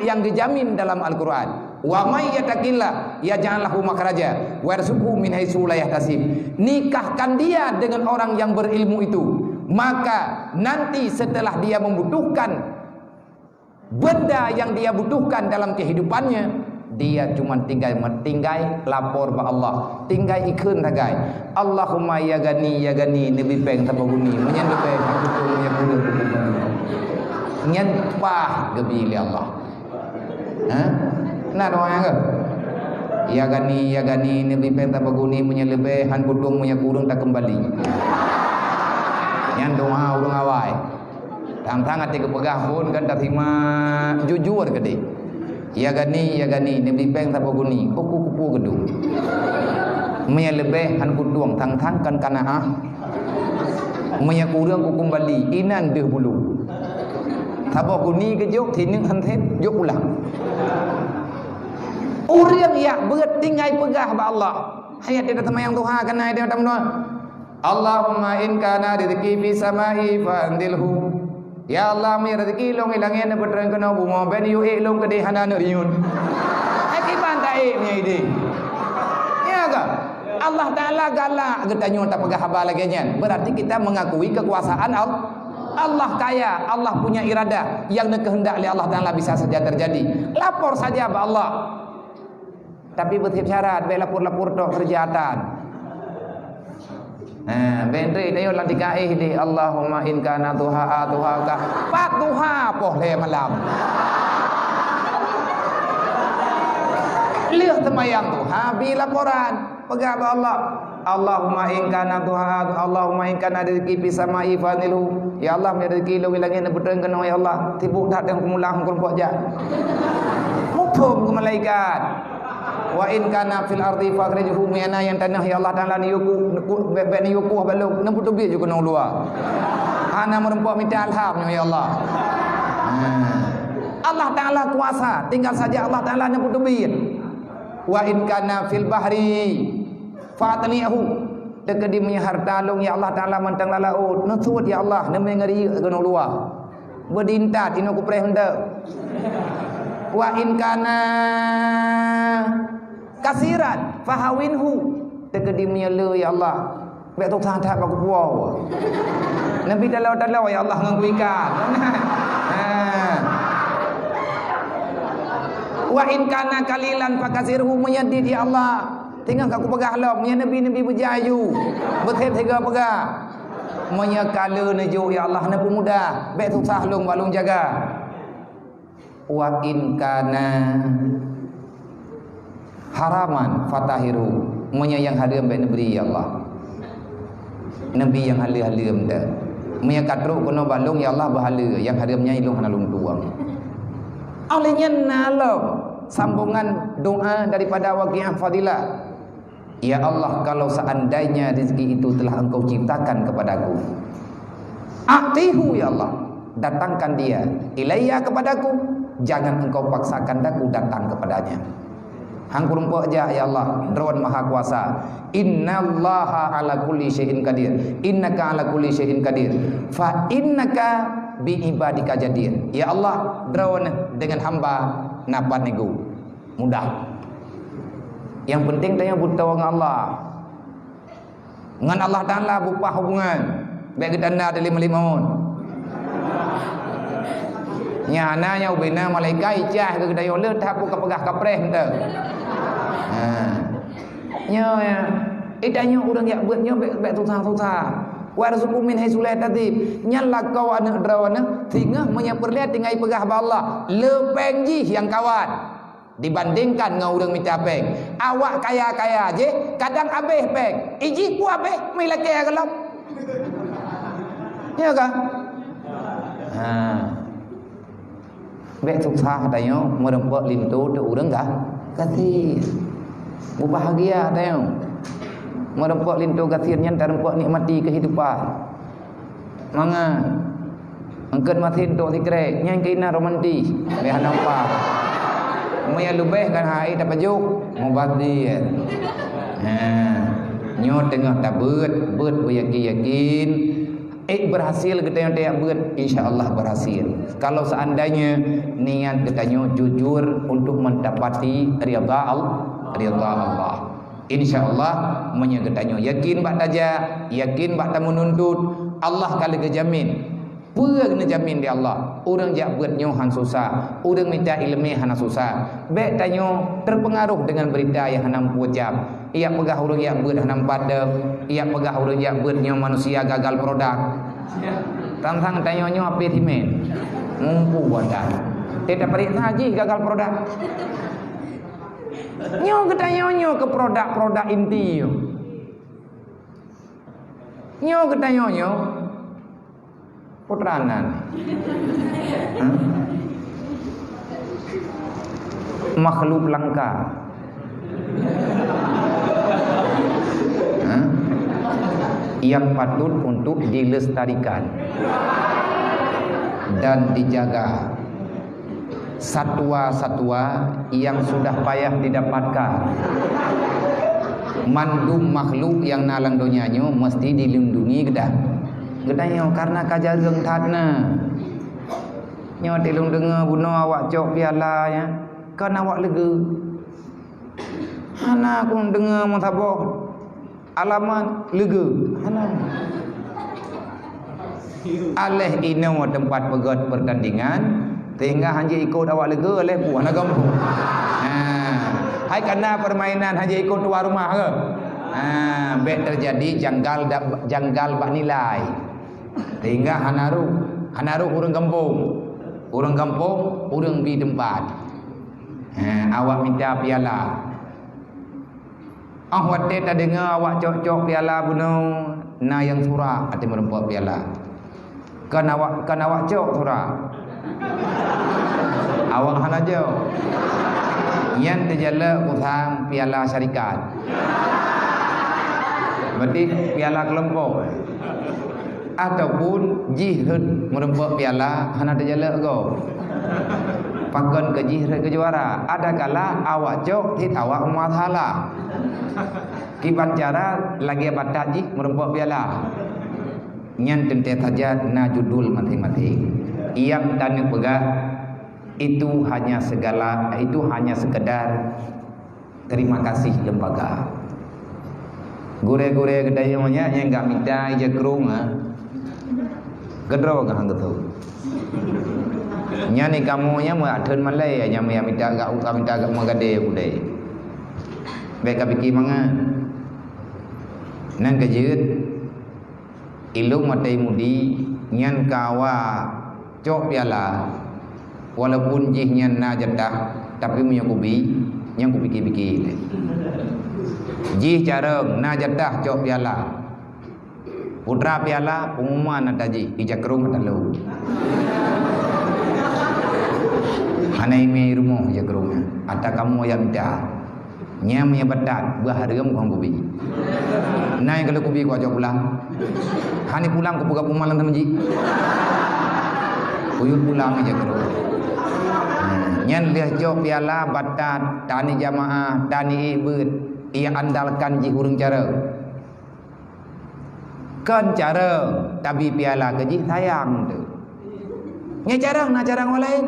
yang dijamin dalam Al-Qur'an. Wa may yattaqillah yaj'al lahu makhraja wa yarzuqhu min haitsu la yahtasib. Nikahkan dia dengan orang yang berilmu itu, maka nanti setelah dia membutuhkan benda yang dia butuhkan dalam kehidupannya, dia cuma tinggal lapor ba Allah, tinggal ikun ragai. Allahumma ya gani nabi peng tabaguni menyan depe aku tu yang boleh nyan pah gebili Allah. Nah doa ke? Ya gani nabi peng tabaguni menyan lebe han kutung menyan kurung tak kembali. Nyan doa urang awai. Tang-tang ati kepegah pun kan tak terima jujur ke dia. Ya gani nabi peng tabaguni kupu gedung. Maya lebih han kuduang tang-tang kan kanaah. Maya kurang ku kembali inan deh bulu. Tabaguni ke jok tining han thet jok ulang. Orang yang berat tinggai pegah ba Allah. Hayat dia tamayang Tuhan kana dia tamno. Allahumma in kana rizqi fi samai fa andilhu. Ya Allah mi rezeki long ilangin na betreng kena bunga ben yu long ke dehana riun. Aki pantai mi ide. Ya ke? Allah Taala galak getanyo tak pegah haba lagi nyan. Berarti kita mengakui kekuasaan Allah kaya, Allah punya irada yang kehendak oleh Allah Taala bisa saja terjadi. Lapor saja ba Allah. Tapi bertip syarat be lapor-lapor tok kejahatan. Bendre dayo lang dikaih di Allahumma in kana tuha ka pak tuha poh le malam. Lihat temayang tuha bi laporan pegah ba Allah. Allahumma in kana tuha Allahumma in kana rezeki fi samai fanilu. Ya Allah mi rezeki lo wilangin betreng kena ya Allah. Tibu dak dang kumulang kun pok ja. Muphum ke malaikat. Wa in kana fil ardi fakhrijhu mi'ana yang tanah ya Allah Taala ni yuku bebek ni yuku balung nempu tubik juga nang luar. Ana merempok minta alham ya Allah. Allah Taala kuasa, tinggal saja Allah Taala nempu tubik. Wa in kana fil bahri fatnihu dekedi punya harta long ya Allah Taala mantang laut nesut ya Allah neme ngari ke nang luar. Berdintat ino ku preh hendak. Wa in kana kasiran fahawinhu tegedi menyela ya Allah bek tu tang tak aku puau nabi dalau ya Allah ngangguikan wa in kana kalilan fakasirhu menyadid ya Allah tinggal aku pegah lah menya nabi berjaju bertep tiga pegah menya kala nejo ya Allah na pemuda bek tu sahlung balung jaga wa in kana haraman fatahiru munya yang haram baik negeri ya Allah nabi yang halim dah munya katru kono balung ya Allah bahala yang haramnya ilung hanalung tuang olehnya nalom sambungan doa daripada waqiah fadilah ya Allah kalau seandainya rezeki itu telah engkau ciptakan kepadaku atihu ya Allah datangkan dia ilayya kepadaku jangan engkau paksakan aku datang kepadanya. Hang kurung pok aja ya Allah, drone maha kuasa. Innallaha ala kulli syai'in qadir. Innaka ala kulli syai'in qadir. Fa innaka bi ibadika jadir. Ya Allah, drone dengan hamba napa nego. Mudah. Yang penting tanya buta wang Allah. Ngan Allah Taala bupa hubungan. Baik anda dari melimun. Nyana nya ubina malaikat ijah ke dayo le tak ku kapegah kapreh ente. Nya ya. Idanya urang yak buat nya bek susah-susah. Warzuqu min haitsu la tadib. Nyala kau anak drawana tingah menyaperlihat tinggai pegah ba Allah. Lepeng ji yang kawan. Dibandingkan dengan orang minta peng. Awak kaya-kaya je, kadang abeh peng. Iji ku abeh mai laki gelap. Ya kan? Bek susah tayo merempok lintu tu orang kah? Kasih. Bahagia tayo. Merempok lintu kasirnya tak rempok nikmati kehidupan. Manga angkat masin tok sikrek nyang kena romantis. Dia nampak. Maya lubeh kan hai dapat juk mubadi. Nyo tengah tabut, bet beryakin. Berhasil kita yang dia buat, insya-Allah berhasil. Kalau seandainya niat kita jujur untuk mendapati ridha Allah. InsyaAllah menyegetanyo yakin bak taja, yakin bak tamu nuntut Allah kali kejamin. Puang na jamin di Allah. Orang jak buat nyo han susah, orang minta ilmu hana susah. Bek tanyo terpengaruh dengan berita yang hanam pucap. Ia pegah orang yang buat hanam padam, ia pegah orang yang buat nyo manusia gagal produk. Tantang tanyo nyo api timen. Mumpu wadah. Tidak perintah haji gagal produk. Nyo ketanya nyo ke produk-produk inti yo. Nyo ketanya nyo putranan. Makhluk langka. Yang patut untuk dilestarikan dan dijaga. Satwa-satwa yang sudah payah didapatkan. Mandum makhluk yang nalang donyanya mesti dilindungi gedanya karena kajareng tatna. Nyo tilung dengar buno awak cok piala ya. Kan awak lega. Hana aku dengar mutabah alamat lega. Hana. Aleh ino tempat pegat pertandingan. Sehingga hanya ikut awak lega oleh puan agama. Hai karena permainan hanya ikut luar rumah ke. Bet terjadi janggal bak nilai. Sehingga hanaru urang kampung. Urang kampung, urang bi tempat. Awak minta piala. Wate tak dengar awak cok-cok piala bunuh na yang surah ati merempok piala. Kan awak cok surah. Awak halajo yang terjala utang piala syarikat. Berarti piala kelompok ataupun jihad merempok piala hana terjala go. Pakon ke jihad ke juara. Ada kala awak cok tit awak masalah. Kiban cara lagi batat jih merempok piala. Nyan tente saja na judul masing-masing. Yang tanya pegah itu hanya sekedar terima kasih lembaga. Gure-gure gedayanya yang enggak minta ija kerung gedro kan gitu. Nya ni kamu nya mau aden malai nya minta enggak magade budai. Baik kapiki manga. Nan kejut ilung matai mudi nyan kawa cok piala walaupun jihnya na jadah tapi punya kubi yang kupiki-piki jih careng na jadah cok piala putra piala pengumuman ada jih ijakrung ada lu hanai me rumah ijakrung ada kamu yang minta nyam yang badat baharem kong kubi nai kalau kubi ku ajak pulang hani pulang ku buka pumalan teman ji uyut pulang aja kero. Nyan lihat jok piala batat tani jamaah tani ibut ia andalkan ji hurung cara. Kan cara tapi piala ke ji sayang tu. Nya jarang lain.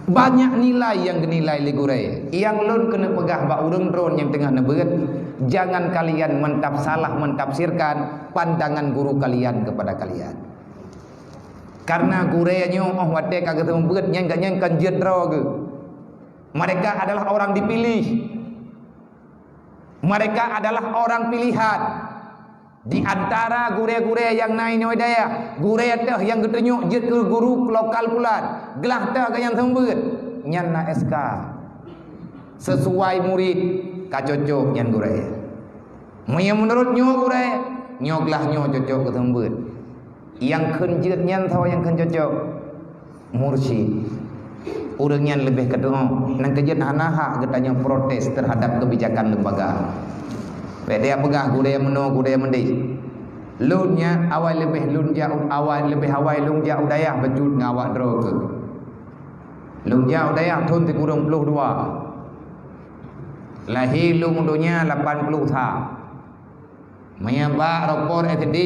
Banyak nilai yang genilai ligurai. Yang lon kena pegah bak urang drone yang tengah nebeut. Jangan kalian salah mentafsirkan pandangan guru kalian kepada kalian. Karena gurenya oh wate kagak tembeut nyan kan jedro ke. Mereka adalah orang dipilih. Mereka adalah orang pilihan. Di antara gure-gure yang naik ni daya, gure teh yang getenyuk jet ke guru lokal pulan. Gelah teh ke yang tembeut nyan na SK. Sesuai murid ka cocok nyan gure. Mun menurut nyo gure, nyo gelah nyo cocok ke tembeut. Yang keun jeut nyan tho yang keun cocok mursyid. Urang nyan lebih ke doa nang kejeut hanaha getanya protes terhadap kebijakan lembaga. Dia pegah gudaya meno gudaya mendi. Lunnya awal lebih lun jauh awal lebih awal lun jauh daya bejut ngawak dro ke. Lun jauh daya thun ti kurang 22. Lahir lun dunya 80 tha. Maya ba rapor SD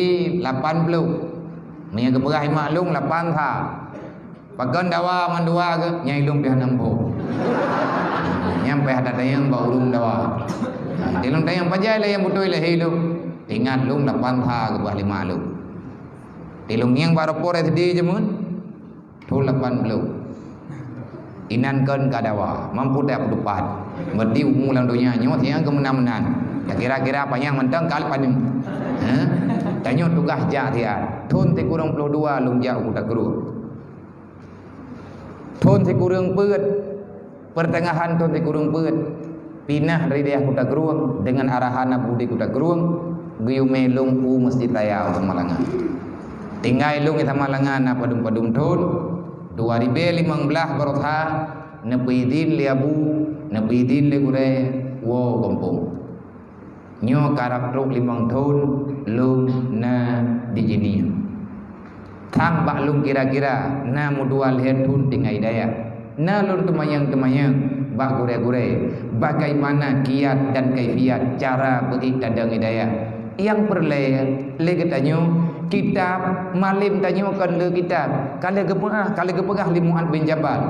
80. Maya ke pegah maklum 8 tha. Pagan dawa mandua ke nyai lung pihak nampo. Nyampe hada dayang ba urung dawa. Dilung tayang pajai lah yang betul lah hidup. Ingat lung 8 tha ke bah 5 lung. Dilung yang baru pore tadi je mun. Tu 80. Inan kan kadawa mampu dak depan. Berdi umulang dunia nyot yang kemenan-menan. Ya kira-kira apa yang mentang kali paning. Tanyo tugas ja dia. Thun ti kurang 22 lung ja udah guru. Thun ti kurang peut. Pertengahan thun ti kurang peut. Pinah dari dia kuda geruang dengan arahan budi kuda geruang guyume lung u masjid raya untuk Malangan. Tinggal lung itu Malangan apa padum thun 2015 barotha nepidin liabu nepidin le gure wo kampung. Nyo karak truk 5 thun lung na di jini. Thang bak lung kira-kira na mudual lihat thun tinggal daya. Na lun temayang bak gure-gure bagaimana kiat dan kaifiat cara beribadah hidayah yang perle legetanyo kitab malim tanyo kan le kitab kale gepegah limuan bin Jabal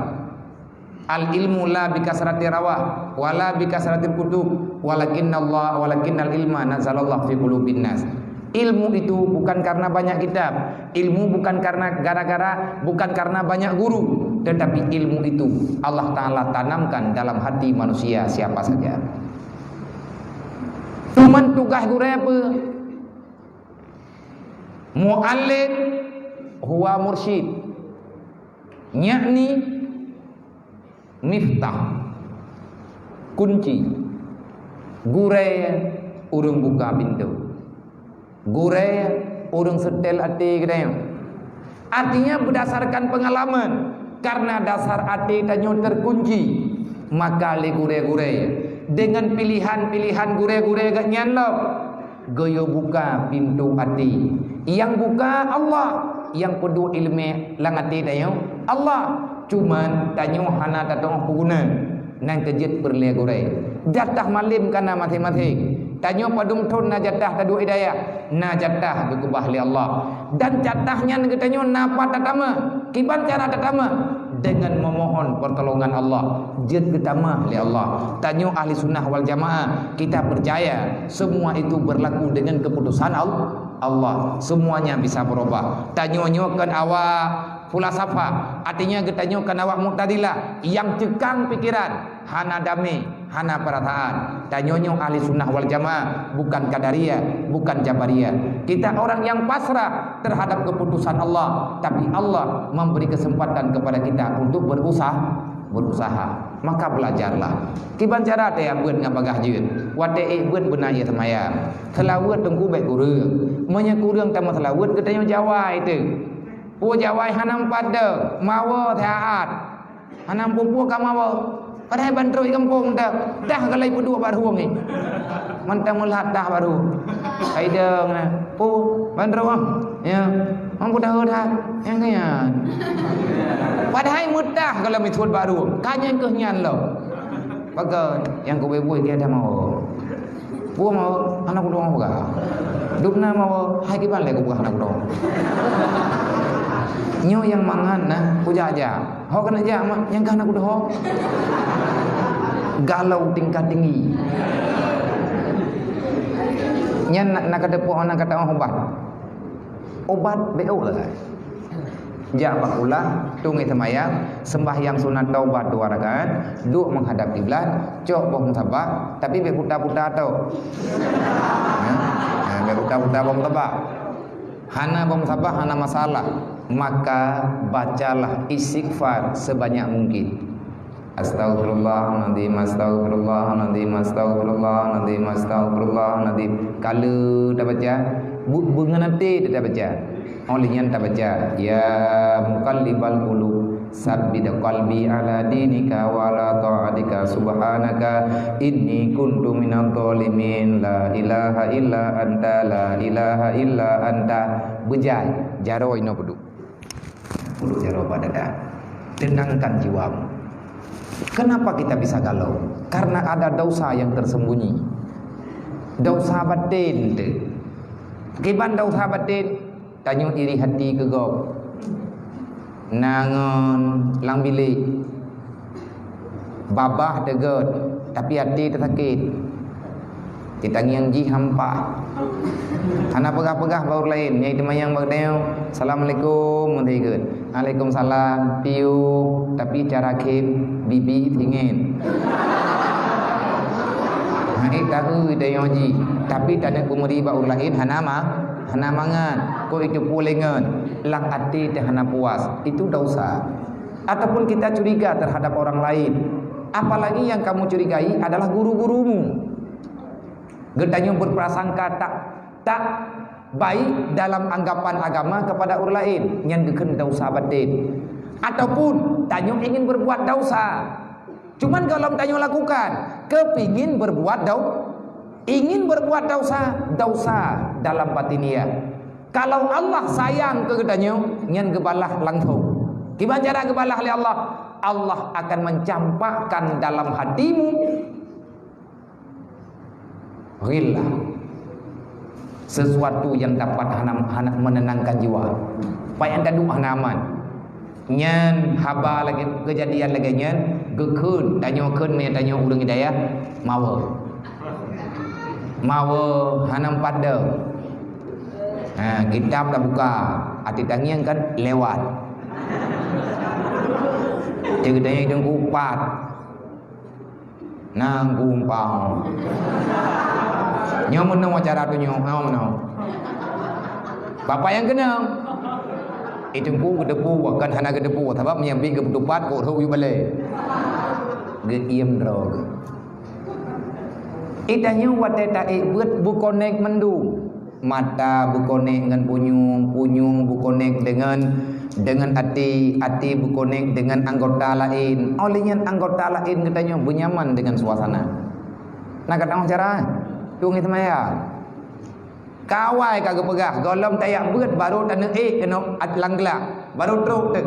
al ilmu la bi kasrati rawah wala bi kasratil kutub walakinnal ilma nazalallahu fi qulubin nas. Ilmu itu bukan karena banyak kitab, ilmu bukan karena gara-gara, bukan karena banyak guru, tetapi ilmu itu Allah Ta'ala tanamkan dalam hati manusia siapa saja. Cuman tugas guru apa? Mu'allim huwa mursyid, yakni miftah, kunci. Gure urung buka pintu. Gure urung setel hati kita. Artinya berdasarkan pengalaman. Karena dasar hati tanyo terkunci, maka le gure-gure dengan pilihan-pilihan gure-gure gak nyalok goyo buka pintu hati. Yang buka Allah, yang pedu ilmu lang hati tanyo Allah. Cuman tanyo hana tatong puguna nang kejit perle gure. Jatah malim kana masing-masing. Tanyo padum thun na jatah tadu hidayah, na jatah gegubah li Allah. Dan jatahnya ngetanyo napa tatama, kiban cara tatama dengan memohon pertolongan Allah. Jid getama li Allah. Tanyo ahli sunnah wal jamaah, kita percaya semua itu berlaku dengan keputusan Allah. Semuanya bisa berubah. Tanyo kan awak fulasafa, artinya getanyo kan awak mu'tadilah yang cekang pikiran, hana damai, hana perataan. Tanyonyo ahli sunnah wal jamaah, bukan qadariyah, bukan jabariyah. Kita orang yang pasrah terhadap keputusan Allah, tapi Allah memberi kesempatan kepada kita untuk berusaha. Maka belajarlah. Kiban cara teh beut ngabagah jeun. Wate beut beuna ieu semaya. Selawat tengku baik kurang. Manya kurang tama selawat getanyo Jawa itu. Pu Jawa hanam pada mawa taat. Hanam pupu ka mawa. Padahal bantro kampung dah galai pedua baru ni. Mantang melihat dah baru. Kaidang na. Pu bantro ya. Mampu dah yang kaya. Padahal mudah kalau mitut baru. Kanya kehnyan lo. Pakai yang kau buat dia dah mau. Pu mau anak doang buka. Dupna mau hai kiban le kau buka anak doang. Nyo yang mangan nah puja aja. Ho kan aja yang kan aku dah. Galau tingkat tinggi. Nyan nak kata puan nak kata obat. Obat BO lah. Jak bakulah tungi semayang, sembahyang sunat taubat 2 rakaat, duk menghadap kiblat, cok bong sabah, tapi be putar-putar tau. Be putar-putar bong sabah. Hana bong sabah hana masalah, maka bacalah istighfar sebanyak mungkin. Astaghfirullahaladzim, astaghfirullahaladzim, astaghfirullahaladzim, astaghfirullahaladzim. Kalau dah baca, bengenati dah baca. Olehnya tak baca, ya muqallibal qulub, sabbit qalbi ala dinika wa ala ta'atika subhanaka inni kuntu minadh dhalimin, la ilaha illa anta, la ilaha illa anta. Bejai jaro ino peduk. Peduk jaro pada dah. Tenangkan jiwamu. Kenapa kita bisa galau? Karena ada dosa yang tersembunyi. Dosa batin tu. Kiban dosa batin tanya iri hati kegop, nangon lang bilik, babah tegot, tapi hati tersakit. Kita ngiang ji hampa, hana pegah-pegah baur lain, nyai temayang bagdeo, assalamualaikum, mentegut, waalaikumsalam, piu, tapi cara kim, bibi tingin. Hai tahu dayo ji, tapi tanda kumuri baur lain, hana mangan, kau itu pulengan, lang hati hana puas, itu dosa. Ataupun kita curiga terhadap orang lain, apalagi yang kamu curigai adalah guru-gurumu. Getanya berprasangka tak baik dalam anggapan agama kepada orang lain, yang geken dosa batin. Ataupun tanyo ingin berbuat dosa, cuman kalau tanyo lakukan, kepingin berbuat ingin berbuat dosa dalam batiniah. Kalau Allah sayang ke gedanyo, nyan gebalah langsung. Gimana cara gebalah oleh Allah? Allah akan mencampakkan dalam hatimu ghillah, sesuatu yang dapat menenangkan jiwa. Payah dadu hanaman. Nyan haba lagi kejadian lagi nyan gekun tanyo keun me tanyo urang hidayah mawa hanam pada. Kitab dah buka, hati tangian kan lewat. Ceritanya hidung kupat, nang kumpang. Nyaw menang wacara tu nyaw menang. Bapak yang kena. Itu ku gedepu, kan hana gedepu, sebab menyambi ke tupat kau tahu balik. Geiem drog. Itanya wate tae buat bukonek mendung. Mata bukonek dengan punyung bukonek dengan hati bukonek dengan anggota lain. Olehnya anggota lain katanya benyaman dengan suasana. Nak kata orang cara tungi semaya. Kawai kagak pegah, golom tayak beut baru tanah kena langgelak, baru truk tu.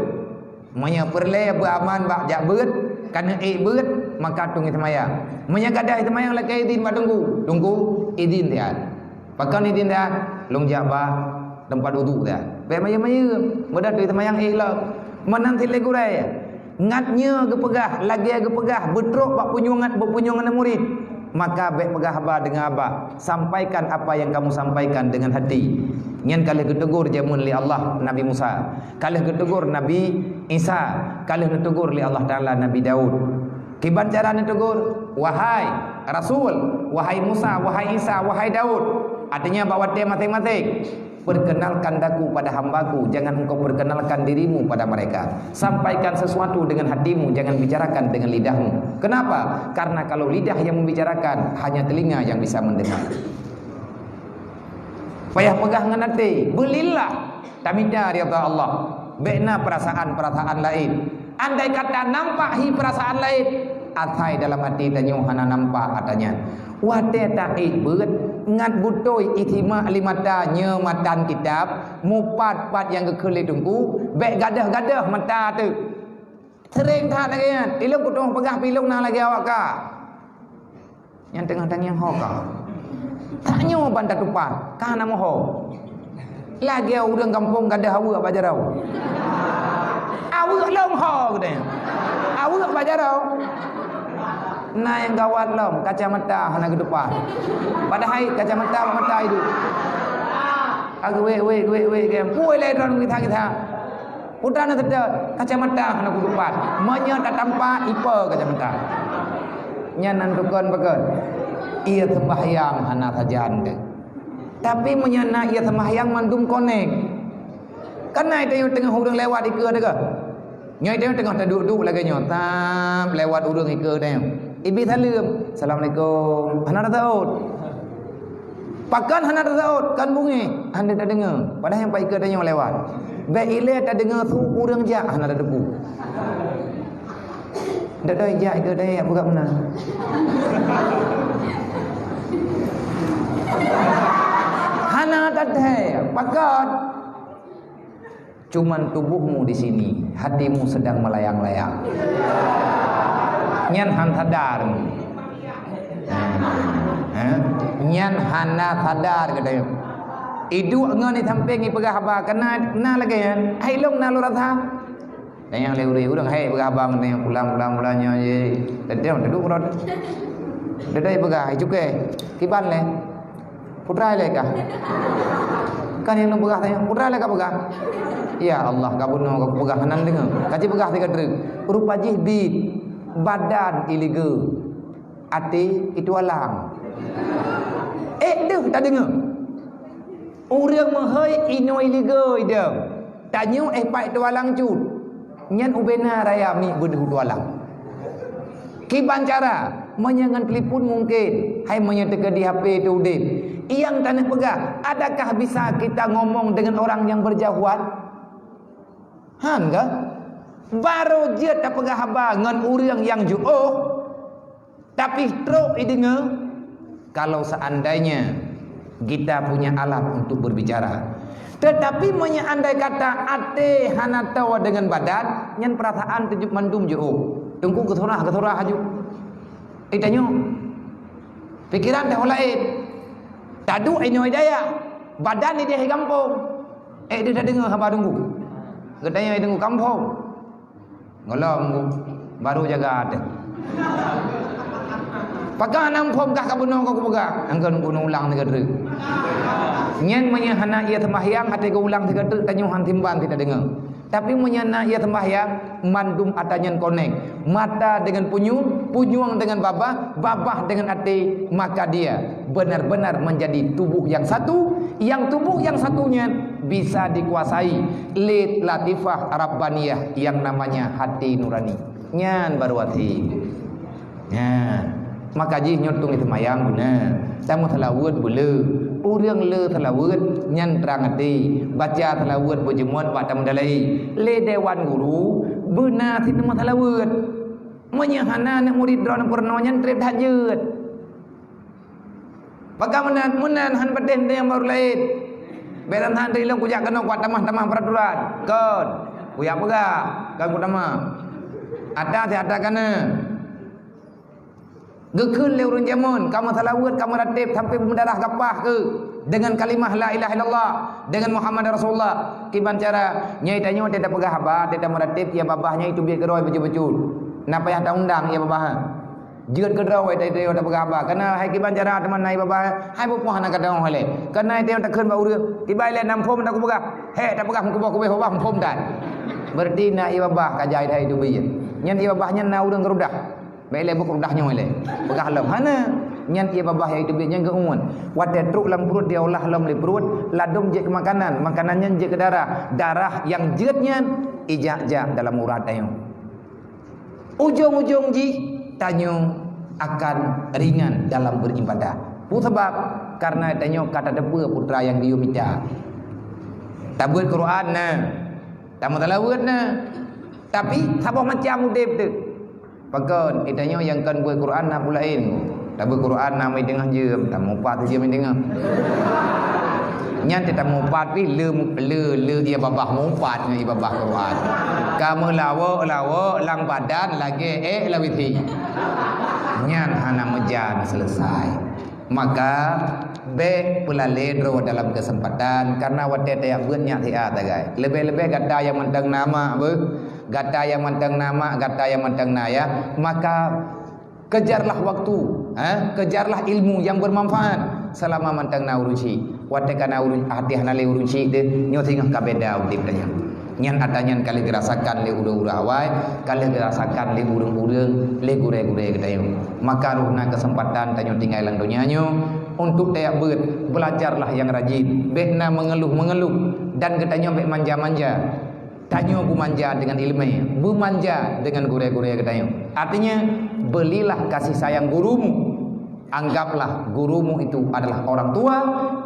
Manya perle beraman bak jak beut, kana beut maka tungi semaya. Manya gadah semaya lagi izin ba tunggu izin dia. Pakan izin dia, long jak ba tempat wuduk dia. Pe maya mudah tu semayang lah. Manan sile gurai. Ngatnya ge pegah, lagi ge pegah, betruk bak punyungan murid. Maka baik pegah abah dengan abah, sampaikan apa yang kamu sampaikan dengan hati. Nyan kalih getegur jamun li Allah Nabi Musa, kalih getegur Nabi Isa, kalih getegur li Allah Taala Nabi Daud. Kiban cara netegur, wahai Rasul, wahai Musa, wahai Isa, wahai Daud. Artinya bawa dia masing-masing. Perkenalkan daku pada hambaku, jangan engkau perkenalkan dirimu pada mereka. Sampaikan sesuatu dengan hatimu, jangan bicarakan dengan lidahmu. Kenapa? Karena kalau lidah yang membicarakan, hanya telinga yang bisa mendengar. Payah pegah dengan hati, belilah tamida riyadha Allah. Bena perasaan-perasaan lain. Andai kata nampak hi perasaan lain, atai dalam hati tanyo hana nampak katanya. Wate ta'i beut ngat butoi itima limata nya matan kitab mupat yang kekele tungku bek gadah-gadah mata tu sering tha lagi kan ilung kutong pegah pilung na lagi awak ka yang tengah yang hoka tanya bantat tupat kana moho lagi urang kampung gadah awu apa jarau awu long ho katanya awu apa jarau. Nah yang gawat lom kacamata hana ke depan. Padahal kacamata itu. Aku we ke puai le ron kita. Putra nak ada kacamata nak kudupan. Manya tak tampak ipa kacamata. Nyanan tukon bakon. Ia sembahyang hana sajan de. Tapi menyana ia sembahyang mandum konek. Karena itu yang tengah urang lewat ika de ke. Nyai dia tengah duduk lagi nyotam lewat urang ika de. Ibi salam. Assalamualaikum. Hana tahu. Pakan hana tahu kan bunyi. Anda tak dengar. Padahal yang pak ika de lewat. Baik ile tak dengar su urang jak hana ada debu. Dak dah jak ika de apa kat mana? Hana tak ada. Pakat. Cuman tubuhmu di sini, hatimu sedang melayang-layang. Nyan han sadar. Nyan hana sadar katanya. Idu ngan ni samping ni pegah abang kena lagi ya. Hai long na lu rasa. Dan yang leuri urang hai pegah abang ni pulang-pulang-pulangnya je. Dedem duduk rot. Dedai pegah hai cukai. Kiban le. Putra le kah? Kan yang pegah tanya, putra le kah pegah? Ya Allah, kabuno kau pegah hanan dengar. Kaji pegah tiga dreg. Rupa jihbid, badan iliga, ati itu alang. Deh tak dengar. Orang mahai ino iliga ida. Tanya pak itu alang cut. Nyan ubena raya mi bedu tu alang. Kiban cara menyangan telefon mungkin, hai menyatakan di HP itu udin. Yang tanah pegah, adakah bisa kita ngomong dengan orang yang berjauhan? Enggak. Baru je tak pegah habar dengan orang yang jauh. Tapi teruk dengar. Kalau seandainya kita punya alat untuk berbicara. Tetapi andai kata ate hana tawa dengan badan, nyan perasaan tujuh mandum jauh. Tunggu kesorah haju. Tanya. Pikiran dah lain. Tadu ino daya. Badan ni dia di kampung. Dia dah dengar khabar tunggu. Katanya tunggu kampung. Ngolong baru jaga ada. Pakai nampom kah kabuno kau pegang. Angkan gunung ulang tiga terus. Nyen menyahana ia sembahyang hati kau ulang tiga terus tanya han timbang tidak dengar. Tapi menyana ia sembahyang mandum atanyan konek. Mata dengan punyung dengan babah dengan hati, maka dia benar-benar menjadi tubuh yang satu. Yang tubuh yang satunya bisa dikuasai lit latifah rabbaniyah yang namanya hati nurani. Nyan baru hati. Nyan. Maka jih nyotung itu mayang guna. Tamu telawud bulu. Urang le telawud nyan terang hati. Baca telawud berjemut batam dalai. Le dewan guru benar ti nama telawud. Menyahana nak murid drone purno nyan trip tahajud. Bagaimana munan han paten yang baru lain. Beran han rilong kujak kena kuat tamah peraturan. Kon. Kuyak pegah. Kan ku tamah. Ada kana. Gekun le urun jamun, kamu salawat, kamu ratib sampai berdarah kapah ke dengan kalimah la ilaha illallah, dengan Muhammad Rasulullah. Kiban cara nyai tanya tidak pegah habar, tidak meratib ya babahnya itu biar keroi betul-betul. Napa yang tak undang ya babah. Jeut keroi tidak pegah habar. Karena hai kiban cara teman nai babah, hai bupuh nak kata orang le. Karena itu tak keun ba urang. Tiba le nampom tak pegah. He tak pegah muka kubah babah nampom dan. Berarti nak ya babah kajai dah itu biar. Nyan ya babahnya na urang kerudah. Baiklah buku udahnya oleh. Pegah lam. Hana nyan ia babah yang itu biarnya keungun. Wadah truk lam perut dia olah lam le perut, ladum je ke makanan, makanannya je ke darah. Darah yang jetnya ijak-jak dalam urat tayo. Ujung-ujung ji tanyo akan ringan dalam beribadah. Pu sebab karena tanyo kata depa putra yang dia minta. Tabut Quran nah. Tamu talawut nah. Tapi sabah macam udip tu. Pakon itanya yang kan buat Quran nak pulain. Tak buat Quran nak mai dengar je, tak mupat je mai dengar. Nyan tak mupat pi le dia babah mupat dengan babah Quran. Kamu lawa lang badan lagi lawiti. Nyan hana mejan selesai. Maka be pulalendro dalam kesempatan karena wadah yang buatnya dia tagai. Lebih-lebih kata yang mentang nama apa? Gata yang mantang nama, gata yang mantang naya, maka kejarlah waktu, kejarlah ilmu yang bermanfaat selama mantang na uruci. Watekan na uruci hati hanale uruci de nyo tingah kabeda udip tanya. Nyan atanyan kali dirasakan le urang-urang awai, kali dirasakan le urang-urang, le gure-gure katayo. Maka ruhna kesempatan tanyo tinggal dalam dunianyo untuk tayak belajarlah yang rajin. Bekna mengeluh-mengeluh dan ketanyo bek manja-manja. Tanyo manja dengan ilmu, bermanja dengan gure-gure katayo. Artinya belilah kasih sayang gurumu. Anggaplah gurumu itu adalah orang tua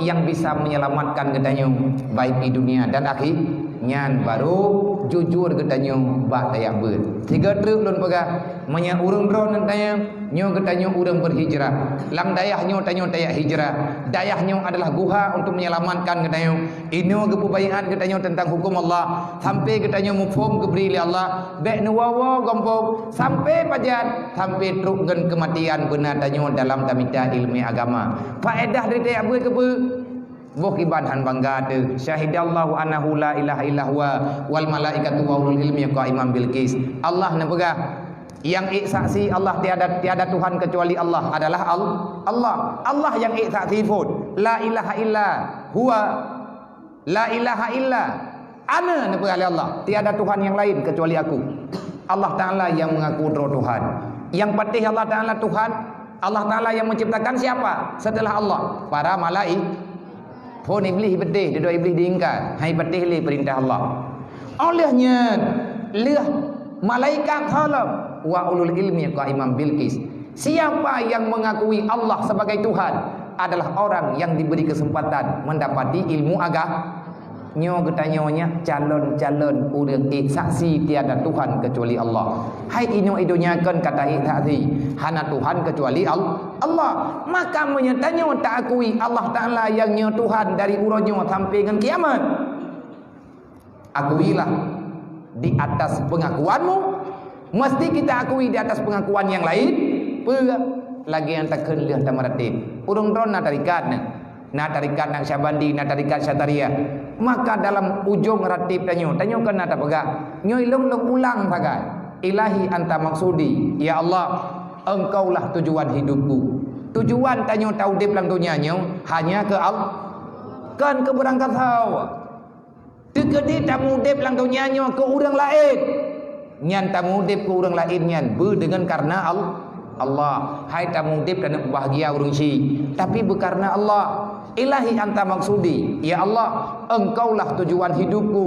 yang bisa menyelamatkan ketanyo baik di dunia dan akhir. Nyan baru jujur ketanyo bak tayak ber. Tiga truk lun pegah menya urang drone tanya nyo ketanyo urang berhijrah. Lang dayahnya tanyo tayak hijrah. Dayahnya adalah guha untuk menyelamatkan ketanyo. Ino kepubayan ketanyo tentang hukum Allah sampai ketanyo mufhum keberi oleh Allah. Bek nuwawa gompok sampai pajat sampai truk gen kematian benar tanyo dalam tamita ilmu agama. Faedah dari tayak ber ke Bukiban han bangga tu syahidallahu annahu la ilaha illa huwa wal malaikatu wa ulul ilmi qa'iman bil qis. Allah nak pegah yang iksaksi Allah tiada Tuhan kecuali Allah adalah Allah. Allah yang iksaksi pun la ilaha illa huwa la ilaha illa ana nak pegah Allah. Tiada Tuhan yang lain kecuali aku. Allah Taala yang mengaku Tuhan. Yang patih Allah Taala Tuhan. Allah Taala yang menciptakan siapa setelah Allah? Para malaikat. Pun iblis pedih, dua iblis diingkar. Hai pedih li perintah Allah. Olehnya leh malaikat halam wa ulul ilmi qa'iman bil qis. Siapa yang mengakui Allah sebagai Tuhan adalah orang yang diberi kesempatan mendapati ilmu agama. Nyo ketanyonya calon-calon urang saksi tiada Tuhan kecuali Allah. Hai ino idonyakan kata saksi hana Tuhan kecuali Allah. Maka menyetanyo tak akui Allah Taala yang nyo Tuhan dari uronyo sampai dengan kiamat. Akuilah di atas pengakuanmu. Mesti kita akui di atas pengakuan yang lain. Lagi yang takkan lihat tamaratin. Urang dron na tarikat nak syabandi na tarikat syataria. Maka dalam ujung ratib tanyo kena tak pegak nyo ilung ulang pakai ilahi anta maksudi ya Allah engkaulah tujuan hidupku. Tujuan tanyo tahu dip dalam dunia nyo hanya ke Allah kan keberangkat hawa tekedi tamu dip dalam dunia nyo ke orang lain nyan tamu dip ke orang lain nyan dengan karena Allah. Hai tamu dip dan bahagia urang si tapi berkarena Allah. Ilahi anta maksudi ya Allah engkaulah tujuan hidupku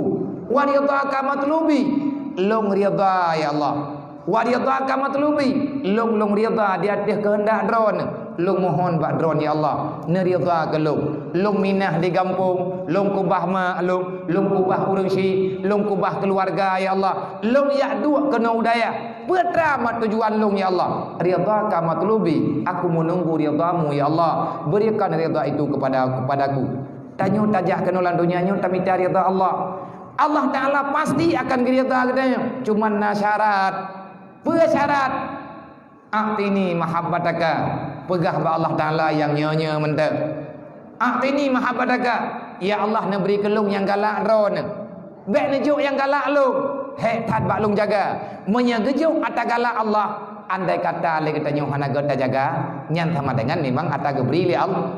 wa ridhaka matlubi long ridha ya Allah wa ridhaka matlubi long ridha dia kehendak drone long mohon bak drone ya Allah ne ridha ke long minah di kampung long kubah mak long kubah urang si long kubah keluarga ya Allah long yak dua kena udaya Pertama tujuan long ya Allah ridhaka matlubi aku menunggu ridhamu ya Allah berikan ridha itu kepadaku tanyo tajah kenolan dunianyo tapi cari ridha Allah Taala pasti akan ridha katanya cuman syarat persyarat atini mahabbataka pegah ba Allah Taala yang nyonya mentek atini mahabbataka ya Allah neberi kelung yang galak ron bek nejuk yang galak long tat bak long jaga menyegejuk atagala Allah andai kata le katanya hana gota jaga nyan sama dengan memang ataga beri li Allah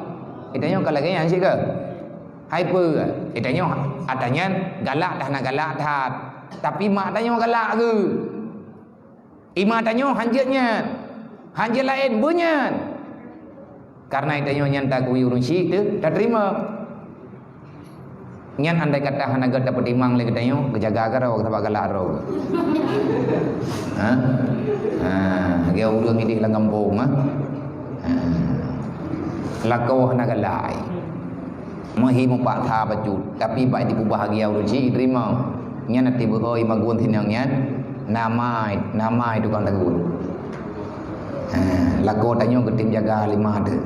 itanya kalau lagi yang sih ke hyper itanya atanya galak dah nak galak tat tapi mak tanya galak ke ima tanya hanjit lain bunyan karena itanya nyan tak kui urun si tu tak terima nyan andai kata hana gota pedimang le katanya kejaga karo tak galak ro dia urang ini dalam kampung lakau hana galai mahi mempak tha bajut tapi baik di bahagia urang si terima nyan nanti beroi magun tinang nyan namai tu kan tagun lakau tanyo ketim jaga lima ada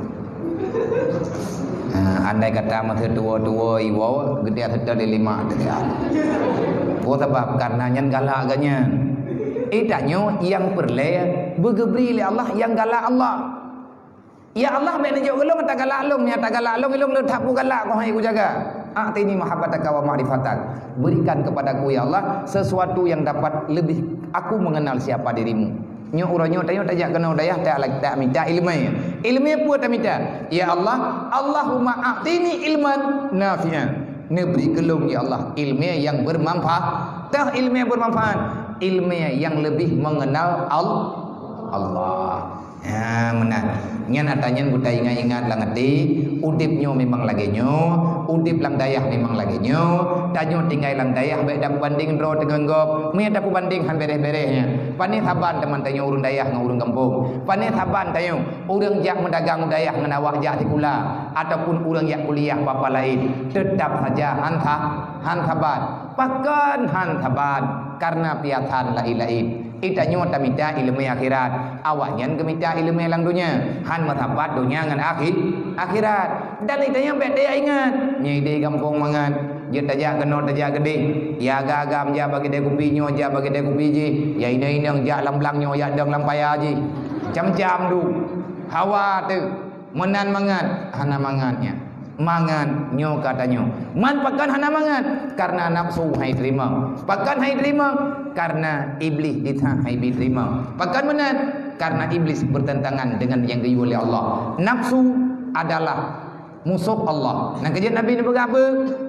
andai kata masa tua-tua iwo gede ada di lima ada sebab karena nyan galak ganya itanyo yang perle bergebri oleh Allah yang galak Allah ya Allah mek nejuk gelung tak galak long nyata galak long ilung tak pu galak ko hai ku jaga atini mahabbataka wa ma'rifatak berikan kepadaku ya Allah sesuatu yang dapat lebih aku mengenal siapa dirimu nyo uranyo tayo tajak kena dayah tak minta ilmu pun tak minta ya Allah Allahumma a'tini ilman nafi'an Neberi gelung ya Allah ilmu yang bermanfaat. Tah ilmu yang bermanfaat, ilmu yang lebih mengenal Allah. Ya, menar. Nyan atanyan buta ingat-ingat lang ati, udipnyo memang lagi nyo, udip lang dayah memang lagi nyo, tanyo tinggal lang dayah baik dak banding dro dengan gop, me dak banding han bereh-berehnya. Pani saban teman tanyo urang dayah ngan urang kampung. Pani saban tanyo urang jak mendagang dayah ngan awak jak tikula ataupun urang jak kuliah apa lain, tetap saja han saban. Pakan han saban karena piatan lain-lain. Ita nyo tamita ilmu akhirat, awaknya gemita ilmu lang dunia, han matapat dunia ngan akhirat. Dan ita yang beda ingat, nyai de kampung mangan, je tajak kenot tajak gede, ya agam ja bagi de kopi nyo ja bagi de kopi ji, ya ini yang ja lamblang nyo ya dang lampaya ji, jam-jam du, hawa tu, menan mangan, hana mangannya. Mangan nyo katanya man pakan hana mangan karena nafsu hai terima, pakan hai terima karena iblis ditah hai terima, pakan menan karena iblis bertentangan dengan yang diu oleh Allah. Nafsu adalah musuh Allah. Nah kajian Nabi ni berapa?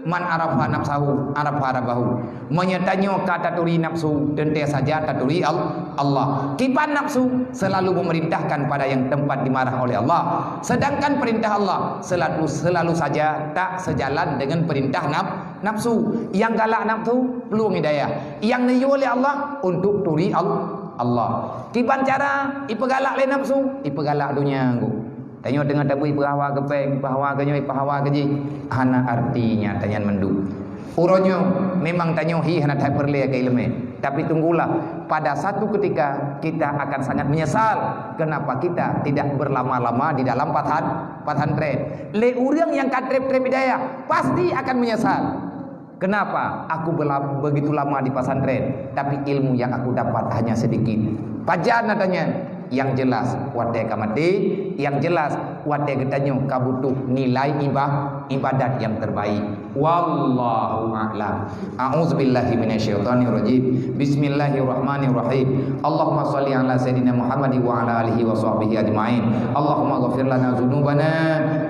Man arafa nafsahu arafa rabbahu. Menyertanya kata turi nafsu tentu saja taturi Allah. Kipan nafsu selalu memerintahkan pada yang tempat dimarah oleh Allah. Sedangkan perintah Allah selalu saja tak sejalan dengan perintah nafsu. Yang galak nafsu belum hidayah. Yang diu oleh Allah untuk turi Allah. Kipan cara ipegalak le nafsu, ipegalak dunia anggu. Tanya dengan tabui pahawa kepeng, pahawa kenyo, pahawa keji. Hana artinya tanya mendu. Uronyo memang tanya hi hana tak perlu ke ilmu. Tapi tunggulah pada satu ketika kita akan sangat menyesal kenapa kita tidak berlama-lama di dalam pesantren. Le urang yang katrep-trep hidayah pasti akan menyesal. Kenapa aku begitu lama di pesantren tapi ilmu yang aku dapat hanya sedikit. Pajan natanya yang jelas wate kamati, yang jelas wate getanyo kabutuh nilai ibadat yang terbaik. Wallahu a'lam. A'udzubillahi minasyaitonirrajim. Bismillahirrahmanirrahim. Allahumma shalli ala sayidina Muhammad wa ala alihi wa sahbihi ajmain. Allahumma ghafir lana dzunubana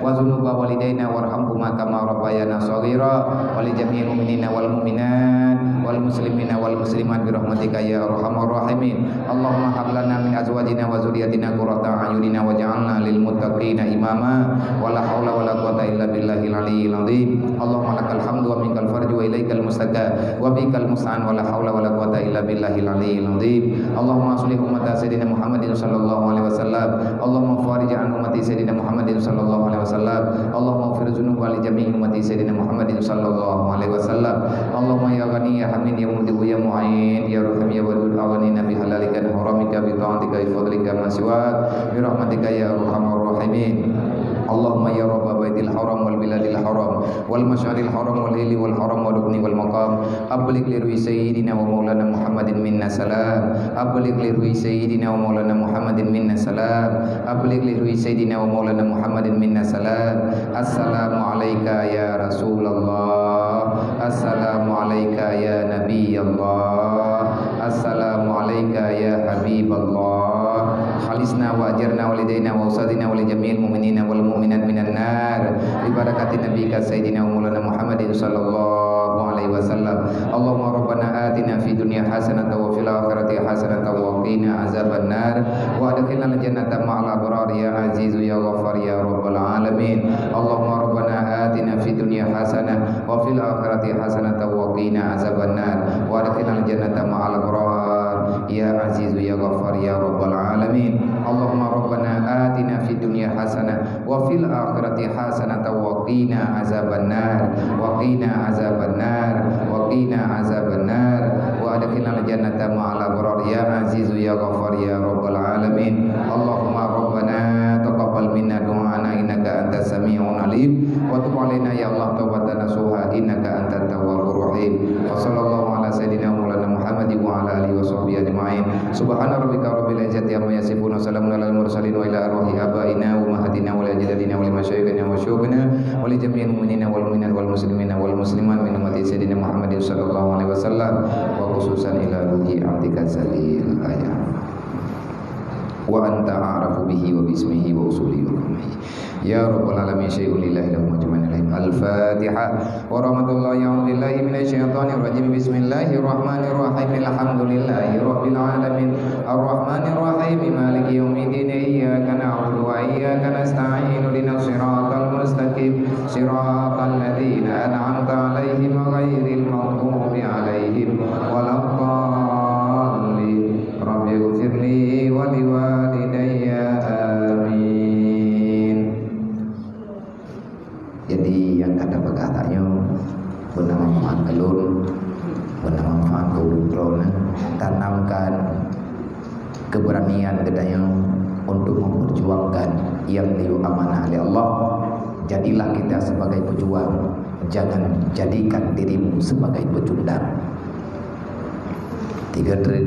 wa dzunuba walidaina warhamhuma kama rabbayana shaghira wa li jami'il mu'minina wal mu'minat wal muslimina wal muslimat bi rahmatika ya arhamar rahimin. Allahumma hab lana min azwajina wa zurriyyatina qurrata a'yunina waj'alna lil muttaqina imama. Wala haula wala quwwata illa billahil aliyyil azim. Allahumma lakal hamdu wa minkal farju wa ilaikal mustaqaa wa bikal musta'an wala haula wala quwwata illa billahil aliyyil azim. Allahumma sholli ummata sayyidina Muhammadin sallallahu alaihi wasallam. Allahumma farij an ummati sayyidina Muhammadin sallallahu alaihi wasallam. Allahumma ighfir dzunuba li jami'i ummati sayyidina Muhammadin sallallahu alaihi wasallam. Allahumma ya ghani ya hamid ya mudhibu ya mu'in ya rahim ya wadud aghnina bi halalika wa haramika bi ta'atika wa fadlika ma siwak bi rahmatika ya arhamar rahimin. Allahumma ya rabb baitil haram wal biladil haram wal masyaril haram wal hili wal haram wal rukni wal maqam ablig li ruhi sayyidina wa maulana Muhammadin minna salam. Ablig li ruhi sayyidina wa maulana Muhammadin minna salam. Ablig li ruhi sayyidina wa maulana Muhammadin minna salam. Assalamu alayka ya Rasulullah. Assalamu alayka ya Nabiyallah. Assalamu alayka ya Habiballah. Khalisna wa ajarna walidaina wa usadina wa li jami'il mu'minina wal mu'minat minan nar bi barakati nabiyika sayyidina wa maulana Muhammadin sallallahu alaihi wasallam. Allahumma rabbana atina fid dunya hasanatan wa fil akhirati hasanatan wa qina azaban nar wa adkhilna al jannata ma'al abrar ya azizu ya ghaffar ya rabbal alamin. Allahumma rabbana atina fid dunya hasanatan wa fil akhirati hasanatan wa qina azaban nar wa adkhilna al jannata ma'al abrar ya azizu ya ghaffar ya rabbal alamin. Allahumma rabbana atina fid dunya hasanah wa fil akhirati hasanah wa qina azaban nar wa qina azaban nar wa qina azaban nar wa adkhilna jannata ma'al abrar ya azizu ya ghaffar ya rabbal alamin. Allahumma rabbana taqabbal minna du'ana innaka antas sami'un alim wa tub alaina ya Allah tawbatan nasuha innaka antat tawwabur rahim. Wa sallallahu ala sayidina maulana Muhammad wa ala alihi wa sahbihi ajma'in. Subhana rabbika rabbil izzati amma yasifun wa salamun alal mursalin wa ila arwahi abaina wa mahatina wa ajdadina wa limasyayikhina wa syukhina wa li jami'il mu'minina wal mu'minat wal muslimina wal muslimat min ummati sayyidina Muhammadin sallallahu alaihi wasallam wa khususan ila ruhi abdika salil ayat. wa anta a'rafu bihi wa bismihi wa usulihi wa hukmihi ya rabbal alamin syai'un lillahi lahu majma'in al-fatihah wa rahmatullahi wa billahi minasyaitonir rajim bismillahirrahmanirrahim alhamdulillahi rabbil alamin arrahmanir rahim maliki yaumiddin iyyaka na'budu wa iyyaka nasta'in ihdinas siratal mustaqim siratal ladzina an'amta 'alaihim ghairil maghdubi 'alaihim waladdallin rabbighfirli wa liwalidayya amin. Jadi yang kata perkataannya benar manfaat kelun, benar manfaat keurutron, tanamkan keberanian katanya untuk memperjuangkan yang diamanah oleh Allah. Jadilah kita sebagai pejuang, jangan jadikan dirimu sebagai pecundang. 3 trik